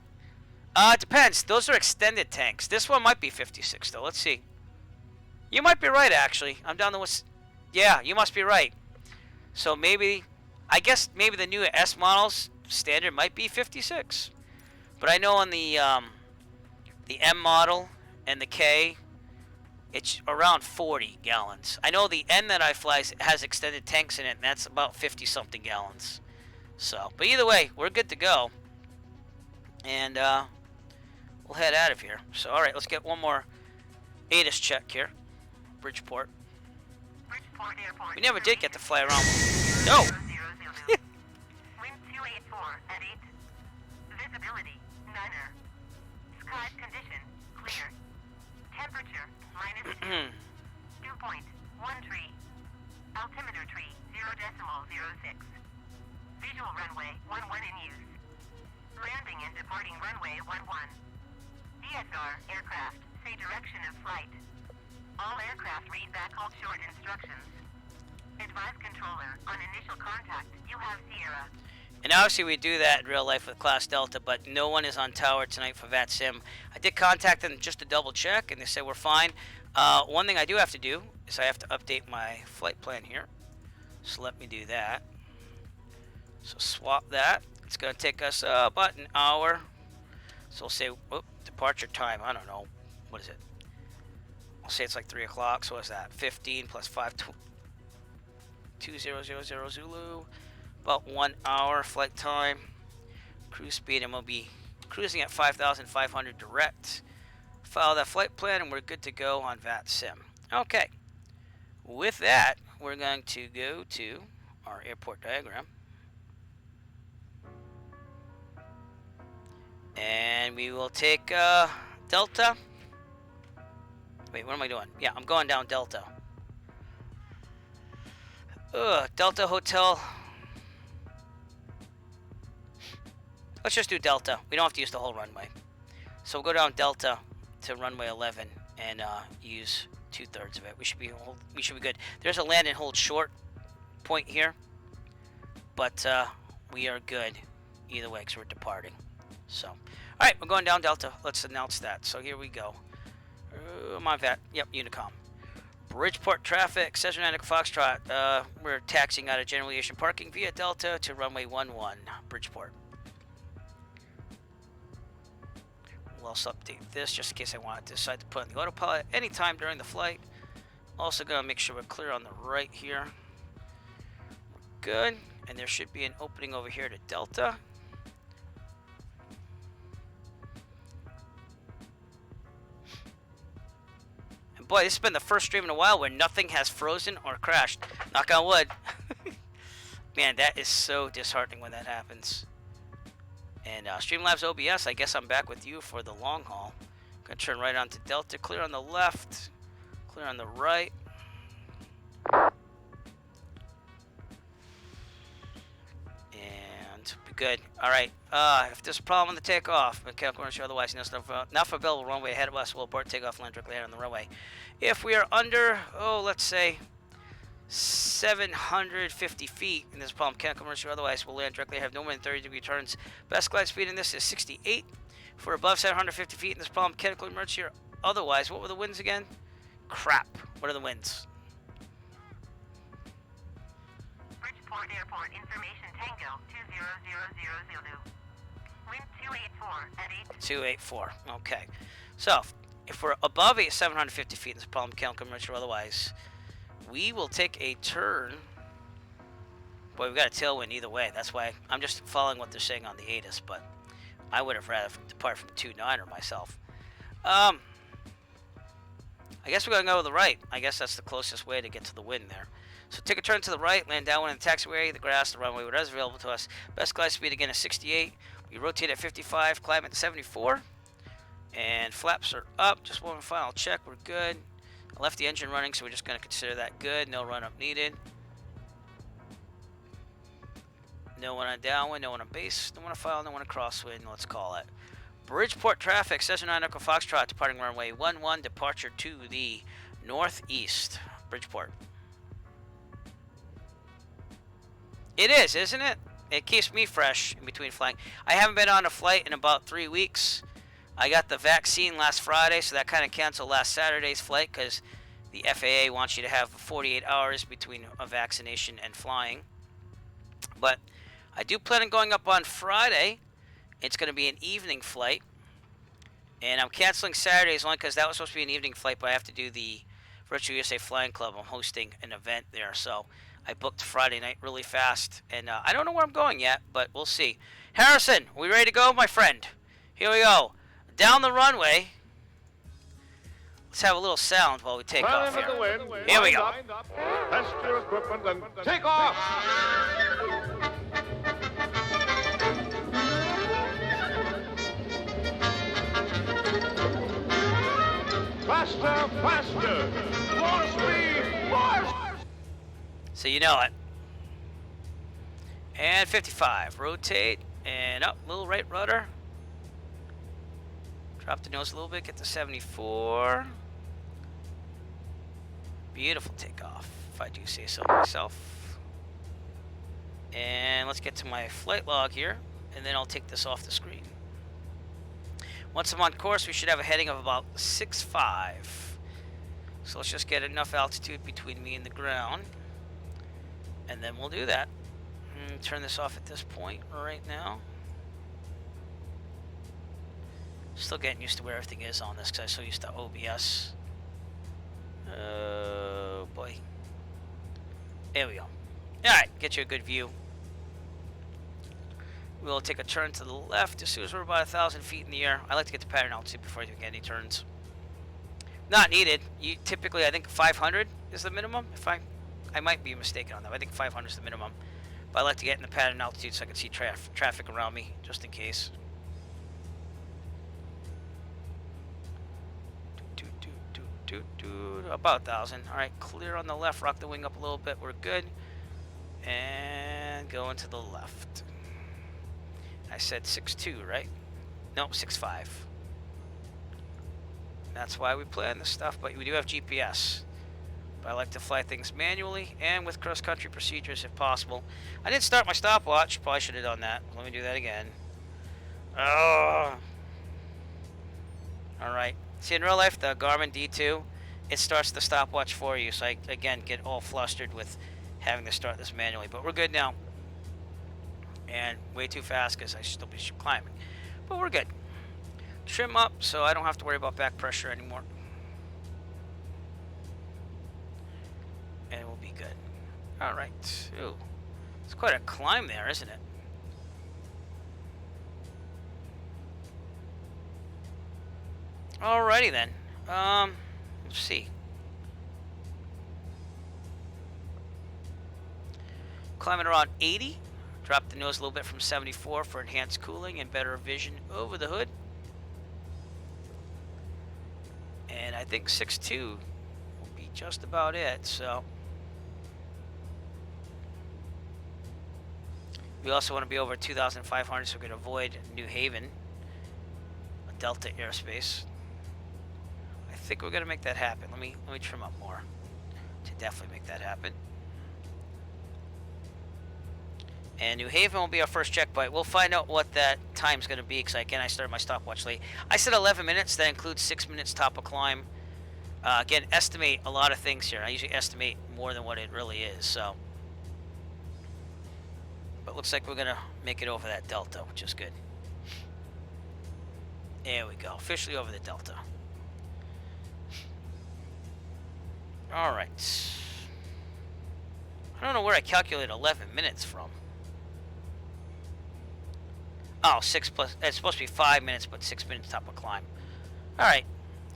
A: it depends. Those are extended tanks. This one might be 56 though. Let's see. You might be right, actually. I'm down the yeah, you must be right. So maybe, I guess maybe the new S models standard might be 56. But I know on the M model and the K, it's around 40 gallons. I know the N that I fly has extended tanks in it, and that's about 50-something gallons. So, but either way, we're good to go. And we'll head out of here. So, all right, let's get one more ATIS check here. Bridgeport.
I: Bridgeport Airport.
A: We never did get to fly around. No.
I: Wind 284 at 8. Visibility, niner. Sky condition, clear. Temperature, -2. Dew point, 1 tree. Altimeter tree, 0.06. Visual runway, 11 in use. Landing and departing runway 11. DSR, aircraft, say direction of flight. All aircraft read back hold short instructions. Advise controller, on initial contact, you have Sierra.
A: And obviously we do that in real life with Class Delta, but no one is on tower tonight for VATSIM. I did contact them just to double check, and they said we're fine. One thing I do have to do is I have to update my flight plan here. So let me do that. So swap that. It's going to take us about an hour. So we'll say departure time. I don't know. What is it? I'll say it's like 3 o'clock. So what's that? 15 plus 5, 2000 Zulu. About 1 hour flight time. Cruise speed, and we'll be cruising at 5,500 direct. Follow that flight plan, and we're good to go on VATSIM. Okay. With that, we're going to go to our airport diagram. And we will take Delta. Wait, what am I doing? Yeah, I'm going down Delta. Delta Hotel. Let's just do Delta. We don't have to use the whole runway. So we'll go down Delta to runway 11 and use 2/3 of it. We should be good. There's a land and hold short point here, but we are good either way because we're departing. So, all right, we're going down Delta. Let's announce that. So here we go. I'm on that. Yep, Unicom. Bridgeport traffic, Cessna Foxtrot. We're taxiing out of general aviation parking via Delta to runway 11, Bridgeport. We'll also update this just in case I want to decide to put on the autopilot anytime during the flight. Also going to make sure we're clear on the right here. We're good. And there should be an opening over here to Delta. Boy, this has been the first stream in a while where nothing has frozen or crashed. Knock on wood. Man, that is so disheartening when that happens. And Streamlabs OBS, I guess I'm back with you for the long haul. Gonna turn right onto Delta, clear on the left, clear on the right. And be good. All right. If there's a problem on the takeoff, mechanical or otherwise, not for available runway ahead of us, we'll abort takeoff, land directly on the runway. If we are under, let's say 750 feet, and there's a problem, mechanical or otherwise, we'll land directly, have no more than 30-degree turns. Best glide speed in this is 68. If we're above 750 feet, and there's a problem, mechanical emergency or otherwise, what were the winds again? Crap. What are the winds?
I: Bridgeport Airport Information Tango 2000 Zulu. Wind 284 at 8.
A: 284. Okay. So, if we're above 750 feet, and there's a problem, mechanical emergency or otherwise, we will take a turn Boy, we've got a tailwind either way. That's why I'm just following what they're saying on the ATIS, but I would have rather depart from 2-9er myself. I guess we're going to go to the right. I guess that's the closest way to get to the wind there. So take a turn to the right, land downwind in the taxiway, the grass, the runway, whatever's available to us. Best glide speed again is 68. We rotate at 55, climb at 74. And flaps are up. Just one final check. We're good. I left the engine running, so we're just going to consider that good. No run-up needed. No one on downwind, no one on base, no one on final, no one on crosswind. Let's call it. Bridgeport traffic, Cessna 9 Echo Foxtrot, departing runway 11, departure to the northeast. Bridgeport. It is, isn't it? It keeps me fresh in between flying. I haven't been on a flight in about 3 weeks. I got the vaccine last Friday, so that kind of canceled last Saturday's flight because the FAA wants you to have 48 hours between a vaccination and flying. But I do plan on going up on Friday. It's going to be an evening flight. And I'm canceling Saturdays only because that was supposed to be an evening flight, but I have to do the Virtual USA Flying Club. I'm hosting an event there, so I booked Friday night really fast. And I don't know where I'm going yet, but we'll see. Harrison, we ready to go, my friend? Here we go. Down the runway. Let's have a little sound while we take off here. Here we go.
K: Test your equipment and take off! Faster, faster! More speed, more!
A: So you know it. And 55. Rotate and up. Little right rudder. Drop the nose a little bit. Get to 74. Beautiful takeoff, if I do say so myself. And let's get to my flight log here, and then I'll take this off the screen. Once I'm on course, we should have a heading of about 6.5. So let's just get enough altitude between me and the ground, and then we'll do that. Turn this off at this point right now. Still getting used to where everything is on this because I'm so used to OBS. Oh boy. There we go. Alright, get you a good view. We'll take a turn to the left as soon as we're about 1,000 feet in the air. I like to get the pattern altitude before I do any turns. Not needed. You typically, I think 500 is the minimum. If I might be mistaken on that. I think 500 is the minimum. But I like to get in the pattern altitude so I can see traffic around me, just in case. About 1,000. Alright, clear on the left. Rock the wing up a little bit. We're good. And going to the left. I said 6.2, right? Nope, 6.5. That's why we plan this stuff, but we do have GPS. But I like to fly things manually and with cross-country procedures if possible. I didn't start my stopwatch. Probably should have done that. Let me do that again. Oh. Alright. See, in real life, the Garmin D2, it starts the stopwatch for you. So I, again, get all flustered with having to start this manually. But we're good now. And way too fast because I should still be climbing. But we're good. Trim up so I don't have to worry about back pressure anymore. And we'll be good. Alright. Ooh. It's quite a climb there, isn't it? Alrighty then. Let's see. Climbing around 80. Drop the nose a little bit from 74 for enhanced cooling and better vision over the hood. And I think 6.2 will be just about it, so. We also want to be over 2,500 so we can avoid New Haven, a Delta airspace. I think we're gonna make that happen. Let me trim up more to definitely make that happen. And New Haven will be our first checkpoint. We'll find out what that time's gonna be because again I started my stopwatch late. I said 11 minutes. That includes 6 minutes top of climb. Again, estimate a lot of things here. I usually estimate more than what it really is. So, but looks like we're gonna make it over that Delta, which is good. There we go. Officially over the Delta. Alright. I don't know where I calculated 11 minutes from. Oh, 6 plus, it's supposed to be 5 minutes, but 6 minutes top of climb. Alright,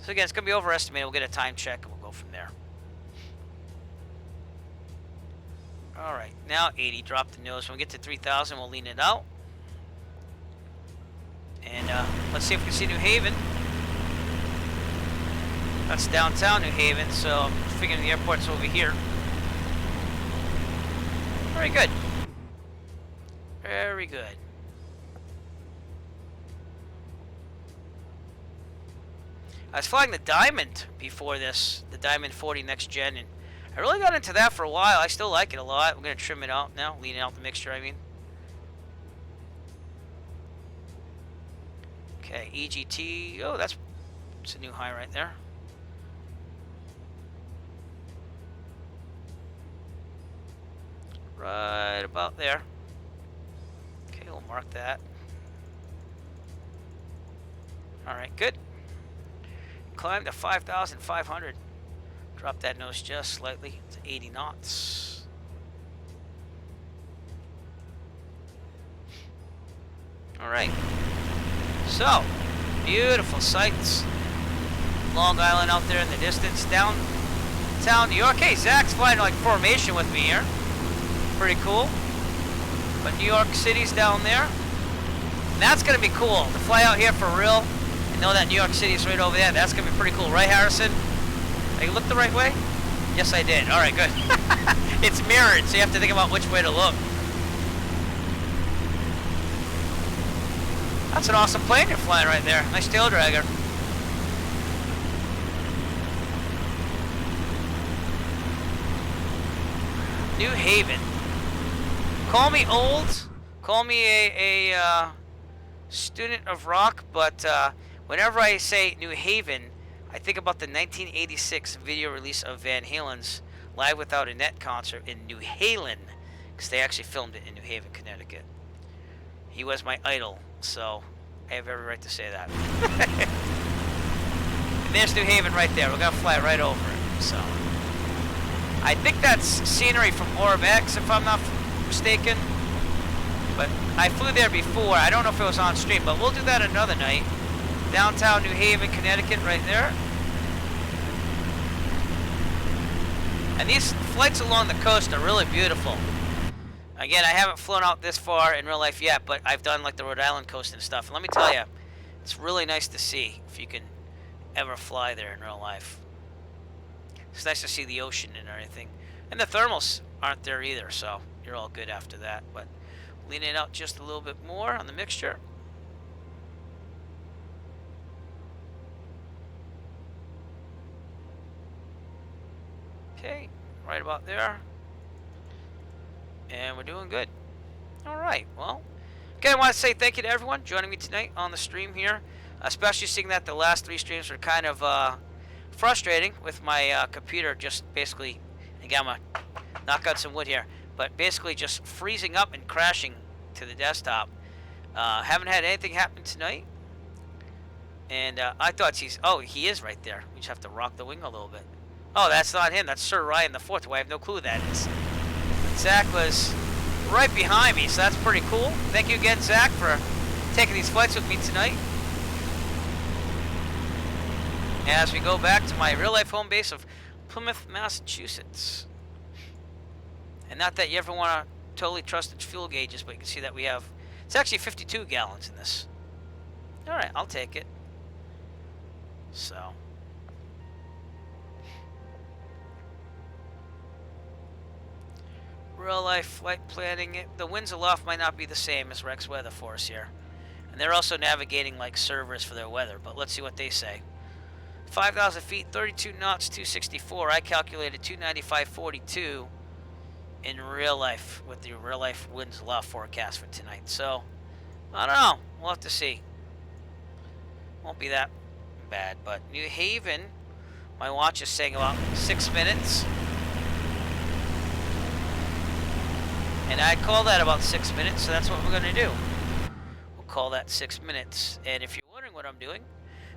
A: so again, it's going to be overestimated. We'll get a time check, and we'll go from there. Alright, now 80, drop the nose. When we get to 3,000, we'll lean it out. And let's see if we can see New Haven. That's downtown New Haven, so I'm figuring the airport's over here. Very good. Very good. I was flying the Diamond before this, the Diamond 40 Next Gen, and I really got into that for a while. I still like it a lot. I'm going to trim it out now, leaning out the mixture, I mean. Okay, EGT. Oh, that's a new high right there. Right about there. Okay, we'll mark that. Alright, good. Climb to 5,500. Drop that nose just slightly to 80 knots. Alright. So, beautiful sights. Long Island out there in the distance. Downtown New York. Hey, Zach's flying like formation with me here. Pretty cool. But New York City's down there. And that's going to be cool to fly out here for real and know that New York City's right over there. That's going to be pretty cool. Right, Harrison? Did I look the right way? Yes, I did. All right, good. It's mirrored, so you have to think about which way to look. That's an awesome plane you're flying right there. Nice tail dragger. New Haven. Call me old, call me a student of rock, but whenever I say New Haven, I think about the 1986 video release of Van Halen's Live Without a Net concert in New Haven, because they actually filmed it in New Haven, Connecticut. He was my idol, so I have every right to say that. And there's New Haven right there. We're going to fly right over it, so. I think that's scenery from Orb X, if I'm not mistaken, but I flew there before. I don't know if it was on stream, but we'll do that another night. Downtown New Haven, Connecticut, right there. And these flights along the coast are really beautiful. Again, I haven't flown out this far in real life yet, but I've done like the Rhode Island coast and stuff. And let me tell you, it's really nice to see if you can ever fly there in real life. It's nice to see the ocean and everything. And the thermals aren't there either, so you're all good after that. But lean it out just a little bit more on the mixture. Okay, right about there. And we're doing good. Alright, well. Okay, I want to say thank you to everyone joining me tonight on the stream here. Especially seeing that the last 3 streams were kind of frustrating with my computer just basically, again, I'm going to knock out some wood here, but basically just freezing up and crashing to the desktop. Haven't had anything happen tonight. And I thought he is right there. We just have to rock the wing a little bit. Oh, that's not him. That's Sir Ryan the Fourth, who I have no clue who that is. Zach was right behind me, so that's pretty cool. Thank you again, Zach, for taking these flights with me tonight. As we go back to my real-life home base of Plymouth, Massachusetts. And not that you ever want to totally trust its fuel gauges, but you can see that we have... It's actually 52 gallons in this. Alright, I'll take it. So... real-life flight planning. The winds aloft might not be the same as Rex Weather for us here. And they're also navigating like servers for their weather, but let's see what they say. 5,000 feet, 32 knots, 264. I calculated 295.42 in real life with the real life winds aloft forecast for tonight. So, I don't know. We'll have to see. Won't be that bad, but New Haven, my watch is saying about 6 minutes. And I'd call that about 6 minutes, so that's what we're going to do. We'll call that 6 minutes. And if you're wondering what I'm doing,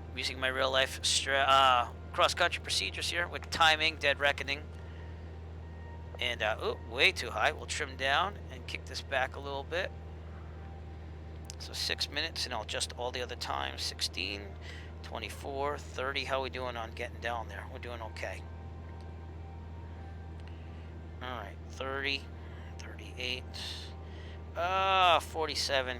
A: I'm using my real-life cross-country procedures here with timing, dead reckoning, And, oh, way too high. We'll trim down and kick this back a little bit. So 6 minutes, and I'll adjust all the other times. 16, 24, 30. How are we doing on getting down there? We're doing okay. All right, 30, 38, 47,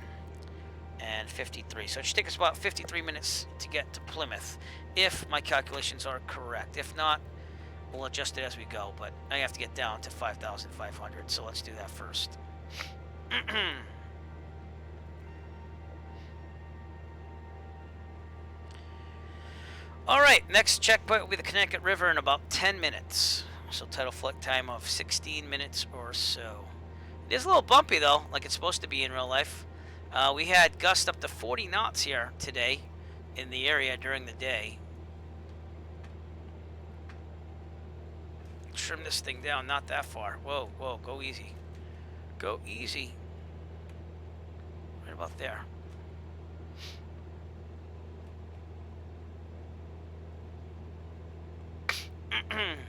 A: and 53. So it should take us about 53 minutes to get to Plymouth, if my calculations are correct. If not, we'll adjust it as we go, but I have to get down to 5,500, so let's do that first. All right, next checkpoint will be the Connecticut River in about 10 minutes. So total flight time of 16 minutes or so. It is a little bumpy though, like it's supposed to be in real life. We had gusts up to 40 knots here today in the area during the day. Trim this thing down, not that far. Whoa, whoa, go easy. Go easy. Right about there. And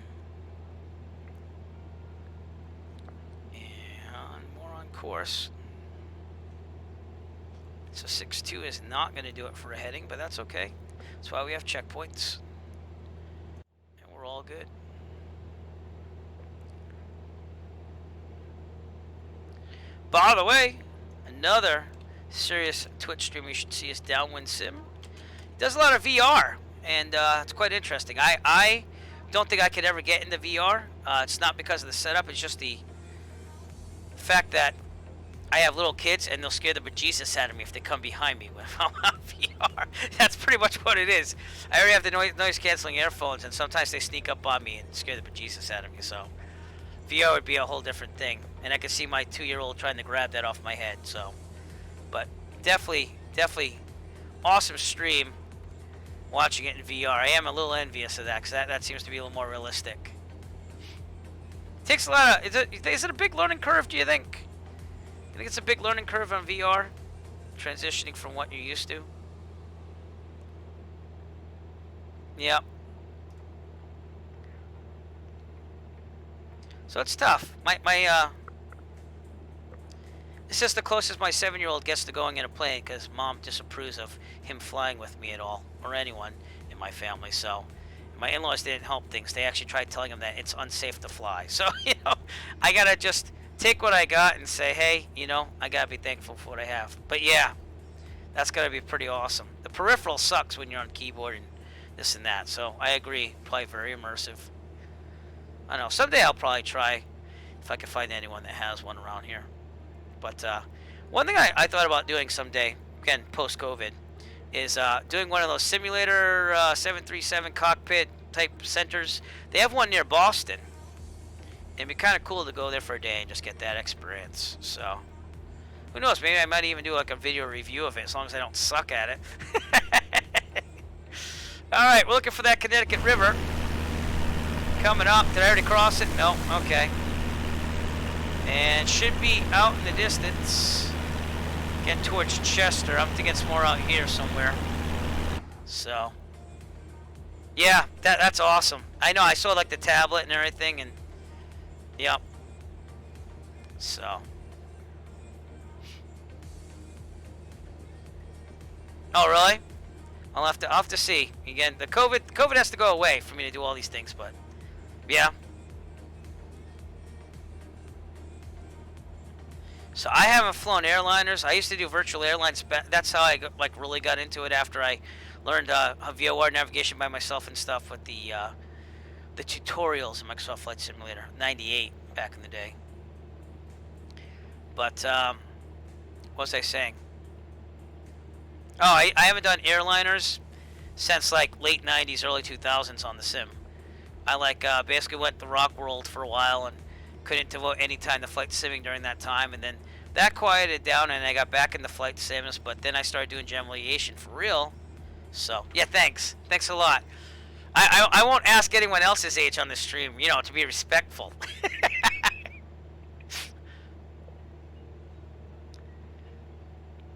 A: more on course. So 6.2 is not going to do it for a heading, but that's okay. That's why we have checkpoints. And we're all good. By the way, another serious Twitch stream you should see is Downwind Sim. He does a lot of VR, and it's quite interesting. I don't think I could ever get into VR. It's not because of the setup, it's just the fact that I have little kids and they'll scare the bejesus out of me if they come behind me when I'm on VR. That's pretty much what it is. I already have the noise canceling earphones, and sometimes they sneak up on me and scare the bejesus out of me. So VR would be a whole different thing, and I could see my 2-year-old trying to grab that off my head. So, but definitely awesome stream. Watching it in VR, I am a little envious of that because that seems to be a little more realistic. Takes a lot of. Is it a big learning curve? Do you think? You think it's a big learning curve on VR, transitioning from what you're used to? Yep. So it's tough. It's just the closest my 7-year-old gets to going in a plane because mom disapproves of him flying with me at all, or anyone in my family. So my in-laws didn't help things. They actually tried telling him that it's unsafe to fly. So, you know, I gotta just take what I got and say, hey, you know, I gotta be thankful for what I have. But yeah, that's gotta be pretty awesome. The peripheral sucks when you're on keyboard and this and that. So I agree, probably very immersive. I don't know, someday I'll probably try if I can find anyone that has one around here. But one thing I thought about doing someday, again, post-COVID, is doing one of those simulator 737 cockpit type centers. They have one near Boston. It'd be kind of cool to go there for a day and just get that experience. So, who knows? Maybe I might even do like a video review of it, as long as I don't suck at it. All right, we're looking for that Connecticut River. Coming up. Did I already cross it? No. Okay. And should be out in the distance. Getting towards Chester. I'm thinking it's more out here somewhere. So, yeah, that's awesome. I know. I saw like the tablet and everything, and yep. So. Oh, really? I'll have to see. Again, the COVID has to go away for me to do all these things, but yeah. So I haven't flown airliners. I used to do virtual airlines. That's how I really got into it after I learned VOR navigation by myself and stuff with the tutorials in Microsoft Flight Simulator 98 back in the day. But what was I saying? Oh, I haven't done airliners since like late 90s, early 2000s on the sim. I basically went to Rock World for a while and couldn't devote any time to flight simming during that time, and then that quieted down and I got back into flight sims, but then I started doing general aviation for real. So yeah, thanks a lot. I won't ask anyone else's age on the stream, you know, to be respectful.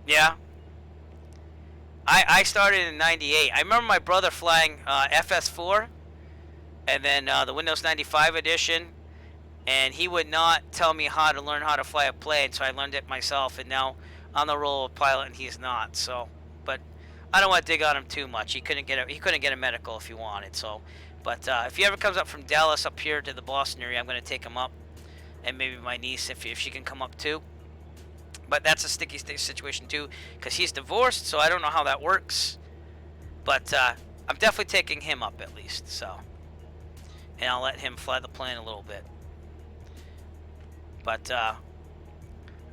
A: Yeah, I started in '98. I remember my brother flying FS4 and then the Windows 95 edition. and he would not tell me how to learn how to fly a plane, so I learned it myself, and now I'm the role of pilot and he's not. So, but I don't want to dig on him too much. He couldn't get a medical if he wanted. So, but if he ever comes up from Dallas up here to the Boston area, I'm going to take him up, and maybe my niece if she can come up too. But that's a sticky situation too, because he's divorced, so I don't know how that works. But I'm definitely taking him up at least. So, and I'll let him fly the plane a little bit. But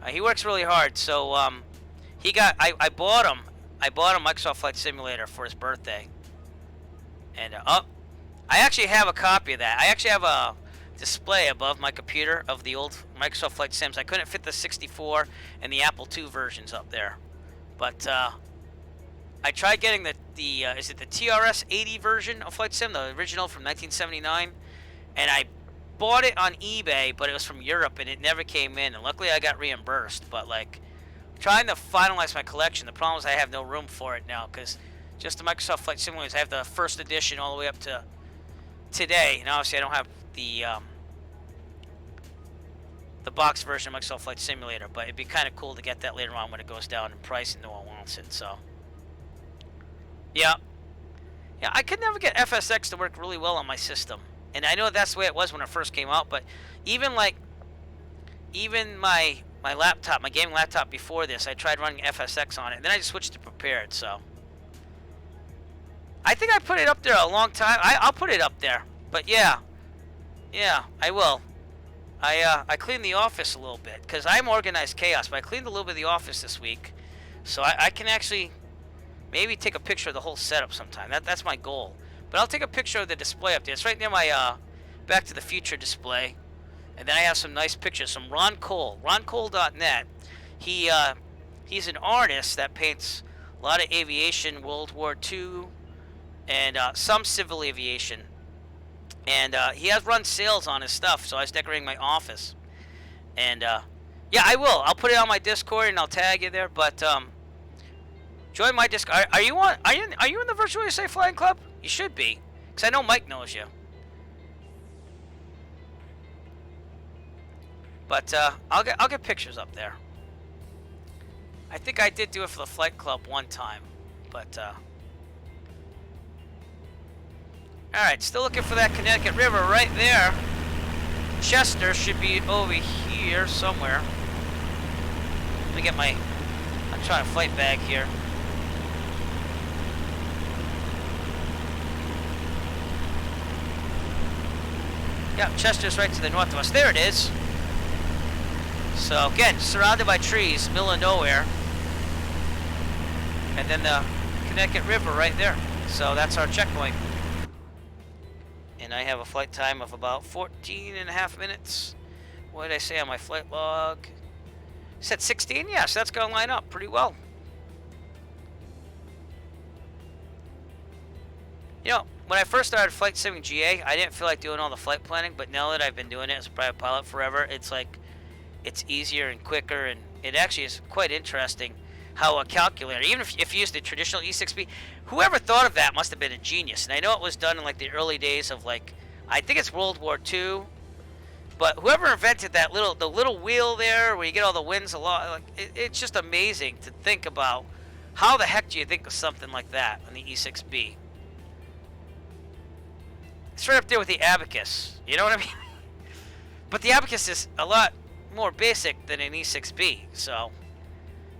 A: he works really hard. So he got. I bought him Microsoft Flight Simulator for his birthday. And I actually have a copy of that. I actually have a display above my computer of the old Microsoft Flight Sims. I couldn't fit the 64 and the Apple II versions up there, but I tried getting the is it the TRS 80 version of Flight Sim, the original from 1979, and I bought it on eBay, but it was from Europe and it never came in, and luckily I got reimbursed. But like trying to finalize my collection, the problem is I have no room for it now, because just the Microsoft Flight Simulators, I have the first edition all the way up to today, and obviously I don't have the box version of Microsoft Flight Simulator, but it'd be kind of cool to get that later on when it goes down in price and no one wants it. So yeah, I could never get FSX to work really well on my system, and I know that's the way it was when it first came out. But even my laptop, my gaming laptop before this, I tried running FSX on it, and then I just switched to prepared. So I think I put it up there a long time. I'll put it up there, but yeah, I will. I cleaned the office a little bit, because I'm organized chaos, but I cleaned a little bit of the office this week, so I can actually maybe take a picture of the whole setup sometime. That's my goal. But I'll take a picture of the display up there. It's right near my Back to the Future display. And then I have some nice pictures from Ron Cole, roncole.net. He's an artist that paints a lot of aviation, World War II, and some civil aviation. And he has run sales on his stuff, so I was decorating my office. And yeah, I will. I'll put it on my Discord and I'll tag you there. But join my Discord. Are you in the Virtual USA Flying Club? You should be, because I know Mike knows you. But I'll get pictures up there. I think I did do it for the Flight Club one time, but all right, still looking for that Connecticut River right there. Chester should be over here somewhere. Let me get my. I'm trying to flight bag here. Yep, Chester's right to the north of us. There it is. So again, surrounded by trees, middle of nowhere. And then the Connecticut River right there. So that's our checkpoint. And I have a flight time of about 14.5 minutes. What did I say on my flight log? It said 16? Yeah, so that's going to line up pretty well. You know, when I first started flight simming GA, I didn't feel like doing all the flight planning, but now that I've been doing it as a private pilot forever, it's like, it's easier and quicker, and it actually is quite interesting how a calculator, even if you use the traditional E6B, whoever thought of that must have been a genius. And I know it was done in like the early days of like, I think it's World War II, but whoever invented that the little wheel there where you get all the winds a lot, like it's just amazing to think about. How the heck do you think of something like that on the E6B? It's right up there with the abacus, you know what I mean? But the abacus is a lot more basic than an E6B, so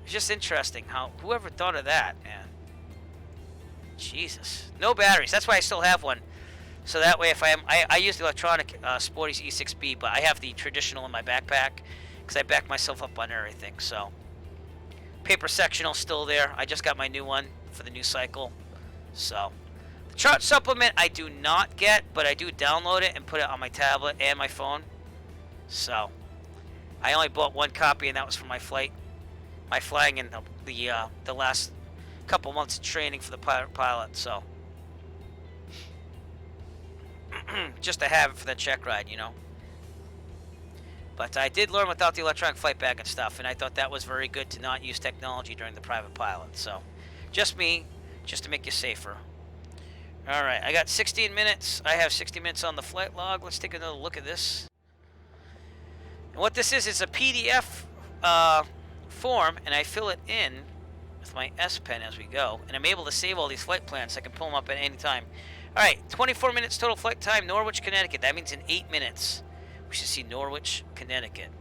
A: it's just interesting how whoever thought of that, man. Jesus, no batteries. That's why I still have one. So that way, if I use the electronic Sporty's E6B, but I have the traditional in my backpack because I back myself up on everything. So paper sectional still there. I just got my new one for the new cycle. So the chart supplement I do not get, but I do download it and put it on my tablet and my phone. So I only bought one copy, and that was for my flying in the last couple months of training for the pilot. So just to have it for the check ride, you know. But I did learn without the electronic flight bag and stuff, and I thought that was very good to not use technology during the private pilot. So just me, just to make you safer. All right, I got 16 minutes. I have 60 minutes on the flight log. Let's take another look at this. And what this is a PDF form, and I fill it in with my S Pen as we go, and I'm able to save all these flight plans so I can pull them up at any time. All right, 24 minutes total flight time, Norwich, Connecticut. That means in 8 minutes, we should see Norwich, Connecticut.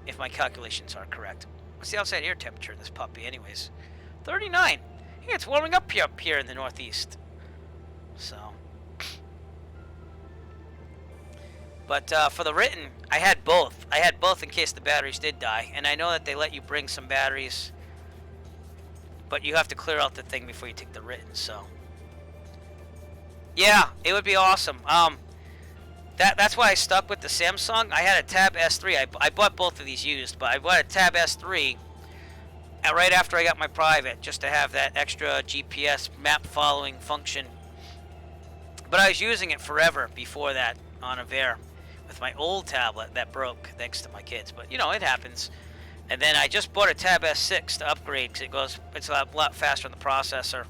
A: If my calculations are correct. What's the outside air temperature in this puppy anyways? 39. Hey, it's warming up here in the Northeast. So. But for the written, I had both. I had both in case the batteries did die. And I know that they let you bring some batteries. But you have to clear out the thing before you take the written, so. Yeah, it would be awesome. That's why I stuck with the Samsung. I had a Tab S3. I bought both of these used, but I bought a Tab S3 right after I got my private, just to have that extra GPS map following function. But I was using it forever before that on a Air with my old tablet that broke thanks to my kids. But you know, it happens. And then I just bought a Tab S6 to upgrade because it's a lot faster on the processor.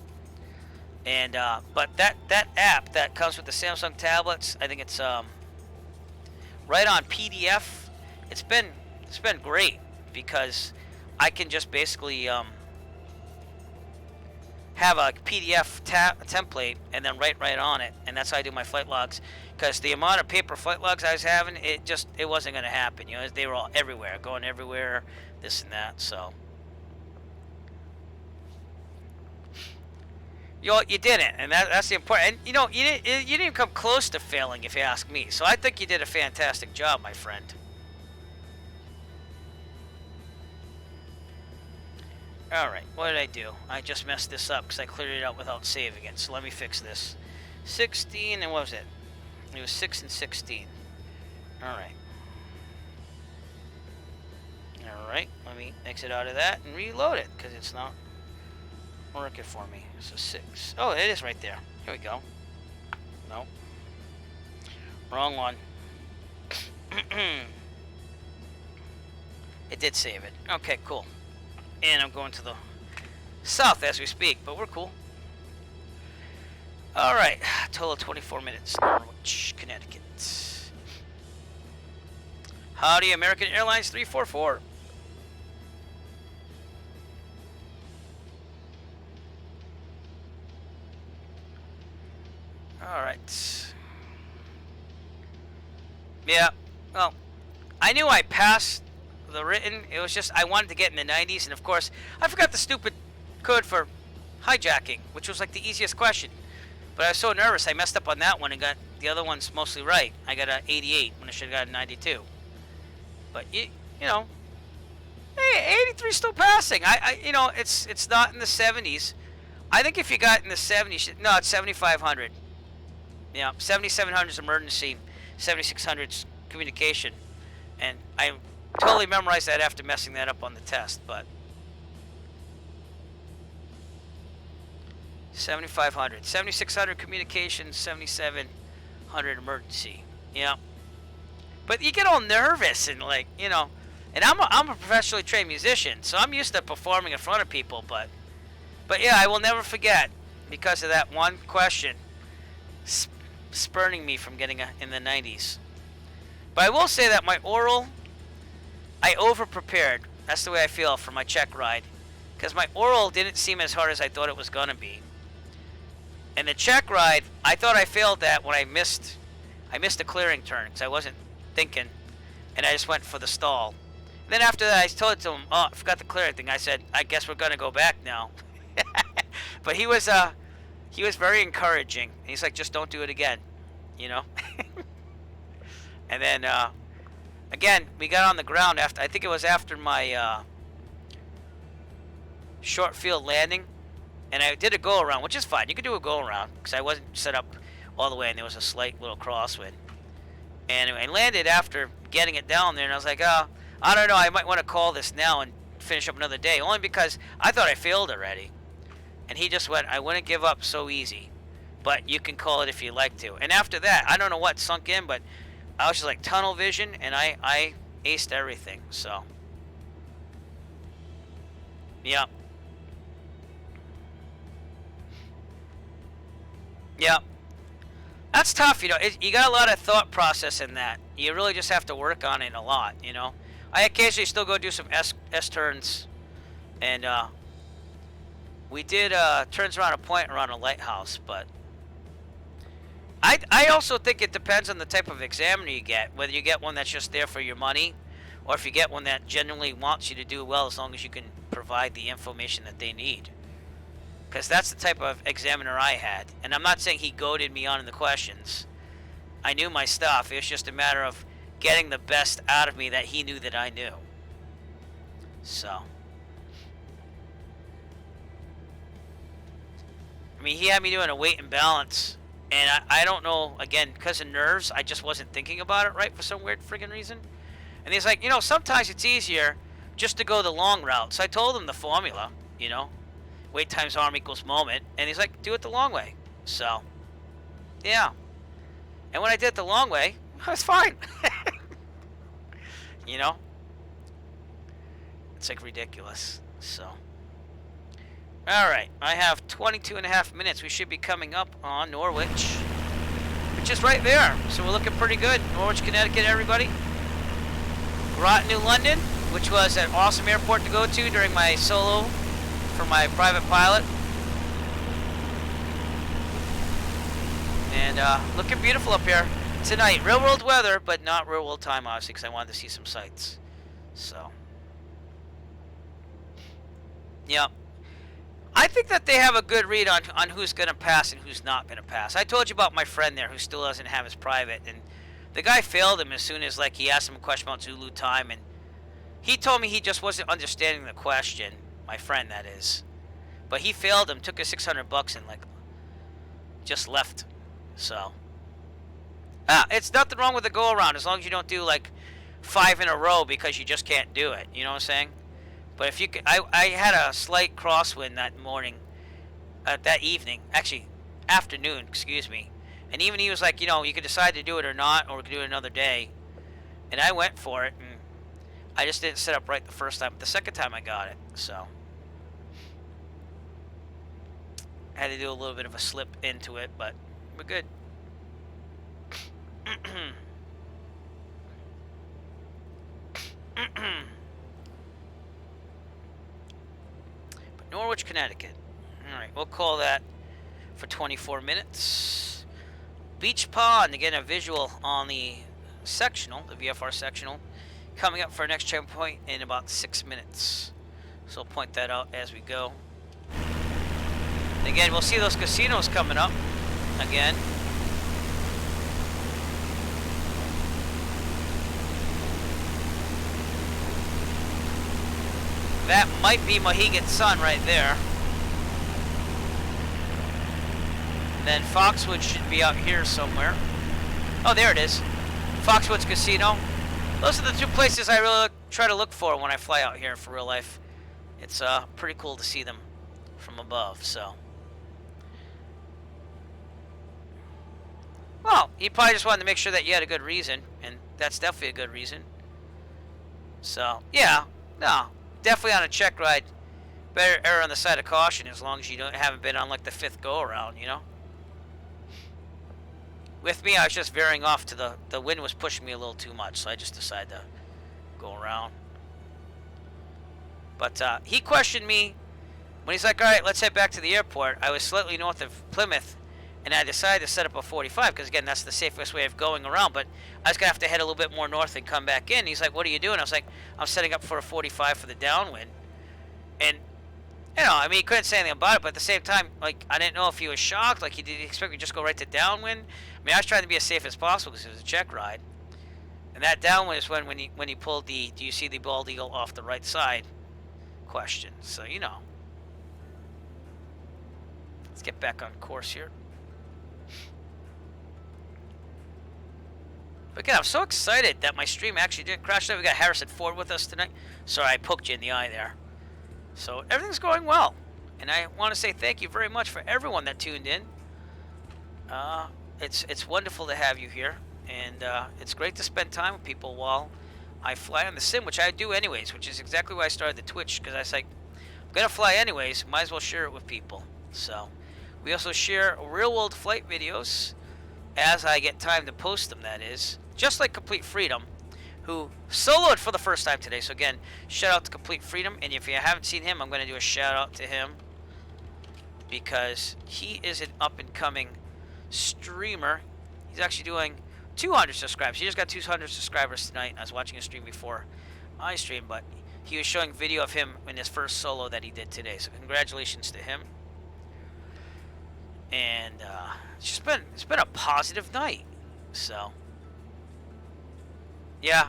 A: And but that app that comes with the Samsung tablets, I think it's right on PDF. It's been great because I can just basically have a PDF template and then write right on it, and that's how I do my flight logs. Because the amount of paper flight logs I was having, it wasn't going to happen. You know, they were all everywhere, going everywhere, this and that. So. You didn't, and that's the important. And you know, you didn't even come close to failing, if you ask me. So I think you did a fantastic job, my friend. All right, what did I do? I just messed this up because I cleared it out without saving it. So let me fix this. 16 and what was it? It was 6 and 16. All right. All right. Let me exit out of that and reload it because it's not working for me. So 6. Oh, it is right there. Here we go. No. Wrong one. It did save it. Okay, cool. And I'm going to the south as we speak, but we're cool. All right. Total 24 minutes. Norwich, Connecticut. Howdy, American Airlines 344. All right. Yeah. Well, I knew I passed the written. It was just I wanted to get in the 90s, and of course, I forgot the stupid code for hijacking, which was like the easiest question. But I was so nervous, I messed up on that one and got the other ones mostly right. I got an 88 when I should have got a 92. But you know, hey, 83 still passing. You know, it's not in the 70s. I think if you got in the 70s, no, it's 7,500. Yeah, 7,700 is emergency, 7,600 is communication, and I totally memorized that after messing that up on the test. But 7,500, 7,600 communication, 7,700 emergency. Yeah, but you get all nervous and like, you know, and I'm a professionally trained musician, so I'm used to performing in front of people. But yeah, I will never forget because of that one question. Spurning me from getting in the 90s. But I will say that my oral, I over-prepared. That's the way I feel for my check ride. Because my oral didn't seem as hard as I thought it was going to be. And the check ride, I thought I failed that when I missed a clearing turn because I wasn't thinking. And I just went for the stall. And then after that, I told him, oh, I forgot the clearing thing. I said, I guess we're going to go back now. But he was very encouraging. He's like, just don't do it again, you know. And then again, we got on the ground after. I think it was after my short field landing, and I did a go around, which is fine. You can do a go around because I wasn't set up all the way, and there was a slight little crosswind. And I landed after getting it down there, and I was like, oh, I don't know. I might want to call this now and finish up another day, only because I thought I failed already. And he just went, I wouldn't give up so easy, but you can call it if you like to. And after that, I don't know what sunk in, but I was just like tunnel vision, and I aced everything, so. Yeah. Yeah. That's tough, you know. You got a lot of thought process in that. You really just have to work on it a lot, you know. I occasionally still go do some S turns, and we did turns around a point around a lighthouse, but I also think it depends on the type of examiner you get, whether you get one that's just there for your money, or if you get one that genuinely wants you to do well as long as you can provide the information that they need. Because that's the type of examiner I had. And I'm not saying he goaded me on in the questions. I knew my stuff. It was just a matter of getting the best out of me that he knew that I knew. So. I mean, he had me doing a weight and balance. And I don't know, again, because of nerves, I just wasn't thinking about it right for some weird friggin' reason. And he's like, you know, sometimes it's easier just to go the long route. So I told him the formula, you know. Weight times arm equals moment. And he's like, do it the long way. So, yeah. And when I did it the long way, I was fine. You know? It's like ridiculous. So. Alright, I have 22 and a half minutes. We should be coming up on Norwich, which is right there. So we're looking pretty good. Norwich, Connecticut, everybody. Groton, New London, which was an awesome airport to go to during my solo for my private pilot. And looking beautiful up here tonight. Real world weather, but not real world time, obviously, because I wanted to see some sights. So. Yep. I think that they have a good read on who's going to pass and who's not going to pass. I told you about my friend there who still doesn't have his private, and the guy failed him as soon as, like, he asked him a question about Zulu time, and he told me he just wasn't understanding the question. My friend, that is. But he failed him, took his $600 and, like, just left. So. It's nothing wrong with the go-around as long as you don't do, like, 5 in a row because you just can't do it. You know what I'm saying? But if you could, I had a slight crosswind that morning, that evening, actually, afternoon, excuse me. And even he was like, you know, you could decide to do it or not, or we could do it another day. And I went for it, and I just didn't set up right the first time. But the second time I got it, so. I had to do a little bit of a slip into it, but we're good. Norwich, Connecticut. Alright, we'll call that for 24 minutes. Beach Pond, again, a visual on the sectional, the VFR sectional, coming up for our next checkpoint in about 6 minutes. So we'll point that out as we go. And again, we'll see those casinos coming up again. That might be Mohegan Sun right there. And then Foxwood should be out here somewhere. Oh, there it is. Foxwoods Casino. Those are the two places I really try to look for when I fly out here for real life. It's pretty cool to see them from above, so. Well, he probably just wanted to make sure that you had a good reason, and that's definitely a good reason. So, yeah, no. Definitely on a check ride, better err on the side of caution as long as you haven't been on like the 5th go around, you know. With me, I was just veering off to the wind was pushing me a little too much, so I just decided to go around. But he questioned me when he's like, "All right, let's head back to the airport." I was slightly north of Plymouth, and I decided to set up a 45 because again, that's the safest way of going around. But I was gonna have to head a little bit more north and come back in. He's like, "What are you doing?" I was like, "I'm setting up for a 45 for the downwind." And you know, I mean, he couldn't say anything about it, but at the same time, like, I didn't know if he was shocked. Like, did he expect me to just go right to downwind? I mean, I was trying to be as safe as possible because it was a check ride. And that downwind is when he pulled the "Do you see the bald eagle off the right side?" question. So you know, let's get back on course here. But again, I'm so excited that my stream actually didn't crash out. We got Harrison Ford with us tonight. Sorry, I poked you in the eye there. So everything's going well. And I want to say thank you very much for everyone that tuned in. It's wonderful to have you here. And it's great to spend time with people while I fly on the sim, which I do anyways, which is exactly why I started the Twitch. Because I was like, I'm going to fly anyways. Might as well share it with people. So we also share real-world flight videos as I get time to post them, that is. Just like Complete Freedom, who soloed for the first time today. So again, shout out to Complete Freedom. And if you haven't seen him, I'm going to do a shout out to him, because he is an up-and-coming streamer. He's actually doing 200 subscribers. He just got 200 subscribers tonight. I was watching a stream before I streamed, but he was showing video of him in his first solo that he did today. So congratulations to him. And it's been a positive night. So yeah.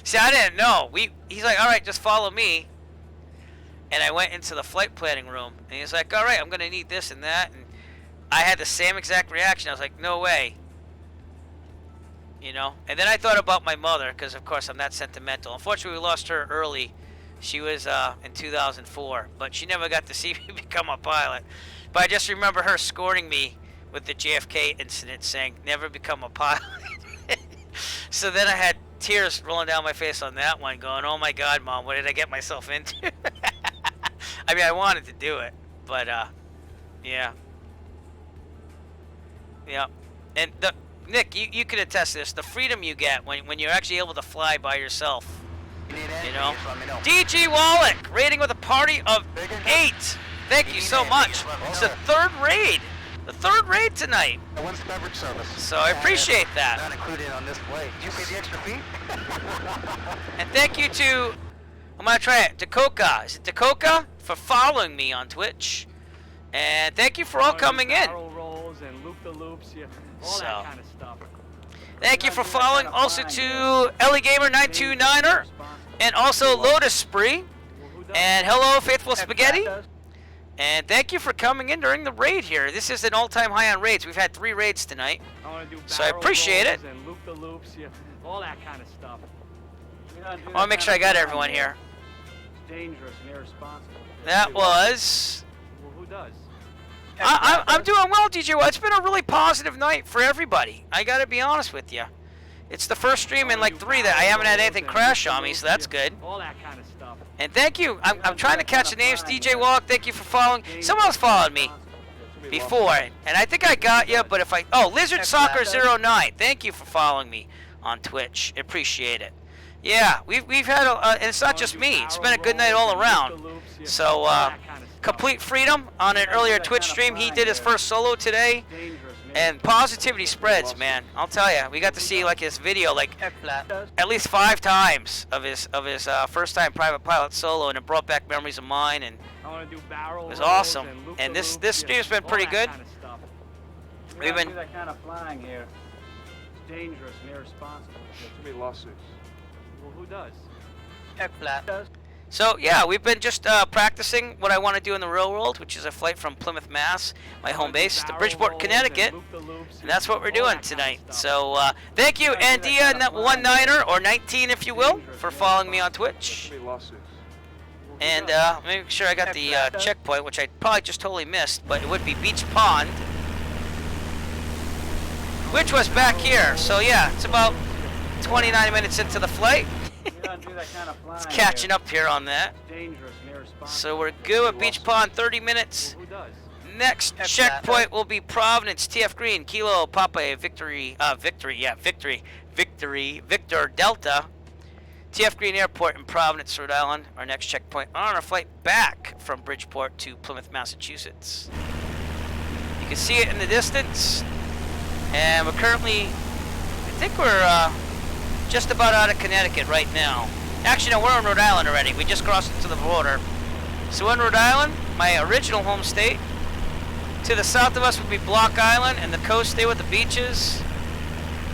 A: See, I didn't know. He's like, all right, just follow me. And I went into the flight planning room, and he's like, all right, I'm gonna need this and that. And I had the same exact reaction. I was like, no way. You know. And then I thought about my mother, because of course I'm that sentimental. Unfortunately, we lost her early. She was in 2004, but she never got to see me become a pilot. But I just remember her scorning me with the JFK incident, saying, never become a pilot. So then I had tears rolling down my face on that one, going, oh my God, Mom, what did I get myself into? I mean, I wanted to do it, but yeah. Yeah. And Nick, you could attest to this, the freedom you get when you're actually able to fly by yourself. You know? DG Wallach, raiding with a party of 8. Thank you so much. It's the third raid. The third raid tonight.
C: One's beverage service.
A: So I appreciate that.
C: Not included on this plate. Did you pay the extra fee?
A: And thank you to, I'm going to try it, Dakoka. Is it Dakoka? For following me on Twitch. And thank you for all coming in.
D: Barrel rolls and loop-the-loops, all
A: So,
D: that kind of stuff.
A: thank you for following. Also to Ellie Gamer 929er. And also Lotus Spree. And hello, Faithful Spaghetti. And thank you for coming in during the raid here. This is an all-time high on raids. We've had 3 raids tonight. So I appreciate it.
D: And loop-the-loops, all that kind of stuff.
A: I want to make sure I got everyone here.
D: It's dangerous and irresponsible.
A: That was...
D: Well, who does?
A: I'm doing well, DJ. Well, it's been a really positive night for everybody. I got to be honest with you. It's the first stream in like 3 that I haven't had anything crash on me, so that's good.
D: All that kind of stuff.
A: And thank you. I'm trying to catch the names. DJ Walk, thank you for following. Someone else followed me before, and I think I got you, but if I... Oh, Lizard Soccer 09. Thank you for following me on Twitch. Appreciate it. Yeah, we've had and it's not just me. It's been a good night all around. So, Complete Freedom on an earlier Twitch stream. He did his first solo today. And positivity spreads, man. I'll tell you, we got to see like his video like at least 5 times of his first time private pilot solo, and it brought back memories of mine, and it was awesome. And this stream's been pretty good.
D: We've been do that kind of flying here. It's dangerous and irresponsible.
K: There's too many lawsuits.
D: Well, who does?
A: So yeah, we've been just practicing what I want to do in the real world, which is a flight from Plymouth, Mass, my home base, to Bridgeport, Connecticut, and that's what we're doing tonight. So thank you, Andia19er, or 19 if you will, for following me on Twitch. And make sure I got the checkpoint, which I probably just totally missed, but it would be Beach Pond, which was back here. So yeah, it's about 29 minutes into the flight. It's catching up here on that. So we're good at Beach Pond, 30 minutes. Next checkpoint will be Providence, TF Green, Kilo, Papa, Victory, Victor, Delta. TF Green Airport in Providence, Rhode Island. Our next checkpoint on our flight back from Bridgeport to Plymouth, Massachusetts. You can see it in the distance. And we're currently, I think we're just about out of Connecticut right now. Actually, no, we're in Rhode Island already. We just crossed into the border. So in Rhode Island, my original home state. To the south of us would be Block Island, and the coast stay with the beaches.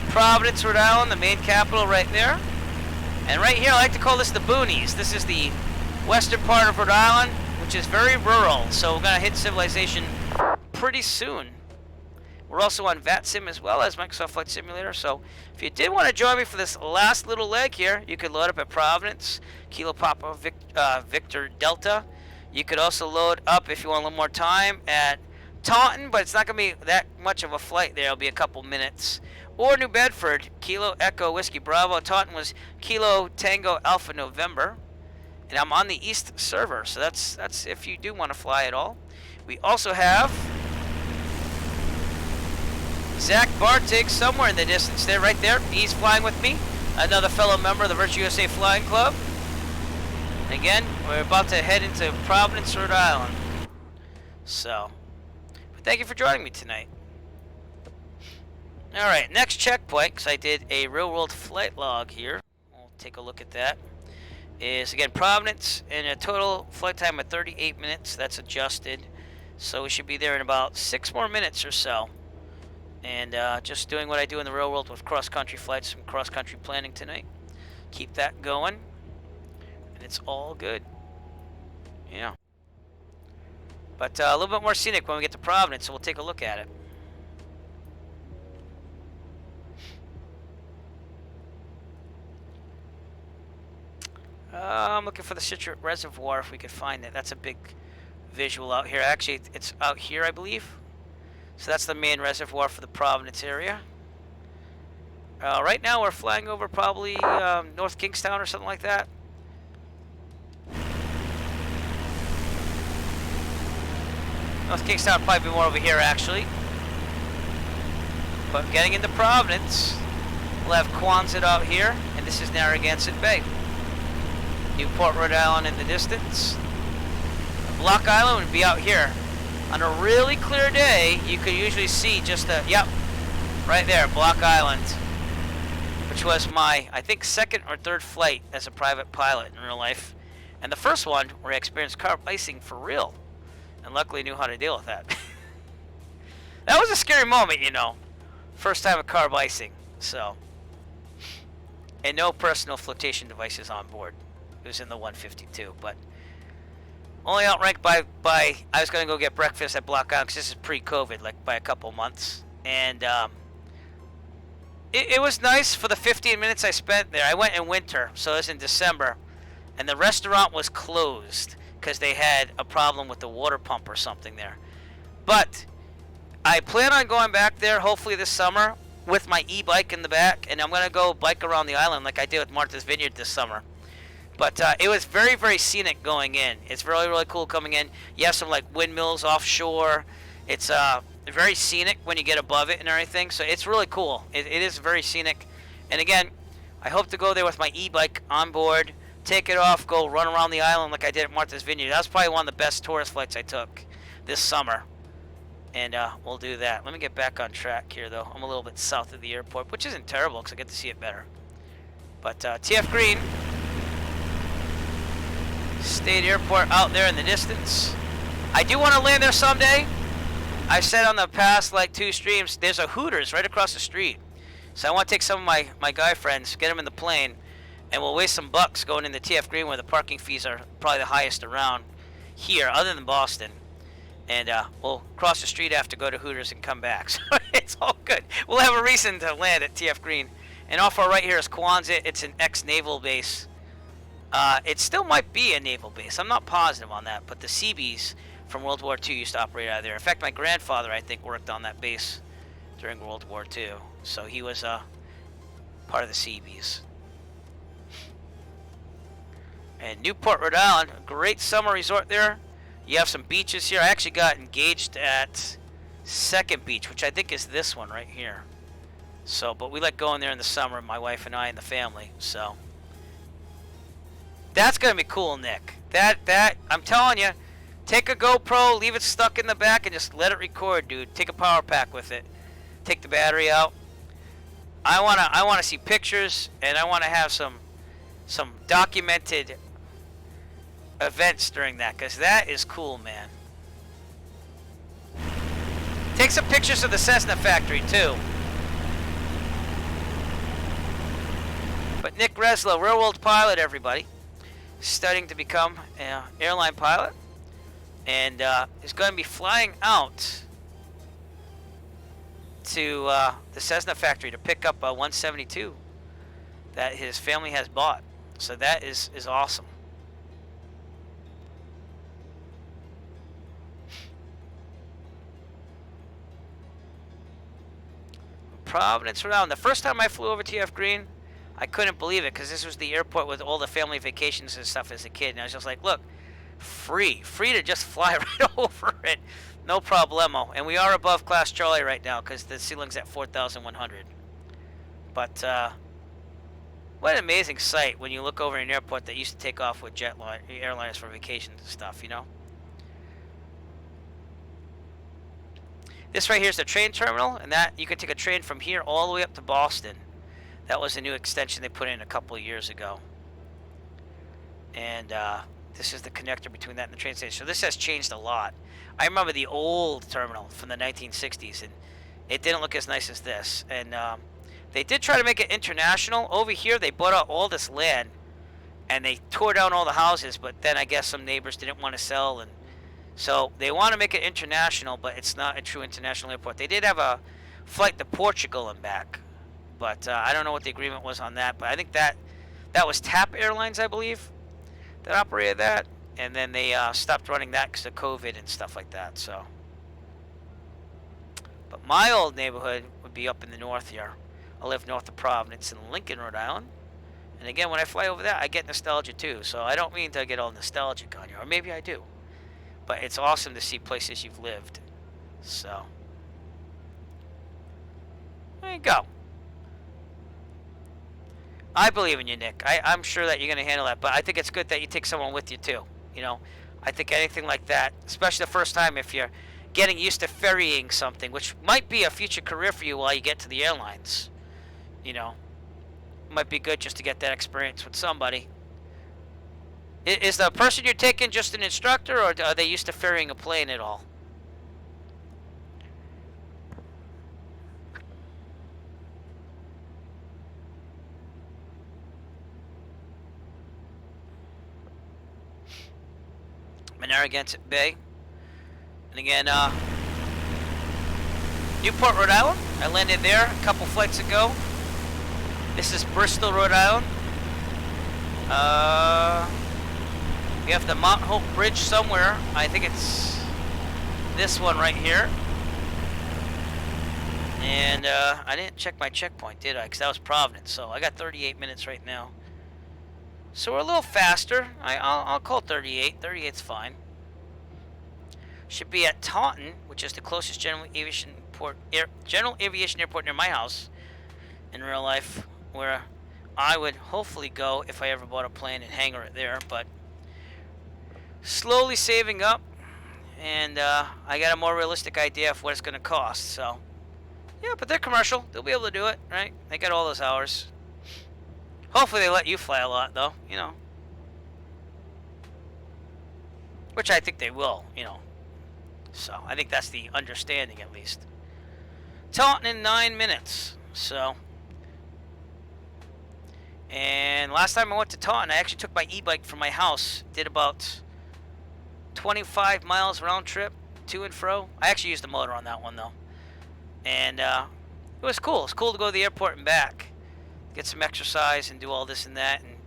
A: Providence, Rhode Island, the main capital right there. And right here, I like to call this the boonies. This is the western part of Rhode Island, which is very rural. So we're going to hit civilization pretty soon. We're also on VATSIM as well as Microsoft Flight Simulator. So if you did want to join me for this last little leg here, you could load up at Providence, Kilo Papa Victor Delta. You could also load up if you want a little more time at Taunton, but it's not going to be that much of a flight there. It'll be a couple minutes. Or New Bedford, Kilo Echo Whiskey Bravo. Taunton was Kilo Tango Alpha November. And I'm on the east server, so that's if you do want to fly at all. We also have Zach Bartig somewhere in the distance there, right there. He's flying with me. Another fellow member of the Virtue USA Flying Club. Again, we're about to head into Providence, Rhode Island. So, but thank you for joining me tonight. Alright, next checkpoint, because I did a real-world flight log here. We'll take a look at that. Is, again, Providence, and a total flight time of 38 minutes. That's adjusted. So we should be there in about 6 more minutes or so. And just doing what I do in the real world with cross-country flights, some cross-country planning tonight. Keep that going. And it's all good. Yeah. But a little bit more scenic when we get to Providence, so we'll take a look at it. I'm looking for the Citrus Reservoir if we could find it. That's a big visual out here. Actually, it's out here, I believe. So that's the main reservoir for the Providence area. Right now we're flying over probably North Kingstown or something like that. North Kingstown would probably be more over here, actually. But getting into Providence, we'll have Quonset out here, and this is Narragansett Bay. Newport, Rhode Island in the distance. Block Island would be out here. On a really clear day, you could usually see just a, yep, right there, Block Island. Which was my, I think, second or third flight as a private pilot in real life. And the first one where I experienced carb icing for real. And luckily knew how to deal with that. That was a scary moment, you know. First time with carb icing, so. And no personal flotation devices on board. It was in the 152, but only outranked by I was going to go get breakfast at Block Island, because this is pre-COVID, like by a couple months. And it was nice for the 15 minutes I spent there. I went in winter, so it was in December. And the restaurant was closed because they had a problem with the water pump or something there. But I plan on going back there hopefully this summer with my e-bike in the back, and I'm going to go bike around the island like I did with Martha's Vineyard this summer. But it was very, very scenic going in. It's really, really cool coming in. You have some like windmills offshore. It's very scenic when you get above it and everything. So it's really cool. It is very scenic. And again, I hope to go there with my e-bike on board, take it off, go run around the island like I did at Martha's Vineyard. That was probably one of the best tourist flights I took this summer. And we'll do that. Let me get back on track here, though. I'm a little bit south of the airport, which isn't terrible because I get to see it better. But TF Green State Airport out there in the distance. I do want to land there someday. I've said on the past, like, 2 streams, there's a Hooters right across the street. So I want to take some of my guy friends, get them in the plane, and we'll waste some bucks going into TF Green where the parking fees are probably the highest around here, other than Boston. And we'll cross the street after, go to Hooters, and come back. So it's all good. We'll have a reason to land at TF Green. And off our right here is Quonset. It's an ex-naval base. It still might be a naval base. I'm not positive on that. But the Seabees from World War II used to operate out of there. In fact, my grandfather, I think, worked on that base during World War II. So he was part of the Seabees. And Newport, Rhode Island, a great summer resort there. You have some beaches here. I actually got engaged at Second Beach, which I think is this one right here. So, but we like going there in the summer, my wife and I and the family. So, that's gonna be cool, Nick. That I'm telling you, take a GoPro, leave it stuck in the back, and just let it record, dude. Take a power pack with it. Take the battery out. I wanna see pictures, and I wanna have some documented events during that, because that is cool, man. Take some pictures of the Cessna factory too. But Nick Reslow, real world pilot, everybody, studying to become an airline pilot, and is going to be flying out to the Cessna factory to pick up a 172 that his family has bought. So that is awesome. Providence, Rhode Island. The first time I flew over TF Green, I couldn't believe it because this was the airport with all the family vacations and stuff as a kid. And I was just like, look, free to just fly right over it. No problemo. And we are above Class Charlie right now because the ceiling's at 4,100. But what an amazing sight when you look over an airport that used to take off with airliners for vacations and stuff, you know? This right here is the train terminal, and that you can take a train from here all the way up to Boston. That was a new extension they put in a couple of years ago. And this is the connector between that and the train station. So this has changed a lot. I remember the old terminal from the 1960s, and it didn't look as nice as this. And they did try to make it international. Over here, they bought out all this land, and they tore down all the houses, but then I guess some neighbors didn't want to sell, and so they want to make it international, but it's not a true international airport. They did have a flight to Portugal and back, but I don't know what the agreement was on that, but I think that was TAP Airlines, I believe, that operated that, and then they stopped running that because of COVID and stuff like that. So, but my old neighborhood would be up in the north here. I live north of Providence in Lincoln, Rhode Island, and again, when I fly over there, I get nostalgia too, so I don't mean to get all nostalgic on you, or maybe I do, but it's awesome to see places you've lived. So there you go. I believe in you, Nick. I'm sure that you're going to handle that, but I think it's good that you take someone with you too. You know, I think anything like that, especially the first time, if you're getting used to ferrying something, which might be a future career for you while you get to the airlines, you know, might be good just to get that experience with somebody. Is the person you're taking just an instructor, or are they used to ferrying a plane at all? Narragansett Bay. And again, Newport, Rhode Island. I landed there a couple flights ago. This is Bristol, Rhode Island. We have the Mount Hope Bridge somewhere. I think it's this one right here. And I didn't check my checkpoint, did I? Because that was Providence. So I got 38 minutes right now. So we're a little faster. I'll call 38. 38's fine. Should be at Taunton, which is the closest general aviation airport near my house in real life, where I would hopefully go if I ever bought a plane and hangar it there. But slowly saving up, and I got a more realistic idea of what it's going to cost. So yeah, but they're commercial. They'll be able to do it, right? They got all those hours. Hopefully they let you fly a lot, though, you know. Which I think they will, you know. So, I think that's the understanding, at least. Taunton in 9 minutes, so. And last time I went to Taunton, I actually took my e-bike from my house. Did about 25 miles round trip, to and fro. I actually used the motor on that one, though. And it was cool. It was cool to go to the airport and back. Get some exercise and do all this and that. And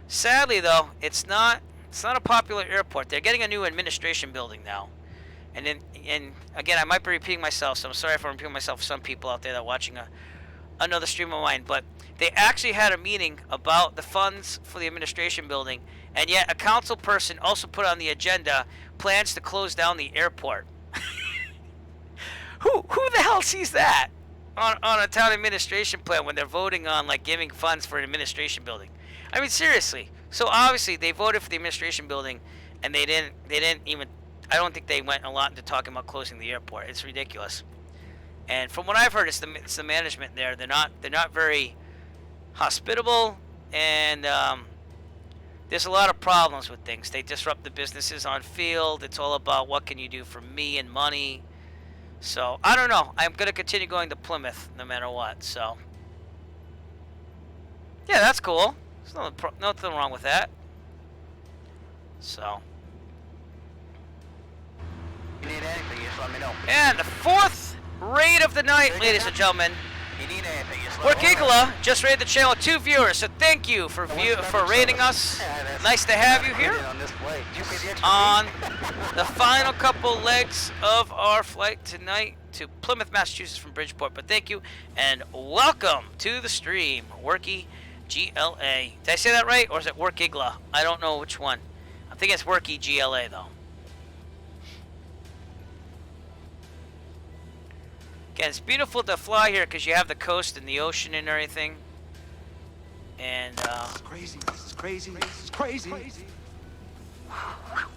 A: sadly, though, it's not a popular airport. They're getting a new administration building now. And again, I might be repeating myself, so I'm sorry if I'm repeating myself for some people out there that are watching another stream of mine. But they actually had a meeting about the funds for the administration building, and yet a council person also put on the agenda plans to close down the airport. Who the hell sees that on a town administration plan when they're voting on, like, giving funds for an administration building? I mean, seriously. So obviously they voted for the administration building, and they didn't even, I don't think they went a lot into talking about closing the airport. It's ridiculous. And from what I've heard, it's the management there. They're not very hospitable, and there's a lot of problems with things. They disrupt the businesses on field. It's all about what can you do for me and money. So I don't know. I'm gonna continue going to Plymouth no matter what. So yeah, that's cool. There's nothing wrong with that. So.
C: You need anything, just let me know.
A: And the fourth raid of the night, ladies and gentlemen.
C: You need anything, just let me know.
A: Workigla just raided the channel with 2 viewers, so thank you for raiding us. Nice to have you here on the final couple legs of our flight tonight to Plymouth, Massachusetts from Bridgeport. But thank you and welcome to the stream, Worky GLA. Did I say that right, or is it Workigla? I don't know which one. I think it's Worky GLA though. Again, it's beautiful to fly here because you have the coast and the ocean and everything. And,
E: This is crazy. This is crazy. This is crazy.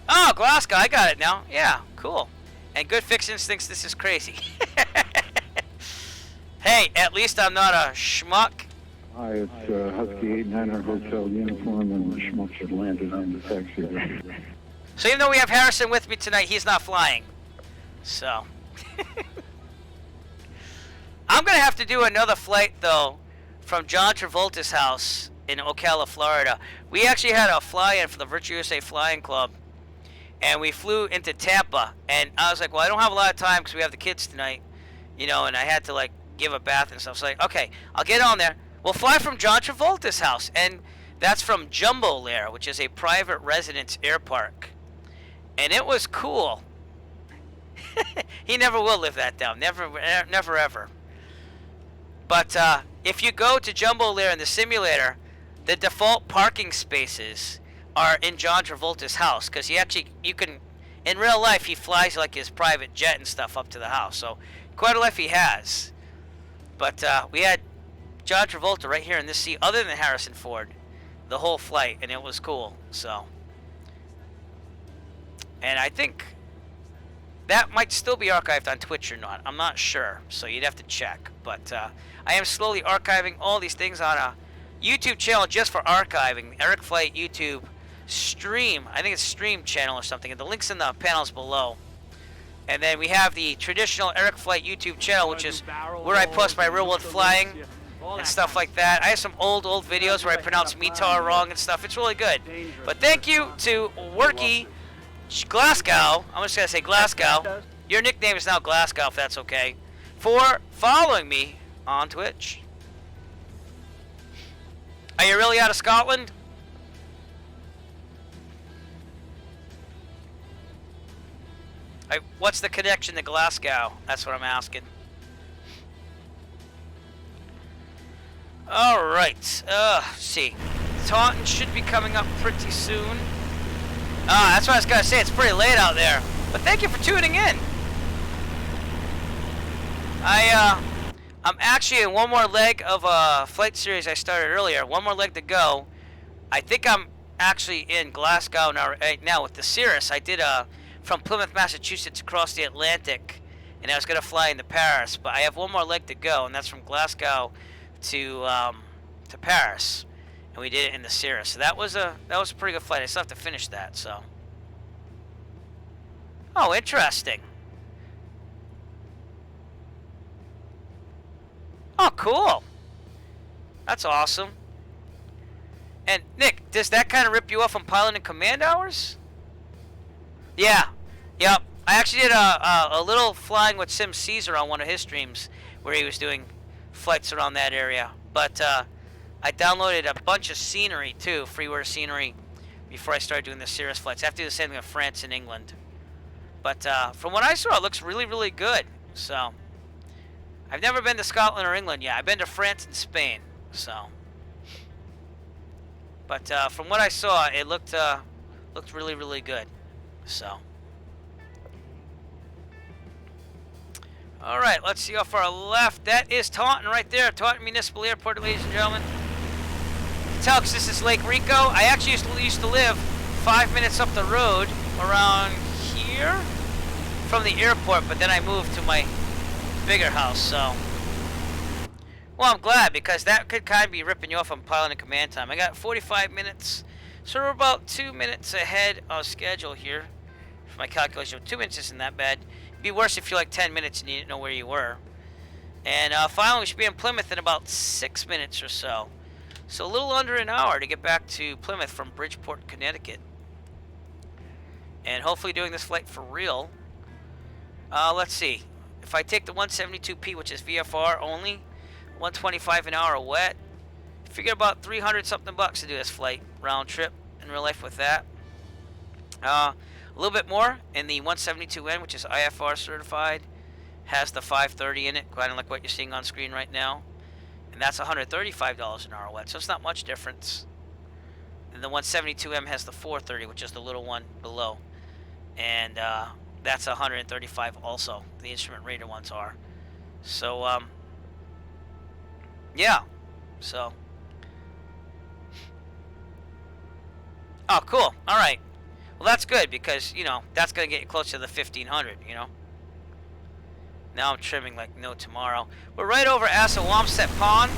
A: Oh, Glasgow, I got it now. Yeah, cool. And Good Fixins thinks this is crazy. Hey, at least I'm not a schmuck.
J: Hi, it's Husky 89er Hotel uniform, and the schmuck had landed on the taxi there.
A: So even though we have Harrison with me tonight, he's not flying. So. I'm going to have to do another flight, though, from John Travolta's house in Ocala, Florida. We actually had a fly-in for the Virtual USA Flying Club. And we flew into Tampa. And I was like, well, I don't have a lot of time because we have the kids tonight. You know, and I had to, like, give a bath and stuff. So, like, okay, I'll get on there. We'll fly from John Travolta's house. And that's from Jumbo Lair, which is a private residence air park. And it was cool. He never will live that down. Never, never, ever. But if you go to Jumbo Lair in the simulator, the default parking spaces are in John Travolta's house. Because you can, in real life, he flies like his private jet and stuff up to the house. So, quite a life he has. But we had John Travolta right here in this seat, other than Harrison Ford, the whole flight. And it was cool, so. And I think that might still be archived on Twitch or not. I'm not sure, so you'd have to check. But I am slowly archiving all these things on a YouTube channel just for archiving. Eric Flight YouTube stream. I think it's stream channel or something. And the link's in the panels below. And then we have the traditional Eric Flight YouTube channel, which is where I post my real world flying and stuff like that. I have some old videos where I pronounce METAR wrong and stuff. It's really good. But thank you to Worky Glasgow, I'm just going to say Glasgow, your nickname is now Glasgow if that's okay, for following me on Twitch. Are you really out of Scotland? What's the connection to Glasgow? That's what I'm asking. Alright, let's see. Taunton should be coming up pretty soon. That's what I was going to say. It's pretty late out there. But thank you for tuning in. I'm actually in one more leg of a flight series I started earlier. One more leg to go. I think I'm actually in Glasgow right now with the Cirrus. I did from Plymouth, Massachusetts across the Atlantic. And I was going to fly into Paris. But I have one more leg to go. And that's from Glasgow to Paris. And we did it in the Cirrus. So that was a pretty good flight. I still have to finish that, so. Oh, interesting. Oh, cool. That's awesome. And Nick, does that kind of rip you off on pilot and command hours? Yeah. Yep. I actually did a little flying with Sim Caesar on one of his streams where he was doing flights around that area. But I downloaded a bunch of scenery, too, freeware scenery, before I started doing the Cirrus flights. I have to do the same thing with France and England. But from what I saw, it looks really, really good. So, I've never been to Scotland or England yet. I've been to France and Spain. So, but from what I saw, it looked really, really good. So, all right, let's see how far left. That is Taunton right there, Taunton Municipal Airport, ladies and gentlemen. Tell because this is Lake Rico. I actually used to live 5 minutes up the road around here from the airport, but then I moved to my bigger house, so. Well, I'm glad because that could kind of be ripping you off on pilot and command time. I got 45 minutes, so we're about 2 minutes ahead of schedule here for my calculation. 2 minutes isn't that bad. It'd be worse if you're like 10 minutes and you didn't know where you were. And finally, we should be in Plymouth in about 6 minutes or so. So a little under an hour to get back to Plymouth from Bridgeport, Connecticut. And hopefully doing this flight for real. Let's see. If I take the 172p, which is VFR only, 125 an hour wet, figure about 300 something bucks to do this flight round trip in real life with that. A little bit more in the 172N, which is IFR certified, has the 530 in it, kind of like what you're seeing on screen right now. And that's $135 an hour wet, so it's not much difference. And the 172M has the 430, which is the little one below. And that's $135 also. The instrument rated ones are. So, yeah. So. Oh, cool. All right. Well, that's good because, you know, that's going to get you close to the 1500, you know. Now I'm trimming like no tomorrow. We're right over Assawamsett Pond.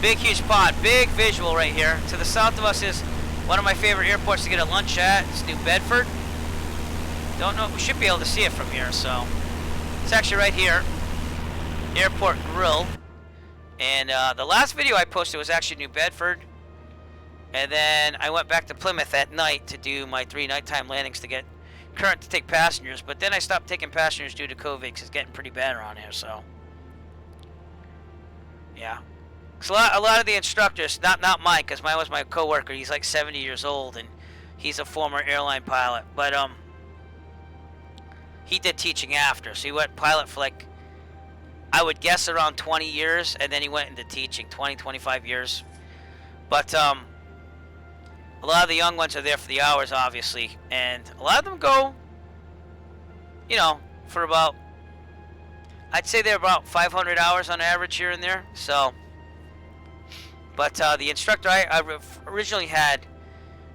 A: Big, huge pond. Big visual right here. To the south of us is one of my favorite airports to get a lunch at. It's New Bedford. Don't know. We should be able to see it from here, so. It's actually right here. Airport Grill. And the last video I posted was actually New Bedford. And then I went back to Plymouth at night to do my 3 nighttime landings to get current to take passengers. But then I stopped taking passengers due to COVID because it's getting pretty bad around here, so. Yeah. So a lot of the instructors, not mine, because mine was my coworker. He's like 70 years old, and he's a former airline pilot. But he did teaching after, so he went pilot for like, I would guess around 20 years, and then he went into teaching, 20, 25 years. But a lot of the young ones are there for the hours, obviously, and a lot of them go, you know, for about, I'd say they're about 500 hours on average here and there, so. But the instructor I originally had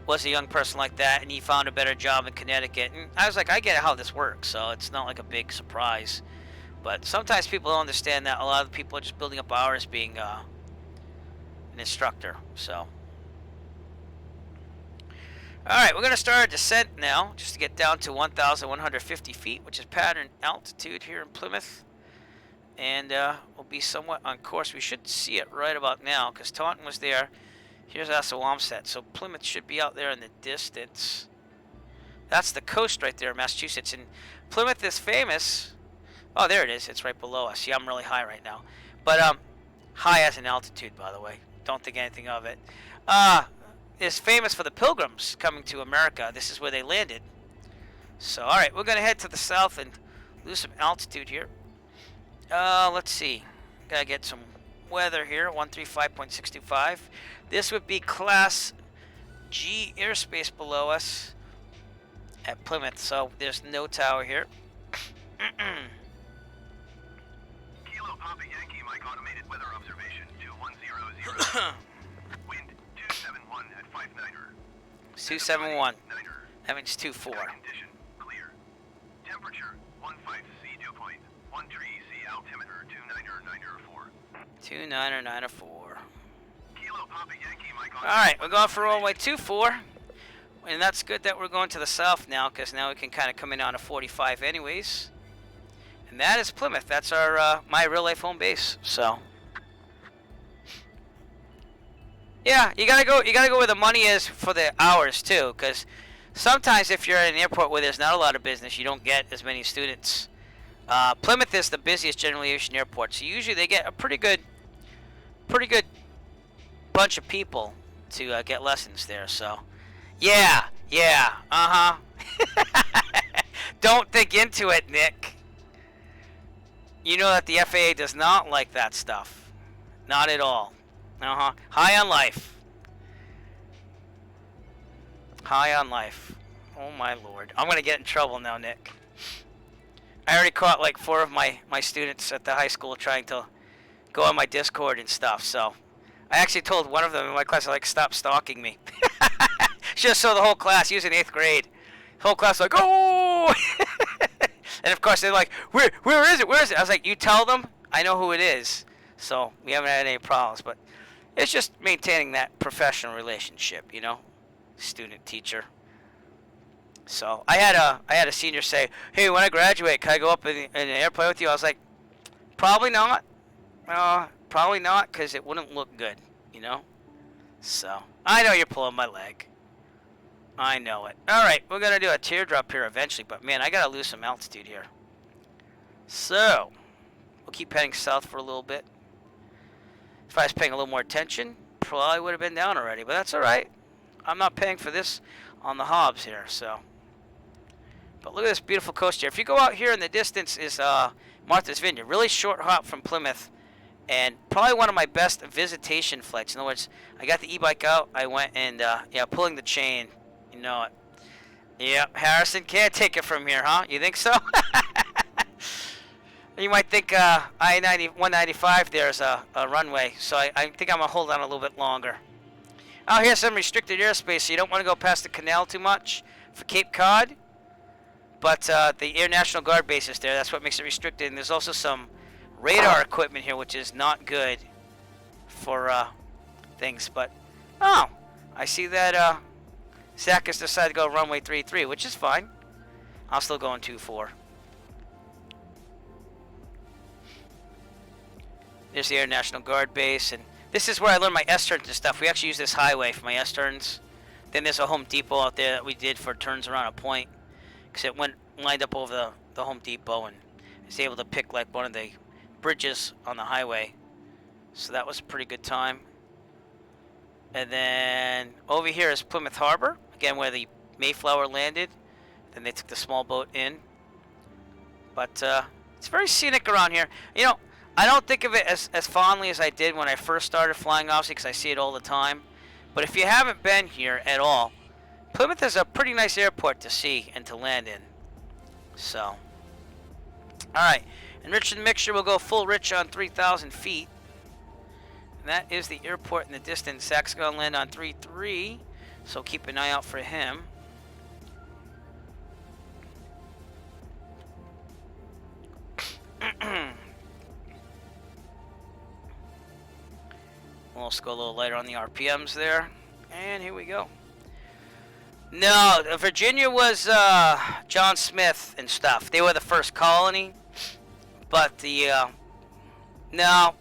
A: was a young person like that, and he found a better job in Connecticut. And I was like, I get how this works, so it's not like a big surprise. But sometimes people don't understand that a lot of people are just building up hours being an instructor. So, all right, we're going to start our descent now, just to get down to 1,150 feet, which is pattern altitude here in Plymouth. And we'll be somewhat on course. We should see it right about now, because Taunton was there. Here's Assawamsett. So Plymouth should be out there in the distance. That's the coast right there, Massachusetts. And Plymouth is famous. Oh, there it is. It's right below us. See, I'm really high right now. But high as an altitude, by the way. Don't think anything of it. Is famous for the Pilgrims coming to America. This is where they landed. So, all right, we're going to head to the south and lose some altitude here. Let's see. Gotta get some weather here. 135.625. This would be Class G airspace below us at Plymouth, so there's no tower here.
B: Kilo Papa Yankee, Mike automated weather observation 2100. Wind 271 at 59er.
A: 271. That means 24.
B: Condition clear. Temperature 15C dew point. 13C altimeter 29904.
A: 29904.
B: Kilo Papa Yankee, Mike
A: All right, we're going for runway 24. And that's good that we're going to the south now, because now we can kind of come in on a 45 anyways. And that is Plymouth. That's our my real life home base. So yeah, you gotta go where the money is for the hours too, because sometimes if you're at an airport where there's not a lot of business, you don't get as many students. Plymouth is the busiest general aviation airport, so usually they get a pretty good bunch of people to get lessons there. So yeah, don't think into it, Nick. You know that the FAA does not like that stuff. Not at all. High on life. High on life. Oh my lord. I'm gonna get in trouble now, Nick. I already caught like 4 of my students at the high school trying to go on my Discord and stuff, so I actually told one of them in my class, like, stop stalking me. Just so the whole class, he was in 8th grade. The whole class like, oh! And of course they're like, where is it? Where is it? I was like, you tell them, I know who it is. So we haven't had any problems, but it's just maintaining that professional relationship, you know, student teacher. So I had a senior say, hey, when I graduate, can I go up in an airplane with you? I was like, probably not. Probably not, because it wouldn't look good, you know. So I know you're pulling my leg. I know it. All right, we're gonna do a teardrop here eventually, but man, I gotta lose some altitude here. So we'll keep heading south for a little bit. If I was paying a little more attention, probably would have been down already, but that's all right. I'm not paying for this on the hobs here, so. But look at this beautiful coast here. If you go out here in the distance is Martha's Vineyard. Really short hop from Plymouth, and probably one of my best visitation flights. In other words, I got the e-bike out. I went and, yeah, pulling the chain. You know it. Yeah, Harrison can't take it from here, huh? You think so? You might think I-195 there's a runway, so I think I'm going to hold on a little bit longer. Oh, here's some restricted airspace, so you don't want to go past the canal too much for Cape Cod. But the Air National Guard base is there. That's what makes it restricted. And there's also some radar equipment here, which is not good for things. But, oh, I see that Zach has decided to go runway 33, which is fine. I'll still go in 24. There's the Air National Guard base, and this is where I learned my S-turns and stuff. We actually use this highway for my S-turns. Then there's a Home Depot out there that we did for turns around a point, because it lined up over the Home Depot, and I was able to pick like one of the bridges on the highway. So that was a pretty good time. And then over here is Plymouth Harbor, again where the Mayflower landed. Then they took the small boat in. But it's very scenic around here. You know, I don't think of it as fondly as I did when I first started flying, obviously, because I see it all the time. But if you haven't been here at all, Plymouth is a pretty nice airport to see and to land in. So, alright. Enrich the mixture will go full rich on 3,000 feet. And that is the airport in the distance. Zach's going to land on 3-3, so keep an eye out for him. We'll also go a little lighter on the RPMs there. And here we go. No, Virginia was John Smith and stuff. They were the first colony. But the that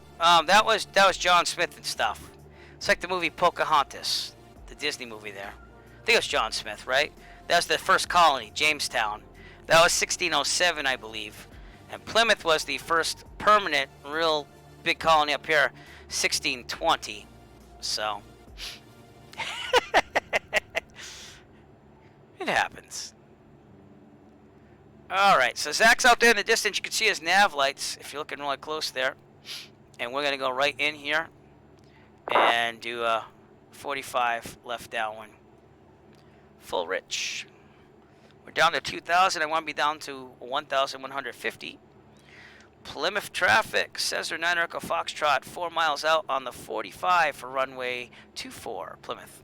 A: was John Smith and stuff. It's like the movie Pocahontas, the Disney movie there. I think it was John Smith, right? That was the first colony, Jamestown. That was 1607, I believe. And Plymouth was the first permanent, real big colony up here, 1620. So it happens. Alright, so Zach's out there in the distance. You can see his nav lights if you're looking really close there. And we're going to go right in here and do a 45 left downwind. Full rich. We're down to 2,000. I want to be down to 1,150. Plymouth traffic, Cesar 9 Echo Foxtrot, 4 miles out on the 45 for runway 24, Plymouth.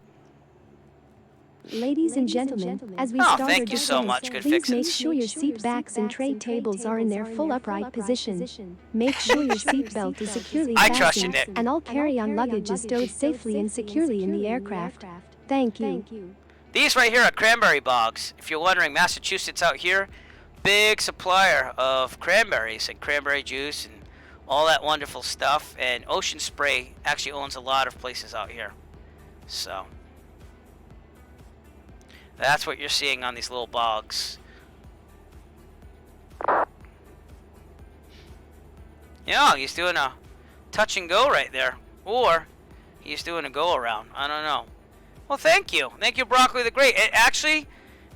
L: Ladies and gentlemen, as we start
A: thank you so much, good
L: please
A: fixins.
L: make sure your seat backs and tray tables are in their full upright position. Make sure your seat belt is securely
A: I trust you,
L: fastened
A: Nick.
L: and all carry-on luggage is stowed safely and securely in the aircraft. Thank you.
A: These right here are cranberry bogs. If you're wondering, Massachusetts out here, big supplier of cranberries and cranberry juice and all that wonderful stuff. And Ocean Spray actually owns a lot of places out here. So that's what you're seeing on these little bogs. Yeah, he's doing a touch and go right there. Or he's doing a go around. I don't know. Well, thank you. Thank you, Broccoli the Great. It actually,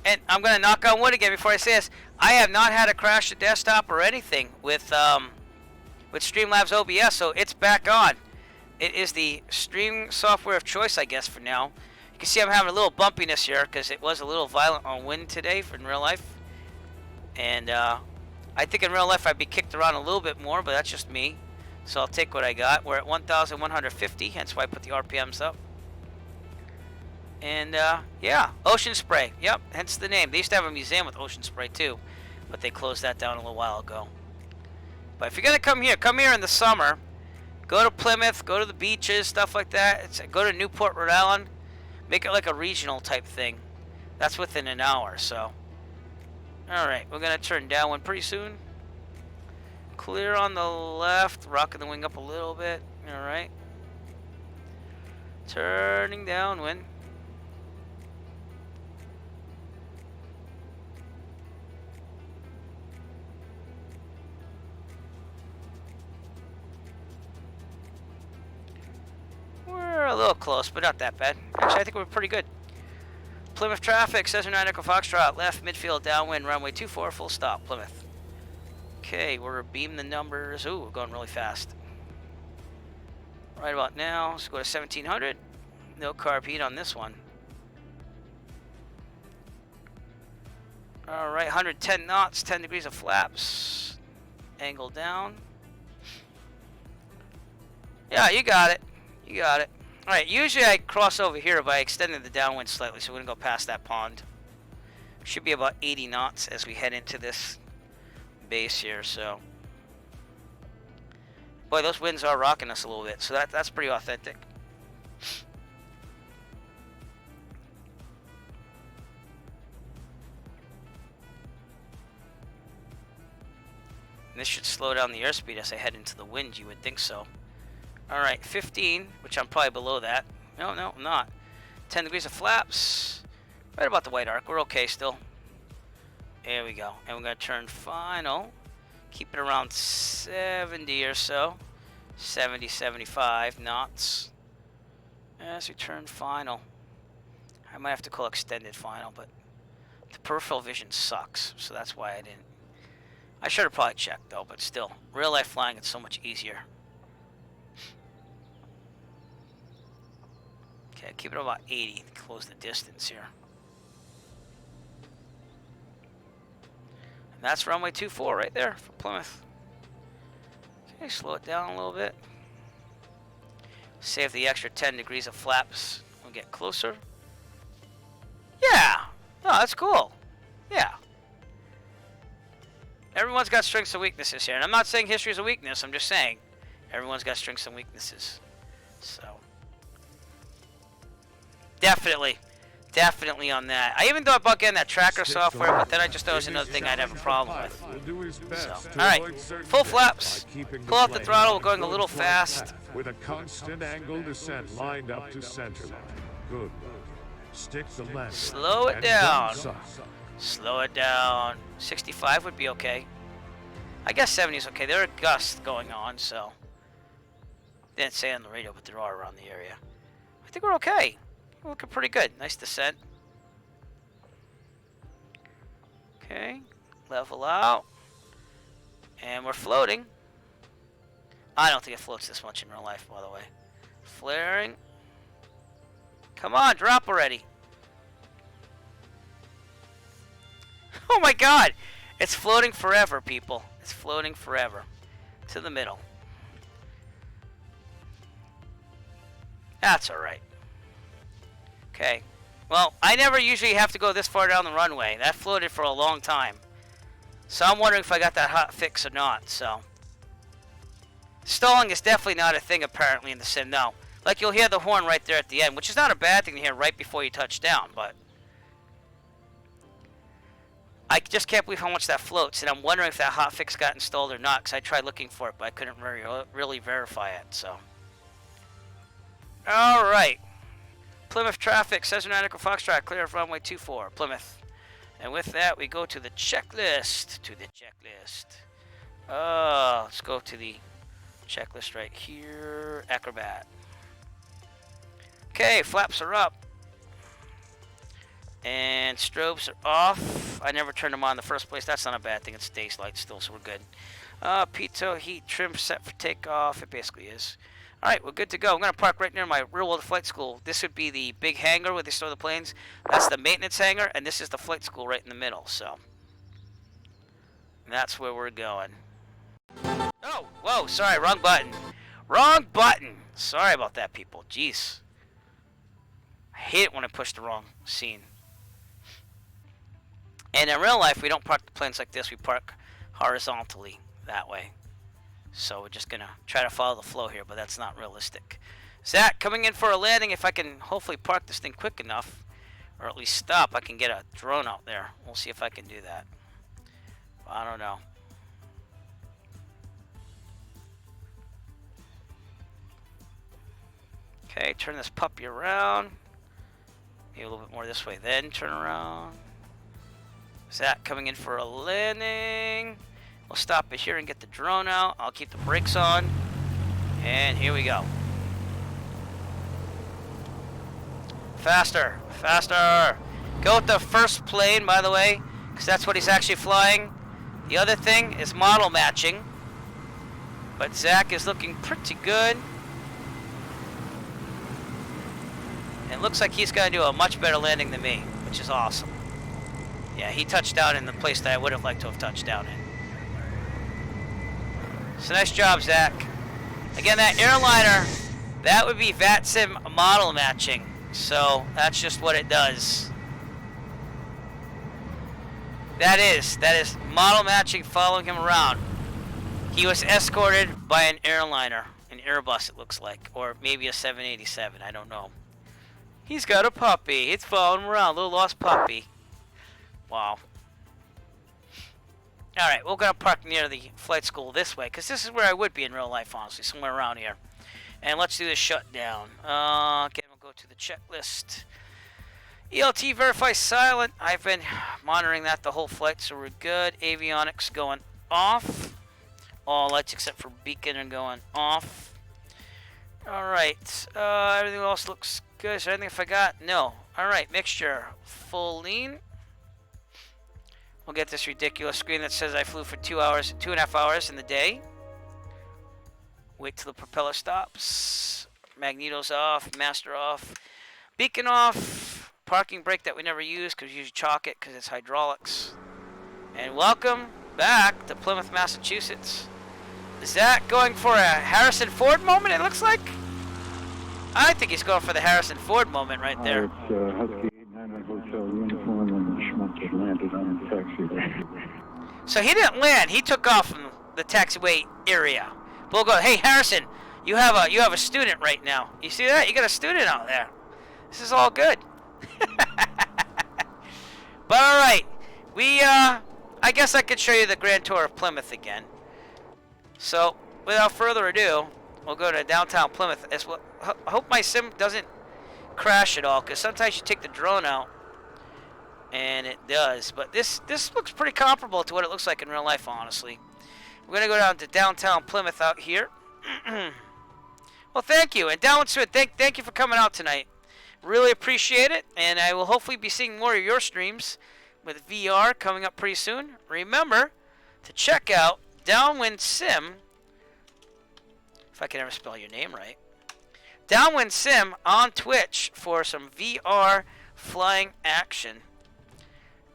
A: and I'm going to knock on wood again before I say this, I have not had a crash the desktop or anything with Streamlabs OBS, so it's back on. It is the stream software of choice, I guess, for now. You can see I'm having a little bumpiness here because it was a little violent on wind today in real life. And I think in real life I'd be kicked around a little bit more, but that's just me. So I'll take what I got. We're at 1,150, hence why I put the RPMs up. And yeah, Ocean Spray. Yep, hence the name. They used to have a museum with Ocean Spray too, but they closed that down a little while ago. But if you're going to come here in the summer. Go to Plymouth, go to the beaches, stuff like that. Go to Newport, Rhode Island. Make it like a regional type thing. That's within an hour, so. Alright, we're going to turn downwind pretty soon. Clear on the left, rocking the wing up a little bit. Alright. Turning downwind. We're a little close, but not that bad. Actually, I think we're pretty good. Plymouth traffic, Cesar 9 Echo Foxtrot, left, midfield, downwind, runway 24, full stop, Plymouth. Okay, we're beaming the numbers. Ooh, we're going really fast. Right about now, let's go to 1700. No carb heat on this one. Alright, 110 knots, 10 degrees of flaps. angle down. Yeah, you got it. You got it. Alright, usually I cross over here by extending the downwind slightly, so we're going to go past that pond. Should be about 80 knots as we head into this base here, so. Boy, those winds are rocking us a little bit, so that's pretty authentic. And this should slow down the airspeed as I head into the wind, you would think so. Alright, 15, which I'm probably below that. No, I'm not. 10 degrees of flaps. Right about the white arc. We're okay still. There we go. And we're going to turn final. Keep it around 70 or so. 70, 75 knots. As we turn final. I might have to call extended final, but the peripheral vision sucks. So that's why I didn't. I should have probably checked though, but still. Real life flying, it's so much easier. Okay, keep it about 80 to close the distance here. And that's runway 24 right there for Plymouth. Okay, slow it down a little bit. Save the extra 10 degrees of flaps. We'll get closer. Yeah! No, that's cool. Yeah. Everyone's got strengths and weaknesses here. And I'm not saying history is a weakness. I'm just saying everyone's got strengths and weaknesses. So. Definitely on that. I even thought about getting that tracker software, but then I just thought it was another thing I'd have a problem with. So, alright, full flaps. Pull out the throttle. We're going a little fast.
K: With a constant angle descent lined up to center line. Good. Stick the landing.
A: Slow it down. Slow it down. 65 would be okay. I guess 70 is okay. There are gusts going on, so. Didn't say on the radio, but there are around the area. I think we're okay. We're looking pretty good. Nice descent. Okay. Level out. And we're floating. I don't think it floats this much in real life, by the way. Flaring. Come on, drop already. Oh my god! It's floating forever, people. It's floating forever. To the middle. That's alright. Okay. Well, I never usually have to go this far down the runway. That floated for a long time. So I'm wondering if I got that hot fix or not, so. Stalling is definitely not a thing apparently in the sim, no. Like you'll hear the horn right there at the end, which is not a bad thing to hear right before you touch down, but. I just can't believe how much that floats, and I'm wondering if that hot fix got installed or not, because I tried looking for it, but I couldn't really verify it, so. Alright. Plymouth traffic, Cessna Echo Foxtrot, clear of runway 24, Plymouth. And with that, we go to the checklist. Let's go to the checklist right here. Acrobat. Okay, flaps are up. And strobes are off. I never turned them on in the first place. That's not a bad thing. It stays light still, so we're good. Pitot heat trim set for takeoff. It basically is. Alright, we're good to go. I'm going to park right near my real-world flight school. This would be the big hangar where they store the planes. That's the maintenance hangar, and this is the flight school right in the middle, so. That's where we're going. Oh, whoa, sorry, wrong button. Wrong button! Sorry about that, people. Jeez. I hate it when I push the wrong scene. And in real life, we don't park the planes like this. We park horizontally that way. So we're just going to try to follow the flow here, but that's not realistic. Zach, coming in for a landing. If I can hopefully park this thing quick enough, or at least stop, I can get a drone out there. We'll see if I can do that. I don't know. Okay, turn this puppy around. Maybe a little bit more this way, then turn around. Zach coming in for a landing. We'll stop it here and get the drone out. I'll keep the brakes on. And here we go. Faster, faster. Go with the first plane, by the way, because that's what he's actually flying. The other thing is model matching. But Zach is looking pretty good. And it looks like he's going to do a much better landing than me, which is awesome. Yeah, he touched down in the place that I would have liked to have touched down in. So nice job, Zach. Again, that airliner, that would be VATSIM model matching. So that's just what it does. That is model matching, following him around. He was escorted by an airliner, an Airbus it looks like, or maybe a 787, I don't know. He's got a puppy. It's following him around, little lost puppy. Wow. Alright, we're going to park near the flight school this way, because this is where I would be in real life, honestly, somewhere around here. And let's do the shutdown. Again, we'll go to the checklist. ELT verify silent. I've been monitoring that the whole flight, so we're good. Avionics going off. All lights except for beacon are going off. Alright, everything else looks good. Is there anything I forgot? No. Alright, mixture. Full lean. We'll get this ridiculous screen that says I flew for 2.5 hours in the day. Wait till the propeller stops. Magneto's off, master off, beacon off, parking brake that we never use because we usually chalk it because it's hydraulics. And welcome back to Plymouth, Massachusetts. Is that going for a Harrison Ford moment, it looks like? I think he's going for the Harrison Ford moment right there.
J: It's Husky 89 Hotel uniform, and Schmuck had landed on the taxi there.
A: So he didn't land. He took off from the taxiway area. We'll go, hey, Harrison, you have a student right now. You see that? You got a student out there. This is all good. But all right, I guess I could show you the grand tour of Plymouth again. So without further ado, we'll go to downtown Plymouth. I hope my sim doesn't crash at all, because sometimes you take the drone out and it does. But this looks pretty comparable to what it looks like in real life, honestly. We're going to go down to downtown Plymouth out here. Well, thank you. And Downwind Swift, thank you for coming out tonight. Really appreciate it. And I will hopefully be seeing more of your streams with VR coming up pretty soon. Remember to check out Downwind Sim, if I can ever spell your name right. Downwind Sim on Twitch for some VR flying action.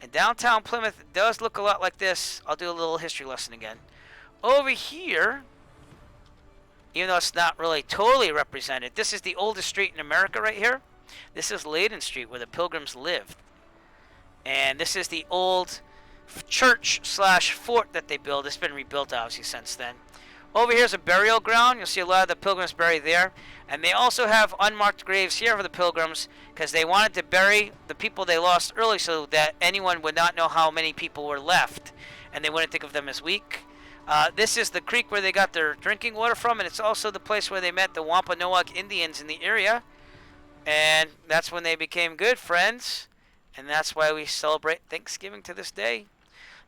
A: And downtown Plymouth does look a lot like this. I'll do a little history lesson again. Over here, even though it's not really totally represented, this is the oldest street in America right here. This is Leyden Street, where the Pilgrims lived. And this is the old church/fort that they built. It's been rebuilt, obviously, since then. Over here is a burial ground. You'll see a lot of the Pilgrims buried there. And they also have unmarked graves here for the Pilgrims, because they wanted to bury the people they lost early so that anyone would not know how many people were left, and they wouldn't think of them as weak. This is the creek where they got their drinking water from, and it's also the place where they met the Wampanoag Indians in the area. And that's when they became good friends, and that's why we celebrate Thanksgiving to this day.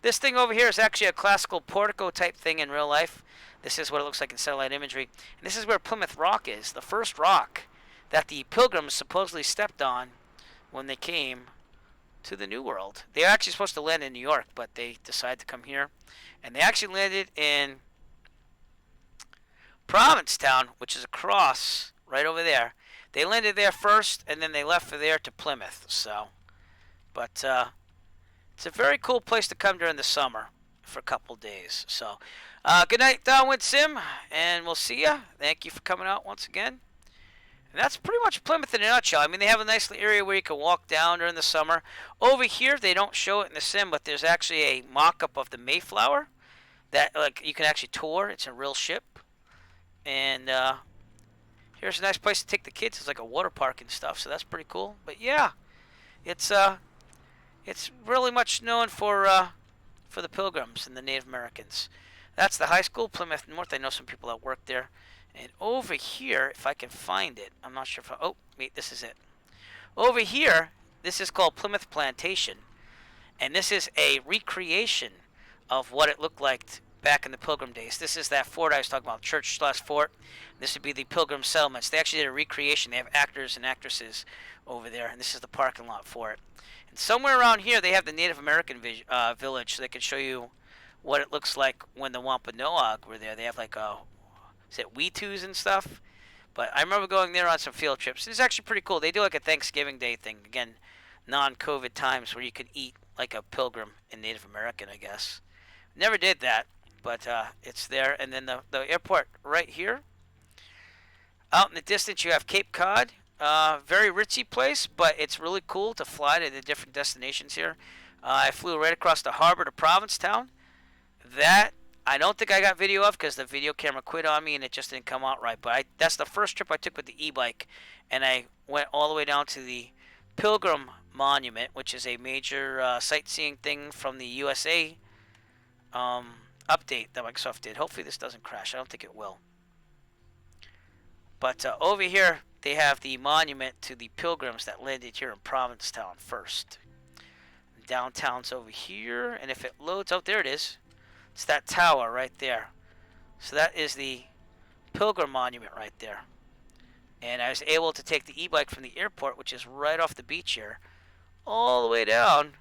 A: This thing over here is actually a classical portico type thing in real life. This is what it looks like in satellite imagery. And this is where Plymouth Rock is, the first rock that the Pilgrims supposedly stepped on when they came to the New World. They were actually supposed to land in New York, but they decided to come here. And they actually landed in Provincetown, which is across right over there. They landed there first, and then they left for there to Plymouth. So, but it's a very cool place to come during the summer for a couple days. So, good night, Downwind Sim, and we'll see ya. Thank you for coming out once again. And that's pretty much Plymouth in a nutshell. I mean, they have a nice area where you can walk down during the summer. Over here, they don't show it in the sim, but there's actually a mock-up of the Mayflower that you can actually tour. It's a real ship. And here's a nice place to take the kids. It's like a water park and stuff, so that's pretty cool. But yeah, it's really much known for the Pilgrims and the Native Americans. That's the high school, Plymouth North. I know some people that work there. And over here, if I can find it, I'm not sure if oh, wait, this is it. Over here, this is called Plymouth Plantation. And this is a recreation of what it looked like back in the Pilgrim days. This is that fort I was talking about, church/fort. This would be the Pilgrim settlements. They actually did a recreation. They have actors and actresses over there, and this is the parking lot for it. And somewhere around here, they have the Native American village, so they can show you what it looks like when the Wampanoag were there. They have like is it Weetus and stuff? But I remember going there on some field trips. It's actually pretty cool. They do like a Thanksgiving Day thing. Again, non-COVID times where you could eat like a Pilgrim in Native American, I guess. Never did that, but it's there. And then the airport right here. Out in the distance, you have Cape Cod. Very ritzy place, but it's really cool to fly to the different destinations here. I flew right across the harbor to Provincetown. That I don't think I got video of because the video camera quit on me and it just didn't come out right. But that's the first trip I took with the e-bike, and I went all the way down to the Pilgrim Monument, which is a major sightseeing thing from the USA update that Microsoft did. Hopefully this doesn't crash. I don't think it will. But over here, they have the monument to the pilgrims that landed here in Provincetown first. Downtown's over here, and if it loads, oh, there it is. It's that tower right there. So that is the Pilgrim Monument right there. And I was able to take the e-bike from the airport, which is right off the beach here, all the way down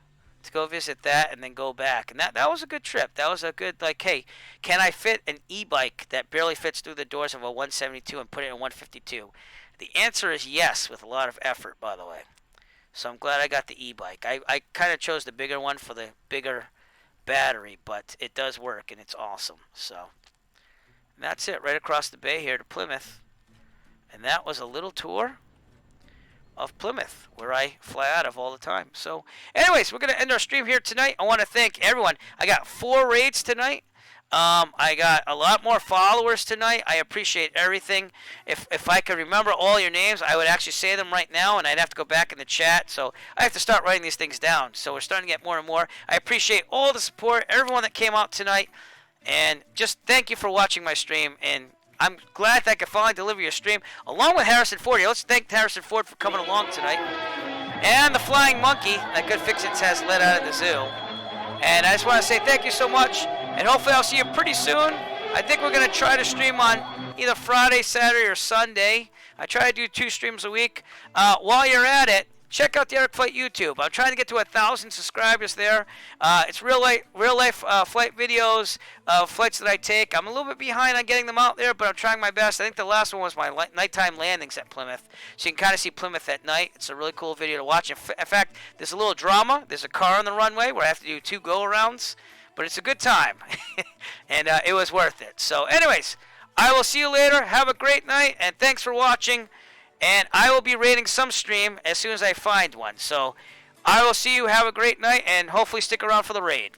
A: to go visit that and then go back. And that was a good trip. That was a good, like, hey, can I fit an e-bike that barely fits through the doors of a 172 and put it in 152? The answer is yes, with a lot of effort, by the way. So I'm glad I got the e-bike. I kind of chose the bigger one for the bigger battery, but it does work and it's awesome. So and that's it, right across the bay here to Plymouth. And that was a little tour of Plymouth, where I fly out of all the time. So anyways, we're going to end our stream here tonight. I want to thank everyone. I got 4 raids tonight. I got a lot more followers tonight. I appreciate everything. If I could remember all your names, I would actually say them right now, and I'd have to go back in the chat. So I have to start writing these things down. So we're starting to get more and more. I appreciate all the support, everyone that came out tonight. And just thank you for watching my stream. And I'm glad that I could finally deliver your stream, along with Harrison Ford. Let's thank Harrison Ford for coming along tonight. And the Flying Monkey that Good Fixins has let out of the zoo. And I just want to say thank you so much. And hopefully I'll see you pretty soon. I think we're going to try to stream on either Friday, Saturday, or Sunday. I try to do 2 streams a week. While you're at it, check out the Eric Flight YouTube. I'm trying to get to 1,000 subscribers there. It's real life flight videos of flights that I take. I'm a little bit behind on getting them out there, but I'm trying my best. I think the last one was my nighttime landings at Plymouth. So you can kind of see Plymouth at night. It's a really cool video to watch. In fact, there's a little drama. There's a car on the runway where I have to do 2 go-arounds. But it's a good time. And it was worth it. So anyways, I will see you later. Have a great night. And thanks for watching. And I will be rating some stream as soon as I find one. So I will see you. Have a great night. And hopefully stick around for the raid.